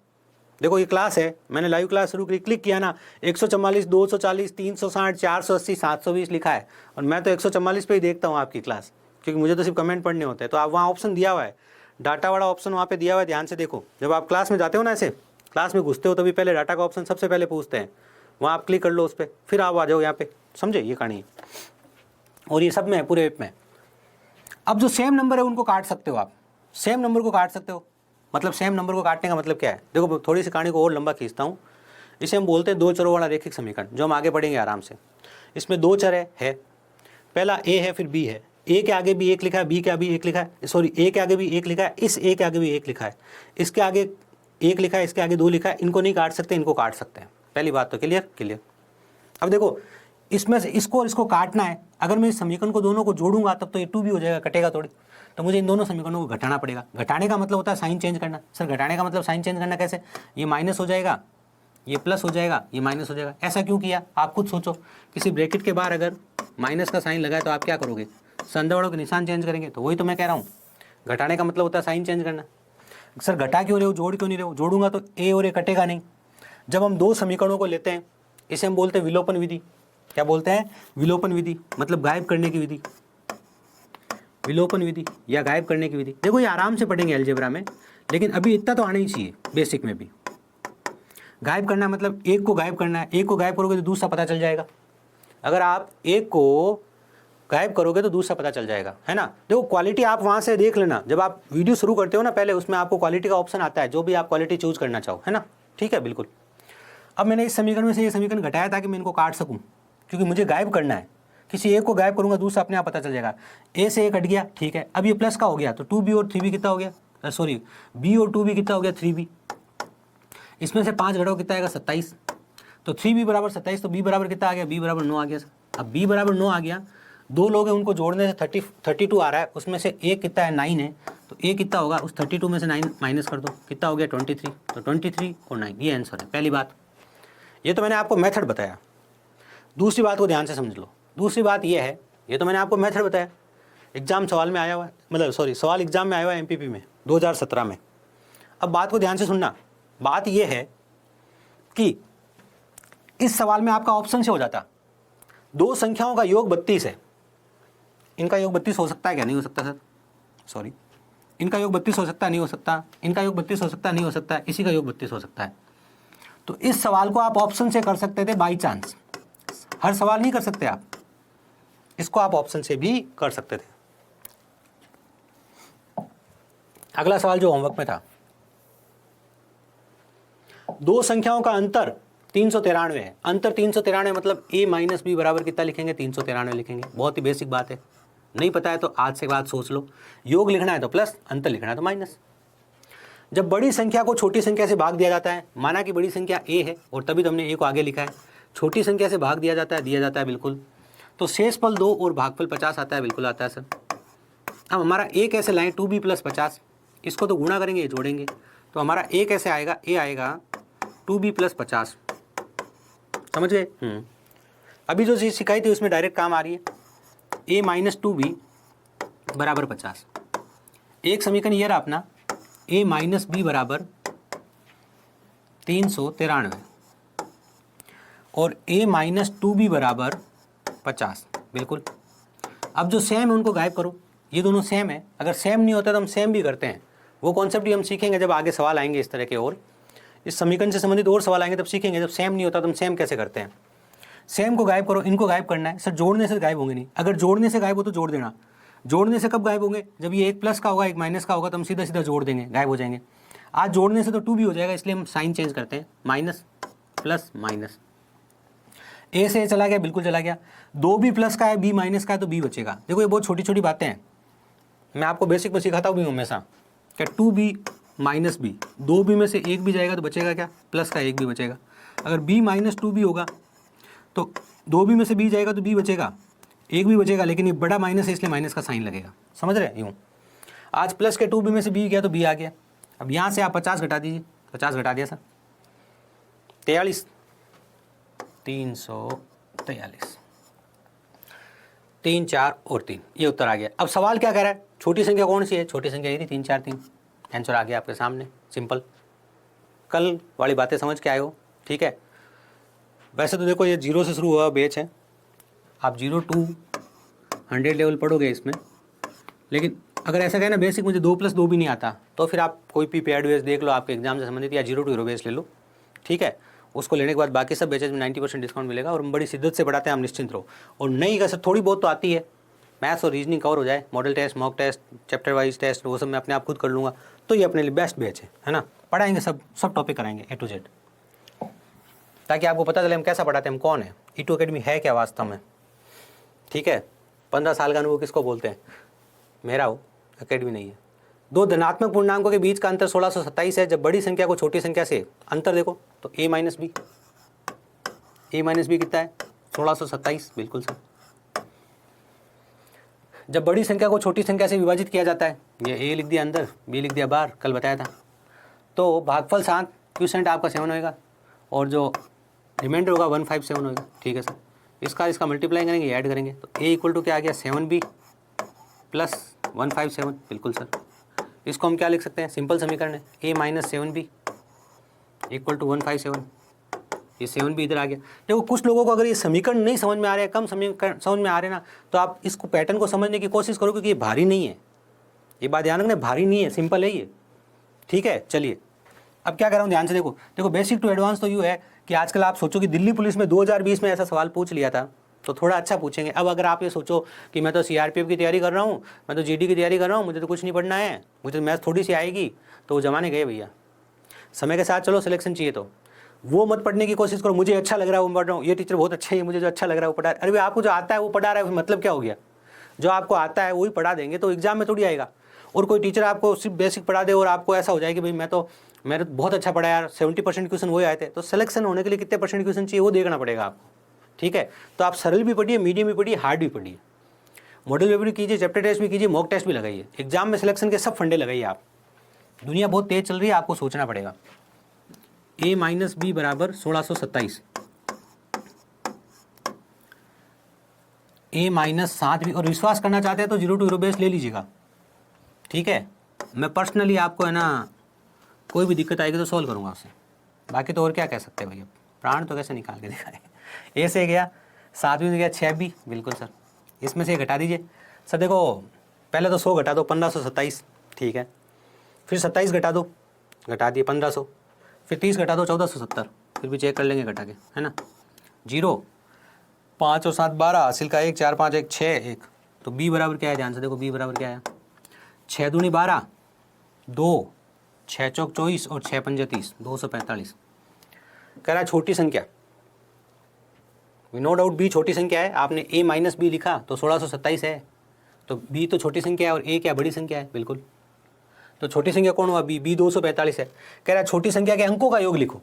देखो ये क्लास है, मैंने लाइव क्लास शुरू करी, क्लिक किया ना, 144, 240, 360, 480, 720 लिखा है, और मैं तो 144 पे ही देखता हूँ आपकी क्लास, क्योंकि मुझे तो सिर्फ कमेंट पढ़ने होते हैं। तो आप वहाँ ऑप्शन दिया हुआ है, डाटा वाला ऑप्शन वहाँ पे दिया हुआ है, ध्यान से देखो। जब आप क्लास में जाते हो ना, ऐसे क्लास में घुसते हो, तभी पहले डाटा का ऑप्शन सबसे पहले पूछते हैं, वहाँ आप क्लिक कर लो उस पर, फिर आप आ जाओ यहाँ पे, समझे, ये कहानी। और ये सब में है, पूरे ऐप में। अब जो सेम नंबर है उनको काट सकते हो आप, सेम नंबर को काट सकते हो। मतलब सेम नंबर को काटने का मतलब क्या है, देखो थोड़ी सी कहानी को और लंबा खींचता हूँ। इसे हम बोलते हैं दो चरों वाला रेखिक समीकरण, जो हम आगे पढ़ेंगे आराम से। इसमें दो चर है, पहला a है, फिर b है। a के आगे भी 1 लिखा है, b के आगे भी 1 लिखा है, सॉरी a के आगे भी 1 लिखा है, इस a के आगे भी 1 लिखा है, इसके आगे 1 लिखा है, इसके आगे 2 लिखा है। इनको नहीं काट सकते, इनको काट सकते हैं। पहली बात तो क्लियर। अब देखो, इसमें से इसको और इसको काटना है। अगर मैं इस समीकरण को दोनों को जोड़ूंगा तब तो ये 2b हो जाएगा, कटेगा थोड़ी, तो मुझे इन दोनों समीकरणों को घटाना पड़ेगा। घटाने का मतलब होता है साइन चेंज करना। सर घटाने का मतलब साइन चेंज करना कैसे, ये माइनस हो जाएगा, ये प्लस हो जाएगा, ये माइनस हो जाएगा। ऐसा क्यों किया, आप खुद सोचो। किसी ब्रैकेट के बाहर अगर माइनस का साइन लगाए तो आप क्या करोगे, संधिवाड़ों के निशान चेंज करेंगे। तो वही तो मैं कह रहा हूँ, घटाने का मतलब होता है साइन चेंज करना। सर घटा क्यों रहे हो, जोड़ क्यों नहीं रहे हो, जोड़ूंगा तो ए और ए कटेगा नहीं। जब हम दो समीकरणों को लेते हैं, इसे हम बोलते हैं विलोपन विधि। क्या बोलते हैं, विलोपन विधि, मतलब गायब करने की विधि, विलोपन विधि या गायब करने की विधि। देखो ये आराम से पढ़ेंगे अलजेब्रा में, लेकिन अभी इतना तो आना ही चाहिए बेसिक में भी। गायब करना है मतलब एक को गायब करना है, एक को गायब करोगे तो दूसरा पता चल जाएगा। अगर आप एक को गायब करोगे तो दूसरा पता चल जाएगा, है ना। देखो क्वालिटी आप वहाँ से देख लेना, जब आप वीडियो शुरू करते हो ना पहले उसमें आपको क्वालिटी का ऑप्शन आता है, जो भी आप क्वालिटी चूज करना चाहो, है ना। ठीक है, बिल्कुल। अब मैंने इस समीकरण में से ये समीकरण घटाया ताकि मैं इनको काट सकूँ, क्योंकि मुझे गायब करना है। किसी एक को गायब करूँगा दूसरा अपने आप पता चल जाएगा। ए से ए कट गया, ठीक है। अब ये प्लस का हो गया तो 2b और 3b कितना हो गया, सॉरी b और 2b कितना हो गया 3b। इसमें से 5 घटाओ कितना आएगा 27, तो 3b बराबर 27, तो b बराबर कितना आ गया, b बराबर 9 आ गया। अब b बराबर 9 आ गया, दो लोग हैं उनको जोड़ने से 32 आ रहा है, उसमें से एक कितना है 9 है, तो a कितना होगा, उस 32 में से 9 माइनस कर दो, कितना हो गया 23, तो 23 और 9 ये आंसर है। पहली बात, ये तो मैंने आपको मेथड बताया। दूसरी बात को ध्यान से समझ लो। दूसरी बात ये है, ये तो मैंने आपको मेथड बताया, एग्जाम सवाल में आया हुआ है, मतलब सॉरी सवाल एग्जाम में आया हुआ है एमपीपी में 2017 में। अब बात को ध्यान से सुनना। बात ये है कि इस सवाल में आपका ऑप्शन से हो जाता, दो संख्याओं का योग 32 है, इनका योग 32 हो सकता है क्या, नहीं हो सकता सर, सॉरी इनका योग 32 हो सकता है, नहीं हो सकता, इनका योग 32 हो सकता है, नहीं हो सकता, इसी का योग 32 हो सकता है। तो इस सवाल को आप ऑप्शन से कर सकते थे बाई चांस, हर सवाल नहीं कर सकते आप, इसको आप ऑप्शन से भी कर सकते थे। अगला सवाल जो होमवर्क में था, दो संख्याओं का अंतर 393 है। अंतर 393 मतलब a माइनस बी बराबर कितना लिखेंगे, 393 लिखेंगे। बहुत ही बेसिक बात है, नहीं पता है तो आज से बात सोच लो। योग लिखना है तो प्लस, अंतर लिखना है तो माइनस। जब बड़ी संख्या को छोटी संख्या से भाग दिया जाता है, माना कि बड़ी संख्या a है और तभी तो हमने a को आगे लिखा है, छोटी संख्या से भाग दिया जाता है बिल्कुल, तो शेषफल 2 और भागफल 50 आता है, बिल्कुल आता है सर। अब हमारा a कैसे लाएं, 2b प्लस 50, इसको तो गुणा करेंगे, जोड़ेंगे, तो हमारा a कैसे आएगा, a आएगा 2b प्लस 50, समझ गए। अभी जो चीज़ सिखाई थी उसमें डायरेक्ट काम आ रही है, a माइनस 2b बराबर 50। एक समीकरण ये रहा अपना, a माइनस बी बराबर 393 और a माइनस 2b बराबर 50, बिल्कुल। अब जो सेम है उनको गायब करो, ये दोनों सेम है। अगर सेम नहीं होता तो हम सेम भी करते हैं, वो कॉन्सेप्ट भी हम सीखेंगे जब आगे सवाल आएंगे इस तरह के, और इस समीकरण से संबंधित और सवाल आएंगे तब सीखेंगे। जब सेम नहीं होता तो हम सेम कैसे करते हैं। सेम को गायब करो, इनको गायब करना है सर, जोड़ने से गायब होंगे नहीं। अगर जोड़ने से गायब हो तो जोड़ देना, जोड़ने से कब गायब होंगे, जब ये एक प्लस का होगा एक माइनस का होगा तो हम सीधा सीधा जोड़ देंगे, गायब हो जाएंगे। आज जोड़ने से तो 2b हो जाएगा, इसलिए हम साइन चेंज करते हैं, माइनस प्लस माइनस। ए से चला गया, बिल्कुल चला गया। 2b प्लस का है, b माइनस का है, तो b बचेगा। देखो ये बहुत छोटी छोटी बातें हैं, मैं आपको बेसिक में सिखाता हूँ हमेशा, क्या 2b माइनस बी, 2b में से एक भी जाएगा तो बचेगा क्या, प्लस का एक भी बचेगा। अगर b माइनस 2b होगा तो 2b में से b जाएगा तो b बचेगा, एक भी बचेगा, लेकिन ये बड़ा माइनस है इसलिए माइनस का साइन लगेगा, समझ रहे यूँ। आज प्लस के 2b में से b गया तो b आ गया। अब यहाँ से आप 50 घटा दीजिए, 50 घटा दिया सर, 43, 343, 3 4 और 3, ये उत्तर आ गया। अब सवाल क्या कह रहा है, छोटी संख्या कौन सी है, छोटी संख्या ये थी 3 4 3, आंसर आ गया आपके सामने, सिंपल। कल वाली बातें समझ के आए हो, ठीक है। वैसे तो देखो ये 0 से शुरू हुआ बैच है, आप 0 to 100 लेवल पढ़ोगे इसमें, लेकिन अगर ऐसा कहे ना बेसिक मुझे 2 + 2 भी नहीं आता, तो फिर आप कोई भी पेड बेस देख लो आपके एग्जाम से संबंधित, या 0 to 0 बेस ले लो, ठीक है। उसको लेने के बाद बाकी सब बेचेज में 90% डिस्काउंट मिलेगा, और हम बड़ी शिद्दत से पढ़ाते हैं, हम निश्चिंत रहो। और नहीं कैसे थोड़ी बहुत तो आती है, मैथ्स और रीजनिंग कवर हो जाए, model test, mock test, chapter wise test, वो सब मैं अपने आप खुद कर लूँगा, तो ये अपने लिए बेस्ट बैच है ना। पढ़ाएंगे सब टॉपिक कराएंगे A to Z, ताकि आपको पता चले हम कैसा पढ़ाते हैं, हम कौन है, E2 अकेडमी है क्या वास्तव में, ठीक है। 15 साल का अनुभव किसको बोलते हैं, मेरा हो, अकेडमी नहीं है। दो धनात्मक पूर्णांकों के बीच का अंतर 1627 है। जब बड़ी संख्या को छोटी संख्या से अंतर देखो तो a माइनस बी कितना है 1627, बिल्कुल सर। जब बड़ी संख्या को छोटी संख्या से विभाजित किया जाता है, ये a लिख दिया अंदर, b लिख दिया बाहर, कल बताया था, तो भागफल 7, क्वोशिएंट आपका 7 होएगा, और जो रिमाइंडर होगा 157 होगा, ठीक है सर। इसका मल्टीप्लाई करेंगे, ऐड करेंगे, तो a इक्वल टू क्या आ गया 7b प्लस 157, बिल्कुल सर। इसको हम क्या लिख सकते हैं, सिंपल समीकरण है, a minus 7b equal to 157, ये 7b इधर आ गया। देखो कुछ लोगों को अगर ये समीकरण नहीं समझ में आ रहे हैं, कम समीकरण समझ में आ रहे हैं ना, तो आप इसको पैटर्न को समझने की कोशिश करो, क्योंकि ये भारी नहीं है, ये बात ध्यान रखना, भारी नहीं है, सिंपल है ये, ठीक है। चलिए अब क्या कर रहा हूँ ध्यान से देखो, देखो बेसिक टू एडवांस तो यूँ है कि आजकल आप सोचो कि दिल्ली पुलिस में 2020 में ऐसा सवाल पूछ लिया था तो थोड़ा अच्छा पूछेंगे। अब अगर आप ये सोचो कि मैं तो सीआरपीएफ की तैयारी कर रहा हूँ, मैं तो जीडी की तैयारी कर रहा हूँ, मुझे तो कुछ नहीं पढ़ना है, मुझे तो मैथ थोड़ी सी आएगी, तो वो जमाने गए भैया। समय के साथ चलो सिलेक्शन चाहिए तो वो मत पढ़ने की कोशिश करो, मुझे अच्छा लग रहा है वो पढ़ रहा हूँ, ये टीचर बहुत अच्छा है, मुझे जो अच्छा लग रहा है वो पढ़ा। अरे भाई आपको जो आता है वो पढ़ा रहा है, मतलब क्या हो गया? जो आपको आता है वही पढ़ा देंगे तो एग्जाम में थोड़ी आएगा। और कोई टीचर आपको सिर्फ बेसिक पढ़ा दे और आपको ऐसा हो जाए कि भाई मैंने बहुत अच्छा पढ़ा यार, 70% क्वेश्चन वही आए थे, तो सिलेक्शन होने के लिए कितने परसेंट क्वेश्चन चाहिए वो देखना पड़ेगा आपको। ठीक है, तो आप सरल भी पढ़िए, मीडियम भी पढ़िए, हार्ड भी पढ़िए, मॉडल पेपर भी कीजिए, चैप्टर टेस्ट भी कीजिए, मॉक टेस्ट भी लगाइए, एग्जाम में सिलेक्शन के सब फंडे लगाइए आप। दुनिया बहुत तेज चल रही है, आपको सोचना पड़ेगा। a माइनस बी बराबर 1627, a माइनस 7 भी, और विश्वास करना चाहते हैं तो 0 to 0 बेस ले लीजिएगा। ठीक है, मैं पर्सनली आपको है ना कोई भी दिक्कत आएगी तो सॉल्व करूंगा उससे, बाकी तो और क्या कह सकते हैं भैया, प्राण तो कैसे निकाल के दिखाए। ए से गया 7 भी गया 6 भी, बिल्कुल सर, इसमें से घटा दीजिए। सर देखो पहले तो 100 घटा दो, 1527, ठीक है, फिर 27 घटा दो, घटा दिए 1500, फिर 30 घटा दो 1470, फिर भी चेक कर लेंगे घटा के, है ना। 0 5 और 7 12, हासिल का 1 4 5 1 6 1, तो बी बराबर क्या है, ध्यान से देखो बी बराबर क्या है, 6 दूनी 12, 2 6 चौक 24 और 6 पंजे 30, 245। कह रहा है छोटी संख्या, नो डाउट बी छोटी संख्या है, आपने a माइनस बी लिखा तो 1627 है, तो b तो छोटी संख्या है और a क्या बड़ी संख्या है, बिल्कुल। तो छोटी संख्या कौन हुआ, b 245 है। कह रहा है छोटी संख्या के अंकों का योग लिखो,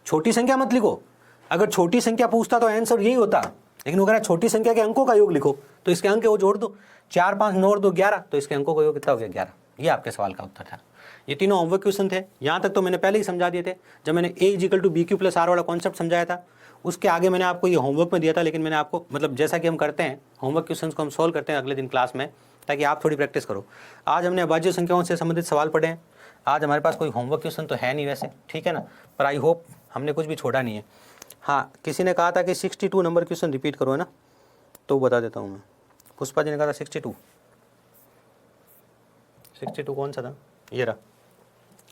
छोटी संख्या मत लिखो, अगर छोटी संख्या पूछता तो आंसर यही होता, लेकिन वो कह रहा है छोटी संख्या के अंकों का योग लिखो, तो इसके अंक वो जोड़ दो, 4 5 9 और 2 11, तो इसके अंकों का योग कितना हो गया 11। ये आपके सवाल का उत्तर था। ये तीनों होमवर्क क्वेश्चन थे, यहाँ तक तो मैंने पहले ही समझा दिए थे, जब मैंने a = bq + r वाला कॉन्सेप्ट समझाया था, उसके आगे मैंने आपको ये होमवर्क में दिया था, लेकिन मैंने आपको मतलब जैसा कि हम करते हैं होमवर्क क्वेश्चंस को हम सॉल्व करते हैं अगले दिन क्लास में, ताकि आप थोड़ी प्रैक्टिस करो। आज हमने अभाज्य संख्याओं से संबंधित सवाल पढ़े हैं, आज हमारे पास कोई होमवर्क क्वेश्चन तो है नहीं वैसे, ठीक है ना, पर आई होप हमने कुछ भी छोड़ा नहीं है। हाँ, किसी ने कहा था कि 62 नंबर क्वेश्चन रिपीट करो, है ना, तो बता देता हूँ मैं। पुष्पा जी ने कहा था 62 कौन सा था, ये रहा,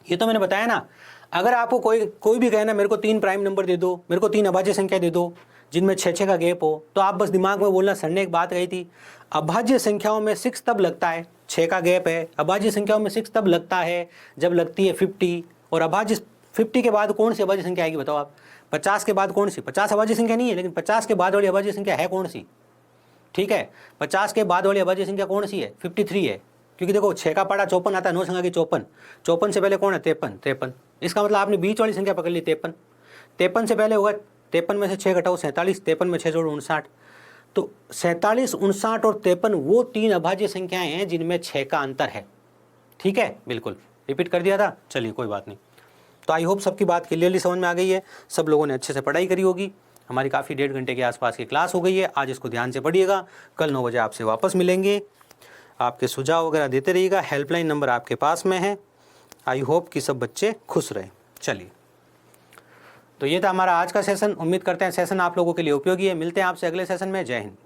ये तो मैंने बताया ना। अगर आपको कोई भी कहे ना मेरे को 3 प्राइम नंबर दे दो, मेरे को 3 अभाज्य संख्या दे दो जिनमें 6 का गैप हो, तो आप बस दिमाग में बोलना, सर ने एक बात कही थी, अभाज्य संख्याओं में 6 तब लगता है, 6 का गैप है, अभाज्य संख्याओं में 6 तब लगता है जब लगती है 50, और अभाज्य 50 के बाद कौन सी अभाज्य संख्या आएगी बताओ आप, 50 के बाद कौन सी, 50 अभाज्य संख्या नहीं है, लेकिन 50 के बाद वाली अभाज्य संख्या है कौन सी, ठीक है, 50 के बाद वाली अभाज्य संख्या कौन सी है, 53 है, क्योंकि देखो 6 का पढ़ा 54 आता है, 9 संख्या की 54, 54 से पहले कौन है 53, इसका मतलब आपने बीच वाली संख्या पकड़ ली 53 से पहले होगा 53 में से 6 घटाओ 47, 53 में 6 जोड़ो 59, तो 47 59 और 53 वो 3 अभाज्य संख्याएं हैं जिनमें 6 का अंतर है, ठीक है, बिल्कुल रिपीट कर दिया था, चलिए कोई बात नहीं। तो आई होप सबकी बात क्लियरली समझ में आ गई है, सब लोगों ने अच्छे से पढ़ाई करी होगी, हमारी काफ़ी 1.5 घंटे के आसपास की क्लास हो गई है, आज इसको ध्यान से पढ़िएगा, कल 9 बजे आपसे वापस मिलेंगे, आपके सुझाव वगैरह देते रहिएगा, हेल्पलाइन नंबर आपके पास में है। आई होप कि सब बच्चे खुश रहें। चलिए, तो ये था हमारा आज का सेशन, उम्मीद करते हैं सेशन आप लोगों के लिए उपयोगी है, मिलते हैं आपसे अगले सेशन में, जय हिंद।